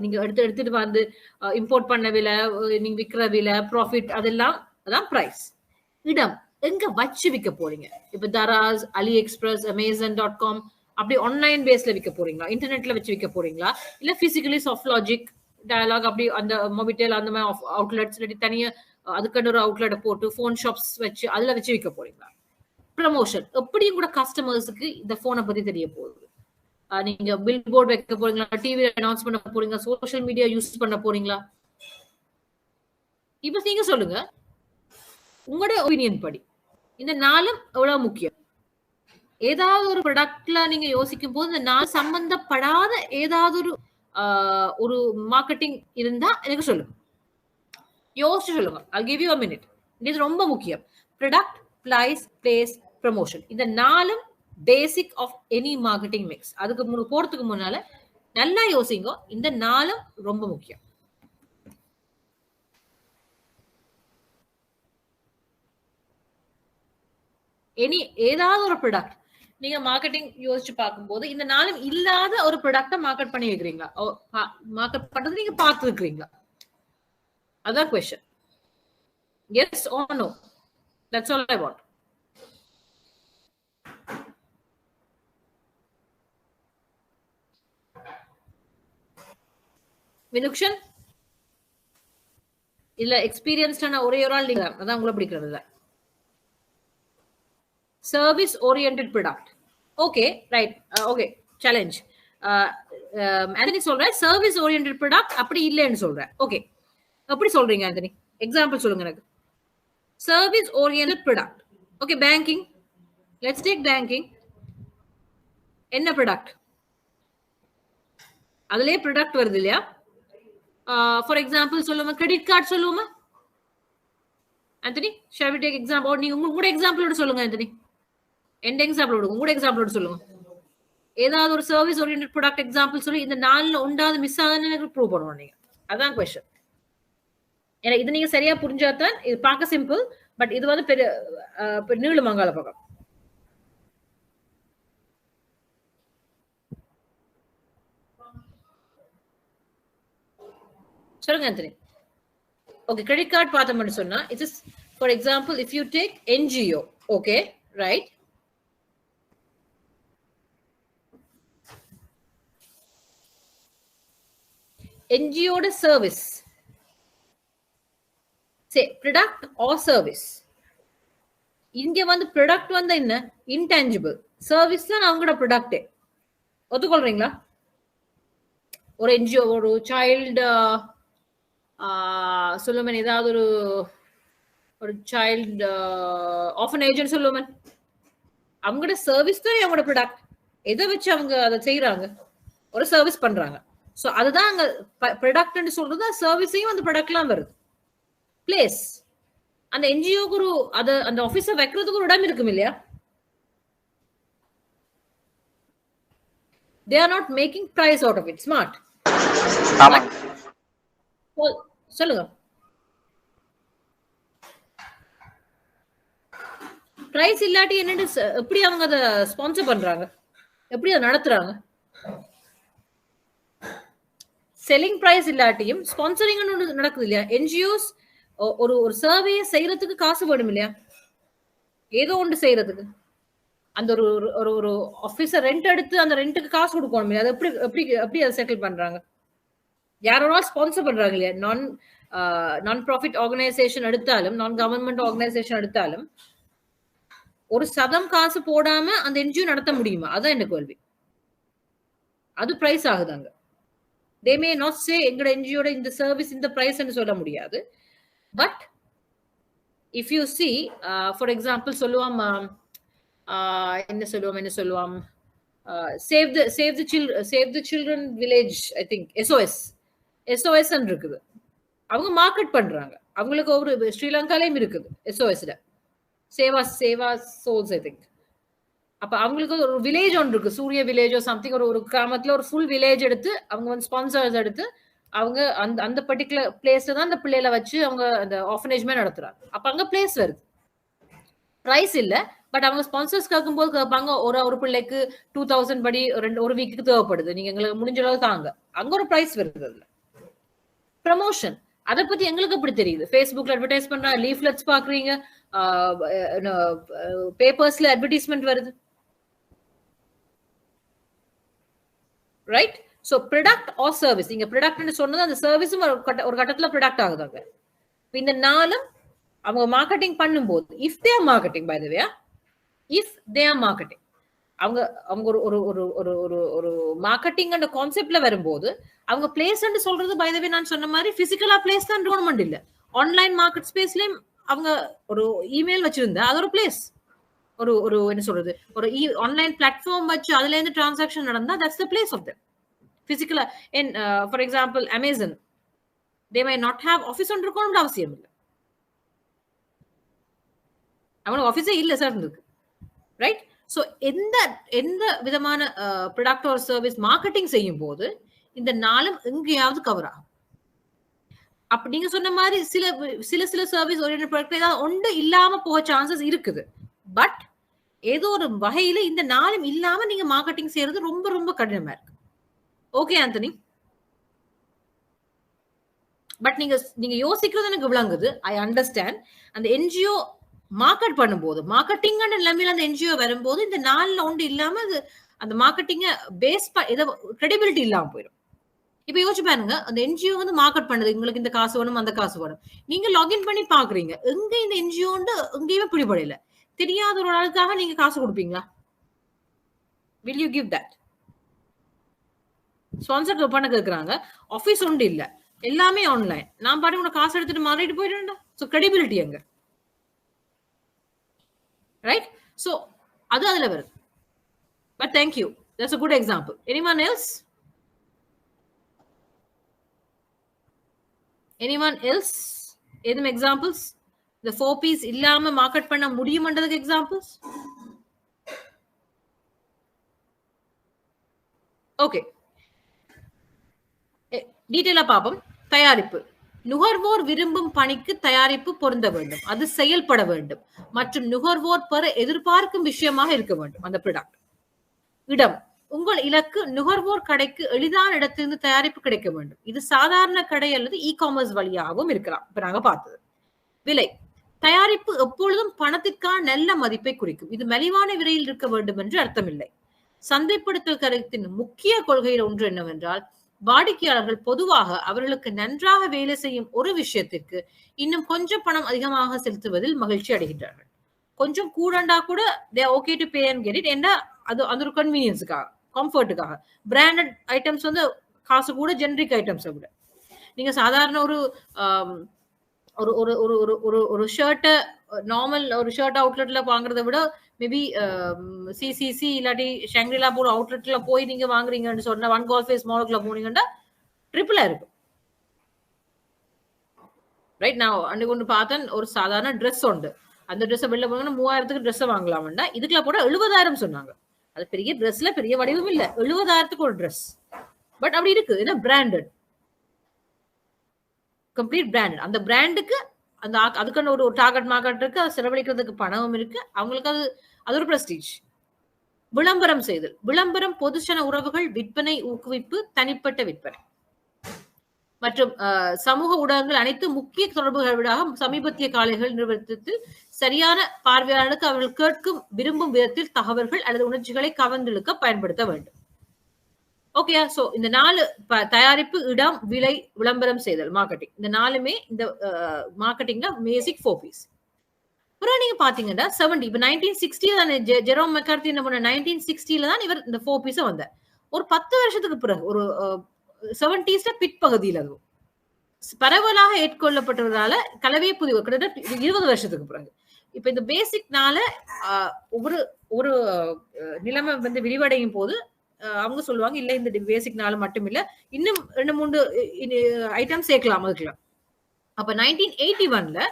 நீங்க எடுத்துட்டு வந்து இம்போர்ட் பண்ண விலை, நீங்க விற்கிற விலை, ப்ராஃபிட், அதான் பிரைஸ். இடம், எங்க வச்சு விற்க போறீங்க? இப்ப தராஸ், அலி எக்ஸ்பிரஸ், Amazon.com அப்படி ஆன்லைன் பேஸ்ல விற்க போறீங்களா? இன்டர்நெட்ல வச்சு விற்க போறீங்களா? இல்ல பிசிக்கலி சாஃப்ட் லாஜிக், டயலாக் அப்படி அந்த மொபிட்டெல் அந்த மாதிரி அவுட்லெட்ஸ் தனியா அதுக்கான ஒரு அவுட்லெட்டை போட்டு ஃபோன் ஷாப்ஸ் வச்சு அதுல வச்சு விற்க போறீங்களா? ப்ரமோஷன், எப்படியும் கூட கஸ்டமர்ஸுக்கு இந்த போனை பத்தி தெரிய போகுது. நீங்க பில் போர்டு வைக்க போறீங்களா? டிவி அனௌன்ஸ் பண்ண போறீங்களா? சோஷியல் மீடியா யூஸ் பண்ண போறீங்களா? இப்ப நீங்க சொல்லுங்க, உங்களோட ஒப்பீனியன் படி இந்த 4 எவ்வளவு முக்கியம்? ஏதாவது ஒரு ப்ராடக்ட்ல நீங்க யோசிக்கும் போது இந்த 4 சம்பந்தப்படாத ஏதாவது ஒரு மார்க்கெட்டிங் இருந்தா எனக்கு சொல்லுங்க, யோசிச்சு சொல்லுங்க. I'll give you a minute. இது ரொம்ப முக்கியம். Product, price, place, promotion. இந்த 4 basic of any marketing mix. அதுக்கு போறதுக்கு முன்னால நல்லா யோசிங்க. இந்த 4 ரொம்ப முக்கியம். ஏதாவது ஒரு ப்ராடக்ட் நீங்க மார்க்கெட்டிங் யோசிச்சு பார்க்கும்போது இந்த 4 இல்லாத ஒரு ப்ராடக்ட மார்க்கெட் பண்ணி வைக்கிறீங்களா? மார்க்கெட் பண்றது நீங்க பார்த்து இருக்கிறீங்களா? அதான் question. Yes or no? That's all I want. வினுக்ஷன் இல்ல எக்ஸ்பீரியன்ஸ்டான ஒரே ஒரு ஆள் நீங்க, அதான் உங்களை பிடிக்கிறது இல்ல. Service oriented product. Okay, right, okay, challenge. Antony சொல்றேன் சர்வீஸ் ஓரியன்டட் ப்ராடக்ட் அப்படி இல்லைன்னு சொல்றேன். ஓகே, எப்படி சொல்றீங்க ஆண்டனி? எக்ஸாம்பிள் சொல்லுங்க எனக்கு. Service oriented product. Okay, banking. Let's take banking. என்ன ப்ராடக்ட்? அதுலயே ப்ராடக்ட் வருது இல்லையா? ஃபார் எக்ஸாம்பிள் சொல்லுவோமா, கிரெடிட் கார்டு சொல்லுவோமா Anthony? Shall we take example? நீங்க உங்களோட எக்ஸாம்பிளோட சொல்லுங்க ஆண்டனி. எந்த எக்ஸாம்பிளோட? உங்களோட எக்ஸாம்பிளோட சொல்லுங்க. ஏதாவது ஒரு சர்வீஸ் ஓரியன்டட் ப்ராடக்ட் எக்ஸாம்பிள் சொல்லி இந்த 4ல ஒன்றாவது மிஸ் ஆகுதுன்னு ப்ரூவ் பண்ணுவோம் நீங்க. அதான் கொஸ்டின். ஏன்னா இது நீங்க சரியா புரிஞ்சாதான் இது பார்க்க சிம்பிள், பட் இது வந்து பெரிய நீள மங்கால பக்கம். சொல்லுங்க ஆண்டனி. ஓகே, கிரெடிட் கார்டு பார்த்தோம்னு சொன்னா it is for example if you take NGO, okay, right? NGOட service, say product or service. இங்க வந்து ப்ராடக்ட் வந்து என்ன? இன்டான்ஜிபிள். சர்வீஸ் தான் அவங்களோட ப்ராடக்ட். ஒத்துக்கொள்றீங்களா? ஒரு NGO, ஒரு சைல்டு சொல்லுமன், ஏதாவது ஒரு சைல்டு ஆர்ஃபனேஜ்னு சொல்லுமன், அவங்களோட சர்வீஸ் தான் அவங்களோட ப்ராடக்ட். எதை வச்சு அவங்க அதை செய்யறாங்க? ஒரு சர்வீஸ் பண்றாங்க. சோ அதுதான் அங்க ப்ராடக்ட்னு சொல்றது. சர்வீஸையும் அந்த ப்ராடக்ட்லாம் வருது. பிளேஸ், அந்த NGOக்கு அந்த ஆபீஸை வைக்கிறதுக்கு ஒரு இடம் இருக்கும் இல்லையா? they are not making price out of it. Smart. ஆமா. சொல்லுங்க. பிரைஸ் இல்லாட்டி என்னன்னு எப்படி அவங்க அதை ஸ்பான்சர் பண்றாங்க, எப்படி அதை நடத்துறாங்க? செல்லிங் பிரைஸ் இல்லாட்டியும் ஸ்பான்சரிங் நடக்குது இல்லையா? என்ஜிஓஸ் ஒரு ஒரு சர்வே செய்யறதுக்கு காசு வேணும் இல்லையா? ஏதோ ஒன்று செய்யறதுக்கு அந்த ஒரு ஒரு ஒரு ஆபீஸர் ரெண்ட் எடுத்து அந்த ரெண்ட்டுக்கு காசு கொடுக்கணும் இல்லையா? அதை எப்படி எப்படி எப்படி அதை செட்டில் பண்றாங்க? யாரோ ஸ்பான்சர் பண்றாங்க இல்லையா? நான் ப்ராஃபிட் ஆர்கனைசேஷன் எடுத்தாலும் நான் கவர்மெண்ட் ஆர்கனைசேஷன் எடுத்தாலும் ஒரு சதம் காசு போடாம அந்த என்ஜிஓ நடத்த முடியுமா? அதான் என்ன கேள்வி. அது price ஆகுதாங்க. they may not say எங்கட என்ஜிஓட இந்த சர்வீஸ் இந்த பிரைஸ் ன்னு சொல்ல முடியாது. But if you see for example சொல்லுவாம் என்ன சொல்லுவாம் save the children village I think SOS ன்னு இருக்குது. அவங்க மார்க்கெட் பண்றாங்க. அவங்களுக்கு ஒரு ஸ்ரீலங்காலயும் இருக்குது SOSல சேவா சோல்ஸ் I think. அப்ப அவங்களுக்கு ஒரு வில்லேஜ் ஒன்று இருக்கு, சூரிய வில்லேஜோ சம்திங், ஒரு கிராமத்துல ஒரு ஃபுல் வில்லேஜ் எடுத்து அவங்க வந்து ஸ்பான்சர்ஸ் எடுத்து அவங்க அந்த அந்த பர்டிகுலர் பிளேஸ்ல தான் அந்த பிள்ளைகளை வச்சு அவங்க அந்த ஆர்ஃபனேஜ்மே நடத்துறாங்க. அப்ப அங்க பிளேஸ் வருது, பிரைஸ் இல்ல. பட் அவங்க ஸ்பான்சர்ஸ் கேட்கும்போது கேட்பாங்க ஒரு பிள்ளைக்கு 2000 படி ஒரு வீக்குக்கு தேவைப்படுது, நீங்க எங்களுக்கு முடிஞ்ச அளவு தாங்க. அங்க ஒரு பிரைஸ் வருது. அதுல ப்ரமோஷன் அதை பத்தி எங்களுக்கு எப்படி தெரியுது? ஃபேஸ்புக்ல அட்வர்டைஸ் பண்றாங்க, லீஃப்லெட்ஸ் பாக்குறீங்க, பேப்பர்ஸ்ல அட்வர்டைஸ்மெண்ட் வருது. Right? So product or service, நீங்க ப்ராடக்ட்னு சொன்னது அந்த சர்வீஸும் ஒரு கட்டத்துல ப்ராடக்ட் ஆகுதாங்க. இந்த நாளும் அவங்க மார்க்கெட்டிங் பண்ணும்போது if they are marketing by the way if they are marketing அவங்க அவங்க ஒரு ஒரு ஒரு ஒரு ஒரு ஒரு மார்க்கெட்டிங் அந்த கான்செப்ட்ல வரும்போது அவங்க பிளேஸ் சொல்றது பை தி வே நான் சொன்ன மாதிரி பிசிக்கலா பிளேஸ் தான் கவர்மெண்ட் இல்ல, ஆன்லைன் மார்க்கெட் ஸ்பேஸ்லயும் அவங்க ஒரு இமெயில் வச்சிருந்தா அது ஒரு பிளேஸ், ஒரு ஒரு என்ன சொல்றது ஒரு ஆன்லைன் பிளாட்ஃபார்ம் வச்சு அதுல இருந்து டிரான்சாக்ஷன் நடந்தா that's the place of that பிசிக்கலா. For example Amazon they may not have office ஒன்று இருக்கணும்னு அவசியம் இல்லை, அவங்களுக்கு ஆபீஸே இல்ல சார் இருக்கு. ரைட்? சோ எந்த எந்த விதமான ப்ராடக்ட் ஆர் சர்வீஸ் மார்க்கெட்டிங் செய்யும் போது இந்த நாளும் எங்கேயாவது கவர் ஆகும். அப்ப நீங்க சொன்ன மாதிரி சில சில சில சர்வீஸ் ஓரியன்டட் ப்ராடக்ட் ஏதாவது ஒன்று இல்லாம போக சான்சஸ் இருக்குது. பட் ஏதோ ஒரு வகையில இந்த நாளும் இல்லாம நீங்க மார்க்கெட்டிங் செய்யறது ரொம்ப ரொம்ப கடினமா இருக்கு. Okay Anthony? பட் நீங்க யோசிக்கிறது எனக்கு விளங்குது, ஐ அண்டர்ஸ்டாண்ட். அந்த என்ஜிஓ மார்க்கெட் பண்ணும்போது மார்க்கெட்டிங் நிலைமையில அந்த என்ஜிஓ வரும்போது இந்த நாள்ல ஒன்று இல்லாம அது அந்த மார்க்கெட்டிங்க பேஸ் கிரெடிபிலிட்டி இல்லாம போயிடும். இப்ப யோசிச்சு பாருங்க, அந்த என்ஜிஓ வந்து மார்க்கெட் பண்ணுது, உங்களுக்கு இந்த காசு வேணும் அந்த காசு வேணும், நீங்க லாகின் பண்ணி பாக்குறீங்க, எங்க இந்த என்ஜிஓ எங்கேயுமே பிடிபடையில, தெரியாத ஒரு ஆளுக்காக நீங்க காசு கொடுப்பீங்களா? will you give that? Sponsor பண்ண கேக்குறாங்க, ஆபீஸ் ஒன்று இல்ல, எல்லாமே ஆன்லைன், நான் பாட்டு உனக்கு காசு எடுத்துட்டு மாறிட்டு போயிடுறேன்டா. சோ கிரெடிபிலிட்டி அங்க. ரைட்? சோ அது அதுல வருது. But thank you, that's a good example. anyone else? எதுவும் எக்ஸாம்பிள்ஸ்? இந்த 4 பீஸ் இல்லாம மார்க்கெட் பண்ண முடியும்ன்றதுக்கு எக்ஸாம்பிள்ஸ்? ஓகே, டீடைலா பாப்போம். தயாரிப்பு. நுகர்வோர் விரும்பும் பணிக்கு தயாரிப்பு பொருந்த வேண்டும், அது செயல்பட வேண்டும் மற்றும் நுகர்வோர் பெற எதிர்பார்க்கும் விஷயமாக இருக்க வேண்டும் அந்த ப்ராடக்ட். இடம். உங்கள் இலக்கு நுகர்வோர் கடைக்கு எளிதான இடத்திலிருந்து தயாரிப்பு கிடைக்க வேண்டும், இது சாதாரண கடை அல்லது இ-காமர்ஸ் வழியாகவும் இருக்கலாம். இப்ப நாங்க பார்த்தது. விலை. தயாரிப்பு எப்பொழுதும் பணத்திற்கான நல்ல மதிப்பை குறிக்கும், இது மலிவான விலையில் இருக்க வேண்டும் என்று அர்த்தமில்லை. சந்தைப்படுத்தல் கருத்தின் முக்கிய கொள்கையில் ஒன்று என்னவென்றால், வாடிக்கையாளர்கள் பொதுவாக அவர்களுக்கு நன்றாக வேலை செய்யும் ஒரு விஷயத்திற்கு இன்னும் கொஞ்சம் பணம் அதிகமாக செலுத்துவதில் மகிழ்ச்சி அடைகின்றார்கள். கொஞ்சம் கூடண்டா கூட they are okay to pay and get it. ஏன்னா அது அந்த ஒரு கன்வீனியன்ஸுக்காக, கம்ஃபர்ட்டுக்காக. பிராண்டட் ஐட்டம்ஸ் வந்து காசு கூட ஜெனரிக் ஐட்டம்ஸை விட. நீங்க சாதாரண ஒரு ஒரு ஒரு ஒரு ஒரு ஒரு ஒரு ஷர்ட்டை நார்மல் ஒரு ஷர்ட் அவுட்லெட்ல வாங்குறத விட மேபி சிசிசி இல்லாட்டி ஷாங்க்ரிலா போற அவுட்லெட்ல போய் நீங்க வாங்குறீங்கன்னு சொன்னா, ஒன் கால் ஃபேஸ் மாலுக்குள்ள போனீங்கன்னா ட்ரிபிளா இருக்கும். ரைட்? நான் அன்னைக்கு ஒன்று பார்த்தேன், ஒரு சாதாரண ட்ரெஸ் உண்டு, அந்த ட்ரெஸ்ஸை வெளில போனீங்கன்னா 3000க்கு ட்ரெஸ்ஸை வாங்கலாம்னா இதுக்குள்ள போட 70,000 சொன்னாங்க. அது பெரிய ட்ரெஸ்ல பெரிய வடிவம் இல்ல, 70,000க்கு ஒரு ட்ரெஸ். பட் அப்படி இருக்கு, ஏன்னா பிராண்டட், கம்ப்ளீட் பிராண்டட். அந்த பிராண்டுக்கு அந்த அதுக்கான ஒரு டார்கெட் மார்க்கெட் இருக்கு, அதை செலவழிக்கிறதுக்கு பணமும் இருக்கு, அவங்களுக்கு அது ஒரு பிரஸ்டீஜ். விளம்பரம் செய்தல். விளம்பரம், பொதுஜன உறவுகள், விற்பனை ஊக்குவிப்பு, தனிப்பட்ட விற்பனை மற்றும் சமூக ஊடகங்கள் அனைத்து முக்கிய தொடர்புகளை விட சமீபத்திய காலைகள் நிறுவனத்தில் சரியான பார்வையாளர்களுக்கு அவர்கள் கேட்கும் விரும்பும் விதத்தில் தகவல்கள் அல்லது உணர்ச்சிகளை கவர்ந்தெழுக்க பயன்படுத்த வேண்டும். ஓகே, சோ இந்த 4 தயாரிப்பு, இடம், விலை, விளம்பரம் செய்தல், மார்க்கெட்டிங், இந்த 4மே இந்த மார்க்கெட்டிங்ல பேசிக் 4 P's. அப்புறம் நீங்க பாத்தீங்கன்னா 70 இப்ப 1960 தான் ஜெரோம் மெக்கார்த்தி என்ன பண்ண 1960ல தான் இவர் இந்த 4 P's வந்தார். ஒரு 10 வருஷத்துக்கு பிறகு ஒரு 70s பிற்பகுதியில் அது பரவலாக ஏற்கொள்ளப்பட்டதால கலவை புதிவு கிட்டத்தட்ட 20 வருஷத்துக்கு பிறகு இப்ப இந்த பேசிக்னால ஒரு நிலைமை வந்து விரிவடையும் போது அவங்க சொல்லுவாங்க இல்ல இந்த பேசிக்னால மட்டும் இல்ல இன்னும் 2-3 ஐட்டம் சேர்க்கலாம் அதுக்குலாம். அப்ப 1981ல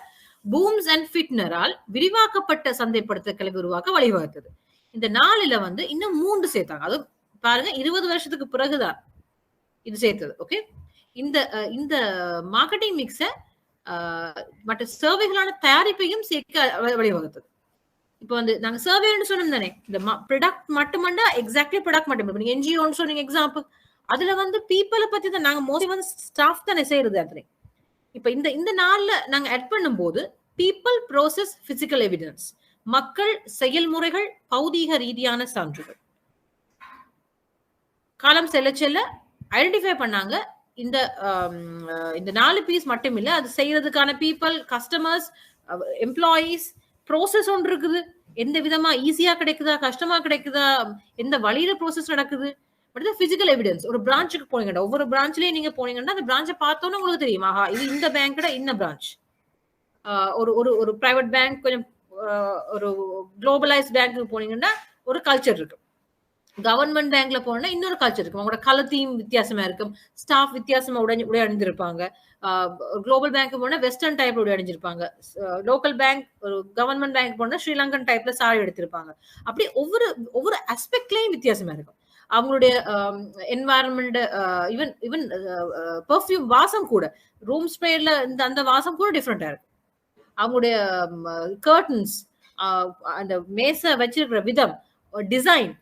பூம்ஸ் அண்ட் ஃபிட்னரால் விரிவாக்கப்பட்ட சந்தைப்படுத்த கலவை உருவாக்க வழிவகுத்தது. இந்த 4ல வந்து இன்னும் 3 சேர்த்தாங்க. அது பாருங்க 20 வருஷத்துக்கு பிறகுதான் இது சேர்த்தது. ஓகே, இந்த மார்க்கெட்டிங் மிக்ஸ மற்ற சர்வேகளான தயாரிப்பையும் சேர்க்க வழிவகுத்தது. இப்ப வந்து நாங்க சர்வேன்னு சொன்னோம் தானே, இந்த ப்ராடக்ட் மட்டுமண்டா எக்ஸாக்ட்லி ப்ராடக்ட் மட்டும் நீங்க என்ஜிஓன்னு சொன்னீங்க எக்ஸாம்பிள், அதுல வந்து பீப்புளை பத்தி தான் நாங்க மோஸ்ட்லி வந்து ஸ்டாஃப் தானே செய்யறது. அதுல இப்ப இந்த நாள்ல நாங்க ஆட் பண்ணும் போது பீப்புள், ப்ரோசஸ், பிசிக்கல் எவிடன்ஸ், மக்கள், செயல்முறைகள், பௌதீக ரீதியான சான்றுகள் காலம் செல்ல செல்ல ஐடென்டிஃபை பண்ணாங்க. இந்த 4 பீஸ் மட்டும் இல்ல, அது செய்யறதுக்கான பீப்புள், கஸ்டமர்ஸ், எம்ப்ளாயீஸ், ப்ரோசஸ் ஒன்று இருக்குது, எந்த விதமா ஈஸியா கிடைக்குதா கஷ்டமா கிடைக்குதா எந்த வழியில ப்ரோசஸ் நடக்குது. பட் பிசிக்கல் எவிடன்ஸ், ஒரு பிரான்ச்சுக்கு போனீங்கன்னா ஒவ்வொரு பிரான்ச்லயும் நீங்க போனீங்கன்னா அந்த பிரான்ச்சை பார்த்தோன்னு உங்களுக்கு தெரியும், ஆஹா இது இந்த பேங்கோட இந்த பிரான்ச். ஒரு பிரைவேட் பேங்க், கொஞ்சம் ஒரு குளோபலைஸ்ட் பேங்க்கு போனீங்கன்னா ஒரு கல்ச்சர் இருக்கு. கவர்மெண்ட் பேங்க்ல போனா இன்னொரு கல்ச்சர் இருக்கும், அவங்களோட கலர் தீம் வித்தியாசமா இருக்கும், ஸ்டாஃப் வித்தியாசமா உடை அணிந்திருப்பாங்க. குளோபல் பேங்க் போனா வெஸ்டர்ன் டைப்ல உடை அணிஞ்சிருப்பாங்க. லோக்கல் பேங்க், ஒரு கவர்மெண்ட் பேங்க் போனா ஸ்ரீலங்கன் டைப்ல சாரி எடுத்திருப்பாங்க. அப்படி ஒவ்வொரு ஆஸ்பெக்ட்லயும் வித்தியாசமா இருக்கும். அவங்களுடைய என்வாயரன்மெண்ட், ஈவன் பெர்ஃப்யூம் வாசம் கூட, ரூம் ஸ்ப்ரேல அந்த வாசம் கூட டிஃப்ரெண்டா இருக்கும். அவங்களுடைய கர்டன்ஸ், அந்த மேசை வச்சிருக்கிற விதம், டிசைன்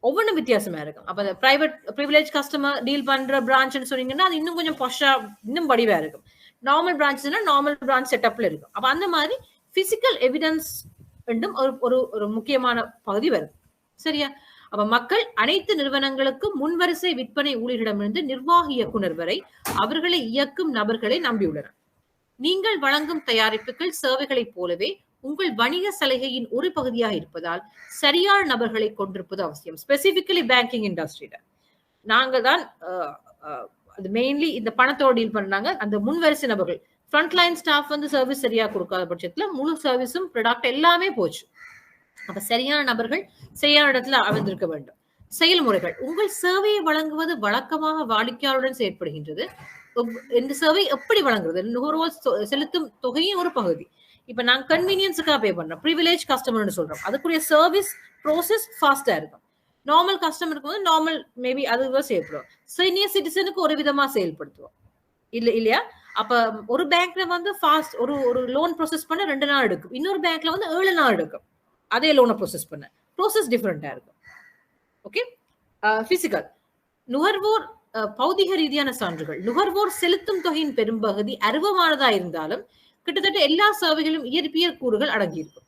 ஒவ்வொன்றும் வித்தியாசமா இருக்கும். அப்ப அந்த பிரைவேட் ப்ரிவிலேஜ் கஸ்டமர் டீல் பண்ற பிரான்ச்னு சொன்னீங்கன்னா அது இன்னும் கொஞ்சம் பொஷா, இன்னும் வடிவா இருக்கும். நார்மல் பிரான்ச்னா நார்மல் பிரான்ச் செட்டப்ல இருக்கும். அப்ப அந்த மாதிரி பிசிக்கல் எவிடன்ஸ் ரெண்டும் ஒரு முக்கியமான பகுதி வருது. சரியா? அப்ப மக்கள் அனைத்து நிறுவனங்களுக்கு முன்வரிசை விற்பனை ஊழியரிடமிருந்து நிர்வாக இயக்குனர் வரை அவர்களை இயக்கும் நபர்களை நம்பியுள்ளனர். நீங்கள் வழங்கும் தயாரிப்புகள், சேவைகளைப் போலவே உங்கள் வணிக சலுகையின் ஒரு பகுதியாக இருப்பதால் சரியான நபர்களை கொண்டிருப்பது அவசியம். ஸ்பெசிபிக்கலி பேங்கிங் இண்டஸ்ட்ரியில நாங்க தான் அது மெயின்லி இந்த பணத்தோடு டீல் பண்ணாங்க. அந்த முன்வரிசை நபர்கள், ஃப்ரண்ட்லைன் ஸ்டாஃப் வந்து சர்வீஸ் சரியா கொடுக்காத பட்சத்துல முழு சர்வீஸும் ப்ராடக்ட் எல்லாமே போச்சு. அப்ப சரியான நபர்கள் சரியான இடத்துல அமர்ந்திருக்க வேண்டும். செயல்முறைகள், உங்கள் சேவையை வழங்குவது வழக்கமாக வாடிக்கையாளருடன் செயற்படுகின்றது. இந்த சேவை எப்படி வழங்குறது, நுகர்வோர் செலுத்தும் தொகையின் ஒரு பகுதி. இப்ப நாங்க கன்வீனியன்ஸுக்காக பே பண்றோம், ப்ரிவிலேஜ் கஸ்டமர்னு சொல்றோம். அதுக்குரிய சர்வீஸ் ப்ரோசஸ் ஃபாஸ்டா இருக்கும். நார்மல் கஸ்டமருக்கு வந்து நார்மல் மேபி அதுதான் செயல்படுவோம். சீனியர் சிட்டிசனுக்கு ஒரு விதமா செயல்படுத்துவோம் இல்லையா? அப்ப ஒரு பேங்க்ல வந்து ஃபாஸ்ட் ஒரு லோன் ப்ரோசஸ் பண்ண 2 நாள் எடுக்கும், இன்னொரு பேங்க்ல வந்து 7 நாள் எடுக்கும் அதே லோனை ப்ரோசஸ் பண்ண. ப்ரோசஸ் டிஃபரெண்டா இருக்கும். ஓகே, பிசிக்கல் நுகர்வோர், பௌதிக ரீதியான சான்றுகள். நுகர்வோர் செலுத்தும் தொகையின் பெரும்பகுதி அருவமானதா இருந்தாலும் கிட்டத்தட்ட எல்லா சேவைகளும் இயற்பியல் கூறுகள் அடங்கியிருக்கும்.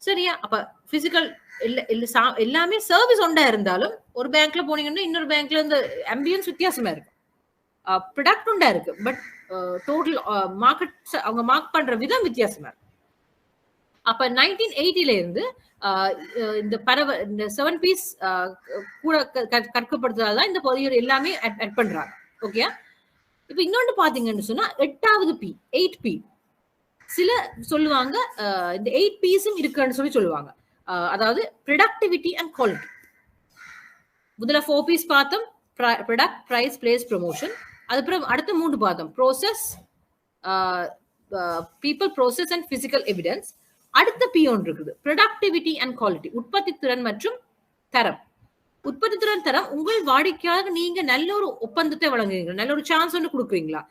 சரியா? அப்ப பிசிக்கல் எல்லாமே சர்வீஸ் ஒன்றா இருந்தாலும் ஒரு பேங்க்ல போனீங்கன்னா இன்னொரு பேங்க்ல இந்த ஆம்பியன்ஸ் வித்தியாசமா இருக்கும். ப்ராடக்ட் ஒன்றா இருக்கு, பட் டோட்டல் மார்க்கெட் அவங்க மார்க் பண்ற விதம் வித்தியாசமா இருக்கு. அப்ப 1980ல இருந்து இந்த இந்த 7 பீஸ் கூட கற்கப்படுத்துறதுதான் இந்த பகுதியோட எல்லாமே ஆட் பண்றாங்க. ஓகே, இப்ப இன்னொன்று பாத்தீங்கன்னு சொன்னா 8வது பி, 8P. சில சொல்லுவாங்க இந்த 8 பீஸும் இருக்குன்னு சொல்லுவாங்க. அதாவது ப்ரொடக்டிவிட்டி அண்ட் குவாலிட்டி. முதல்ல 4 பீஸ் பார்த்தோம், ப்ராடக்ட், பிரைஸ், பிளேஸ், ப்ரொமோஷன். அதுக்கப்புறம் அடுத்த 3 பார்த்தோம், process, people, process and physical evidence. அடுத்த பி ஒன்று இருக்குது, ப்ரொடக்டிவிட்டி அண்ட் குவாலிட்டி, உற்பத்தி திறன் மற்றும் தரம். உற்பத்தி திறன், தரம், உங்கள் வாடிக்கையாளருக்கு நீங்க நல்ல ஒரு ஒப்பந்தத்தை வழங்குறீங்களா, நல்ல ஒரு சான்ஸ் ஒன்று கொடுக்குறீங்களா,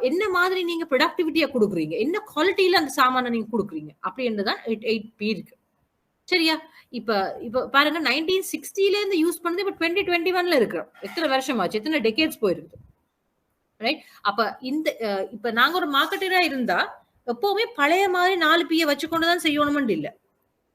என்ன மாதிரி நீங்க ப்ரொடக்டிவிட்டியா கொடுக்குறீங்க, என்ன குவாலிட்டியில அந்த சாமான நீங்க கொடுக்குறீங்க அப்படின்றதான் 8P இருக்கு. சரியா? இப்ப பாருங்க 1960ல இருந்து யூஸ் பண்ணது இப்ப 2021ல இருக்கிறோம். எத்தனை வருஷம் ஆச்சு, எத்தனை டெக்கேட்ஸ் போயிருக்கு, ரைட்? அப்ப இப்ப நாங்க ஒரு மார்க்கெட்டரா இருந்தா எப்பவுமே பழைய மாதிரி 4P வச்சுக்கொண்டுதான் செய்யணும்னு இல்ல.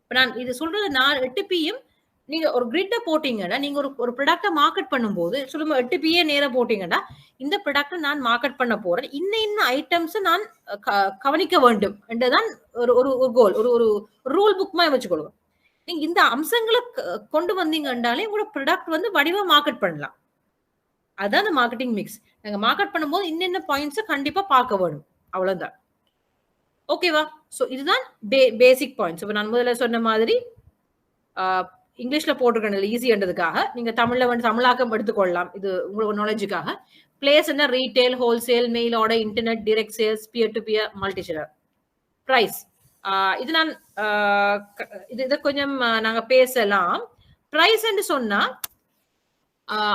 இப்ப நான் இது சொல்றது 8Pயும் நீங்க ஒரு கிரிட்ட போட்டீங்கன்னா, நீங்க ஒரு ப்ராடக்ட மார்க்கெட் பண்ணும்போது சொல்லுங்க 8P நேரா போட்டீங்கன்னா, இந்த ப்ராடக்ட நான் மார்க்கெட் பண்ண போறேன், இன்னும் ஐட்டம்ஸ் நான் கவனிக்க வேண்டும் என்றுதான் ஒரு கோல், ஒரு ரூல் புக் மாதிரி வச்சுக்கொள்ளுங்க. நீங்க இந்த அம்சங்களை கொண்டு வந்தீங்கன்னாலே உங்களோட ப்ராடக்ட் வந்து வடிவா மார்க்கெட் பண்ணலாம். அதான் அந்த மார்க்கெட்டிங் மிக்ஸ். நாங்க மார்க்கெட் பண்ணும்போது இன்னென்ன பாயிண்ட்ஸ் கண்டிப்பா பார்க்க வேணும், அவ்வளவுதான். ஓகேவா? சோ இதுதான் பேசிக் பாயிண்ட்ஸ். இப்ப நான் முதல்ல சொன்ன மாதிரி இங்கிலீஷ்ல போட்டிருக்கேன் ஈஸின்றதுக்காக, நீங்க தமிழ்ல வந்து தமிழாக்கம் எடுத்துக்கொள்ளலாம், இது உங்களோட நாலேஜுக்காக. பிளேஸ் என்ன? Retail, wholesale, mail order, internet, direct sales, peer to peer, multi channel. Price இது நான் இதை கொஞ்சம் நாங்க பேசலாம். பிரைஸ் சொன்னா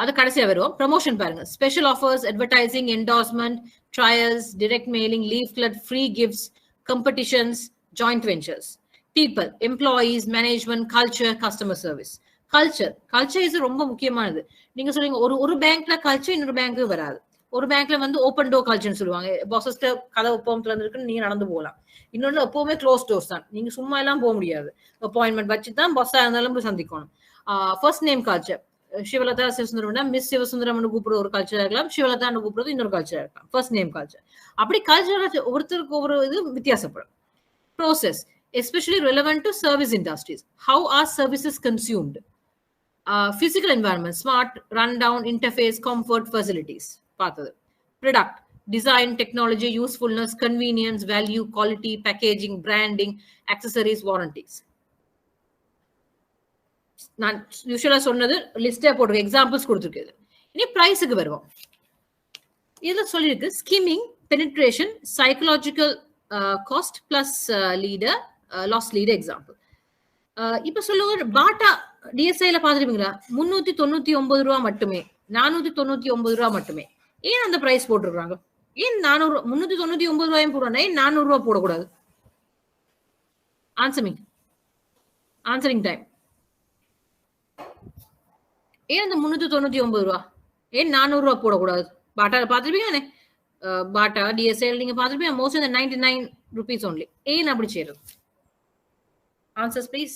அது கடைசியா வருவோம். ப்ரமோஷன் பாருங்க, special offers, advertising, endorsement, trials, direct mailing, leaflet, free gifts, competitions, joint ventures. People, employees, management, culture, customer service. Culture is ரொம்ப முக்கியமானது. நீங்க சொல்றீங்க ஒரு பேங்க்ல கல்ச்சர் இன்னொரு பேங்க்கு வராது. ஒரு பேங்க்ல வந்து ஓப்பன் டோர் கல்ச்சர்னு சொல்லுவாங்க, பாஸஸ்ட கதை ஒப்பம் திறந்துருக்குன்னு நீங்க நடந்து போகலாம். இன்னொன்னு எப்பவுமே க்ளோஸ் டோர்ஸ் தான், நீங்க சும்மா எல்லாம் போக முடியாது, அப்பாயின்மெண்ட் வச்சு தான் பாஸா இருந்தாலும் போய் சந்திக்கணும். First name culture, Sivalatha Sivasundaram miss Sivasundaram கூப்பிடுற ஒரு கல்ச்சரா இருக்கலாம், சிவலதா கூப்பிடுறது இன்னொரு கல்ச்சரா இருக்கலாம். First name culture. அப்படி கல்ச்சர் ஒருத்தருக்கு ஒவ்வொரு இது வித்தியாசப்படும். Process, especially relevant to service industries. How are services consumed. Physical environment, smart, run down, interface, comfort, facilities பார்த்தது. Product, design, technology, usefulness, convenience, value, quality, packaging, branding, accessories, warranties. நான் யூஸ்வலா சொன்னது லிஸ்டா போட்டு எக்ஸாம்பிள்ஸ் கொடுத்துருக்கு. இனி பிரைஸுக்கு வருவோம். இதுல சொல்லியிருக்கு skimming, penetration, psychological cost plus leader, loss leader example. இப்ப சொல்லுங்க, பாட்டா டிஎஸ்ஐல பாத்துருப்பீங்களா? 399 ரூபா மட்டுமே, 499 ரூபா மட்டுமே. ஏன் அந்த பிரைஸ் போட்டிருக்காங்க? ஏன் 400 399 ரூபாயும் போடுறாங்க, ஏன் 400 ரூபாய் போடக்கூடாது? Answering time. ஏன் அந்த 399 ரூபா, ஏன் 400 ரூபா போடக்கூடாது? பாட்டால பாத்துருப்பீங்க, பாட்டா டிஎஸ்எல் நீங்க பாத்துருப்பீங்க, மோஸ்ட் இந்த 99 rupees only. ஏன் அப்படி செய்யறது? Answers please.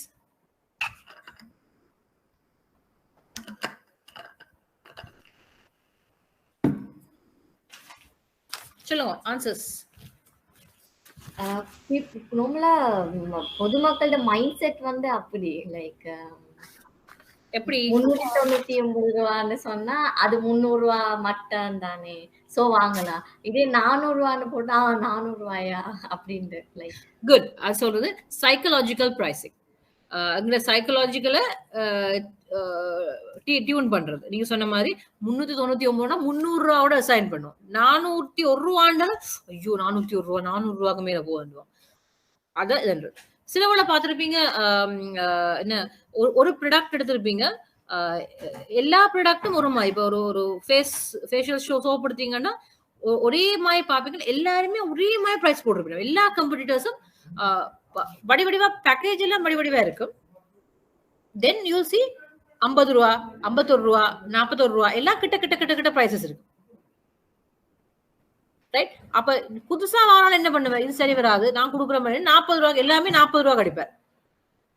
சொல்லுங்க ஆன்சர்ஸ். நார்மலா பொதுமக்களோட மைண்ட் செட் வந்து அப்படி லைக் எப்படி 399 ரூபான்னு சொன்னா அது 300 ரூபா மட்டும் தானே, சோ வாங்கலாம். இதே 400 ரூபான்னு போட்டா 400 ரூபாயா அப்படின்ட்டு லைக் குட். அது சொல்றது சைக்கலாஜிக்கல் பிரைசிங். அந்த சைக்கலாஜிக்கலை டியூன் பண்றது. நீங்க சொன்ன மாதிரி 399 300 ரூபாவோட அசைன் பண்ணுவோம். 401 ரூபாண்டாலும் ஐயோ 401 ரூபா 400 ரூபாய்க்கு மேல போவோம். அதான் இது. சிலவளை பார்த்துருப்பீங்க, என்ன ஒரு ப்ராடக்ட் எடுத்திருப்பீங்க, எல்லா ப்ராடக்டும் ஒரு மாதிரி. இப்போ ஒரு ஃபேஷியல் சோப் எடுத்தீங்கன்னா ஒரே மாதிரி பார்ப்பீங்க, எல்லாருமே ஒரே மாதிரி ப்ரைஸ் போட்டிருப்பீங்க. எல்லா கம்பெடிட்டர்ஸும் வடிவடிவா பேக்கேஜ் எல்லாம் வடிவடிவா இருக்கும். தென் யூ சி 50 ரூபா, 51 ரூபா, 41 ரூபா எல்லாம் கிட்ட பிரைசஸ் இருக்கு. ரைட்? அப்ப புதுசா வாங்கினாலும் என்ன பண்ணுவேன், இது சரி வராது, நான் கொடுக்குற மாதிரி 40 ரூபா எல்லாமே 40 ரூபா கிடைப்பேன்.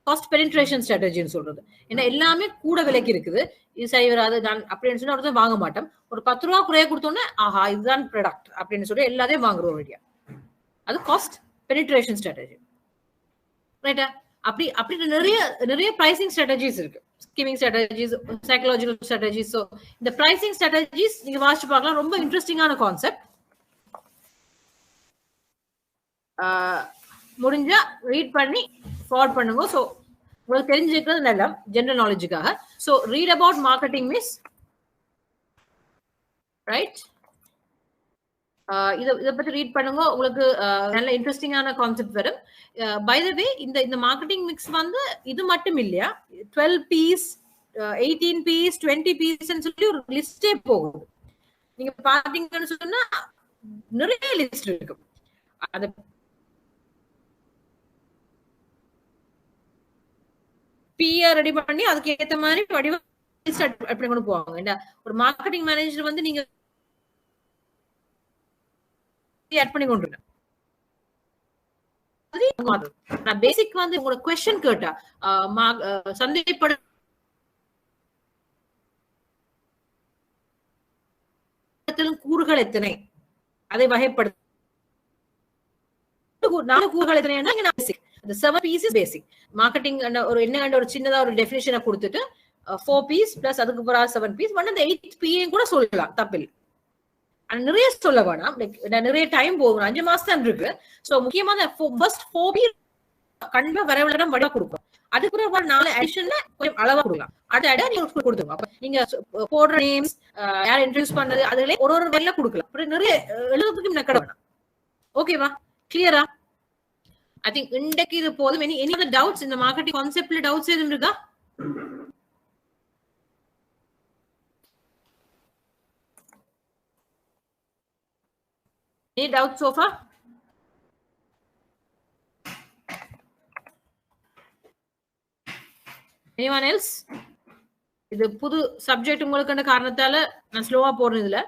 காஸ்ட் பெனிட்ரேஷன் ஸ்ட்ராட்டஜின்னு சொல்றது. ஏன்னா எல்லாமே கூட விலைக்கு இருக்குது, இது சரி வராது நான் அப்படின்னு சொன்னா ஒருத்தர் வாங்க மாட்டோம். ஒரு 10 ரூபா குறைய கொடுத்தோன்னே ஆஹா இதுதான் ப்ராடக்ட் அப்படின்னு சொல்லி எல்லாத்தையும் வாங்குறோம் ரெடியா. அது காஸ்ட் பெனிட்ரேஷன் ஸ்ட்ராட்டஜி. ரைட்டா? அப்படி நிறைய பிரைசிங் ஸ்ட்ராட்டஜிஸ் இருக்கு. ஸ்கிமிங் ஸ்ட்ராட்டஜிஸ், சைக்கலாஜிக்கல் ஸ்ட்ராட்டஜிஸ். ஸோ இந்த பிரைசிங் ஸ்ட்ராட்டஜிஸ் நீங்க வாசிச்சு பார்க்கலாம். ரொம்ப இன்ட்ரெஸ்டிங்கான கான்செப்ட். முடிஞ்சா ரீட் பண்ணி ஃபார்வர்ட் பண்ணுங்க. ஸோ உங்களுக்கு தெரிஞ்சுக்கிறது நல்லா ஜெனரல் நாலேஜுக்காக. So read about marketing miss. Right? இதை பத்தி ரீட் பண்ணுங்க, உங்களுக்கு நல்ல இன்ட்ரெஸ்டிங்கான கான்செப்ட் வரும். பை த வே இந்த மார்க்கெட்டிங் மிக்ஸ் வந்து இது மட்டும் இல்லையா, 12 பீஸ், 18 பீஸ், 20 பீஸ் சொல்லி ஒரு லிஸ்டே போகுது. நீங்க பாத்தீங்கன்னு சொன்னா நிறைய லிஸ்ட் இருக்கு. அந்த பிஏ ரெடி பண்ணி அதுக்கு ஏத்த மாதிரி வடிவ அப்படி கொண்டு போவாங்க. ஒரு மார்க்கெட்டிங் மேனேஜர் வந்து நீங்க ஆட் பண்ணி கொண்டு நான் பேசிக் வந்து உங்களோட क्वेश्चन கேட்டா சந்தைப்பட கூறுகள் எத்தனை, அதை வகைப்படுத்த 4 கூறுகள் எத்தனை. The 7 P's is basic. Marketing ஒரு என்ன ஒரு சின்னதா ஒரு டெஃபினிஷனை கொடுத்துட்டு 4 P's plus அதுக்கு அப்புறம் 7 P's வந்து அந்த 8th P கூட சொல்லலாம், தப்பில்லை. நிறைய சொல்ல வேணாம், நிறைய டைம் போகும், 5 மாசம் தான் இருக்கு. சோ முக்கியமா ஃபர்ஸ்ட் 4 P கண்டிப்பா வரவிடம் வடிவா கொடுக்கும். அதுக்கு அப்புறம் 4 அடிஷன்ல கொஞ்சம் அளவா கொடுக்கலாம். அடுத்த நீங்க கொடுத்துங்க. அப்ப நீங்க போடுற நேம்ஸ், யார் இன்ட்ரோடியூஸ் பண்ணது, அதுல ஒரு வேலையில கொடுக்கலாம். அப்புறம் நிறைய எழுதுறதுக்கு நக்கட வேணாம். ஓகேவா? கிளியரா? I think இன்றைக்கு இது போதும். any other doubts இந்த மார்க்கெட்டிங் கான்செப்ட்ல டவுட்ஸ் எதுவும் இருக்கா? Any doubts so far? Anyone else? இது புது சப்ஜெக்ட் உங்களுக்கு காரணத்தால நான் ஸ்லோவா போறேன் இதுல.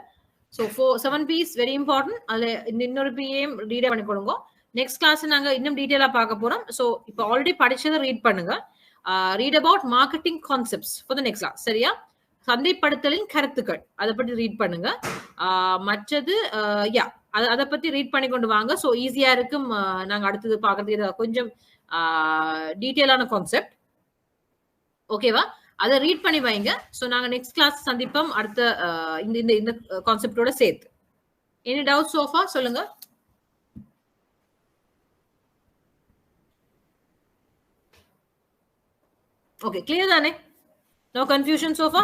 So 7 P's very important. அதுல இன்னொரு பிஏம் ரீட் பண்ணிக்கொள்ளுங்க. நெக்ஸ்ட் கிளாஸ் நாங்க இன்னும் டீடைலா பார்க்க போறோம். சோ இப்போ ஆல்ரெடி படிச்சதை ரீட் பண்ணுங்க. Read about marketing concepts for the next class. சரியா? சந்தைப்படுத்தலின் கருத்துக்கள் அதை பற்றி ரீட் பண்ணுங்க. மற்றது அதை பத்தி ரீட் பண்ணி கொண்டு வாங்க. ஸோ ஈஸியா இருக்கும். நாங்க அடுத்தது பாக்குறதுக்கு கொஞ்சம் டீடைலான கான்செப்ட். ஓகேவா? அதை ரீட் பண்ணி வைங்க. ஸோ நாங்க நெக்ஸ்ட் கிளாஸ் சந்திப்போம் அடுத்த இந்த கான்செப்டோட சேர்த்து. எனி டவுட் சோஃபா சொல்லுங்க. Okay, clear dane? No confusion so far?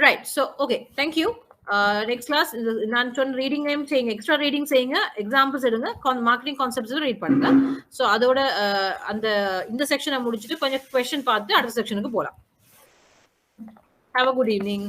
Right. So, okay. Thank you. Next class, நான் சொன்ன reading name செய்யுங்க, extra reading செய்யுங்க, examples எடுங்க, marketing concepts read பண்ணுங்க. So, அதோட அந்த இந்த செக்ஷனை முடிச்சிட்டு கொஞ்சம் question பார்த்து அடுத்த செக்ஷனுக்கு போலாம். Have a good evening.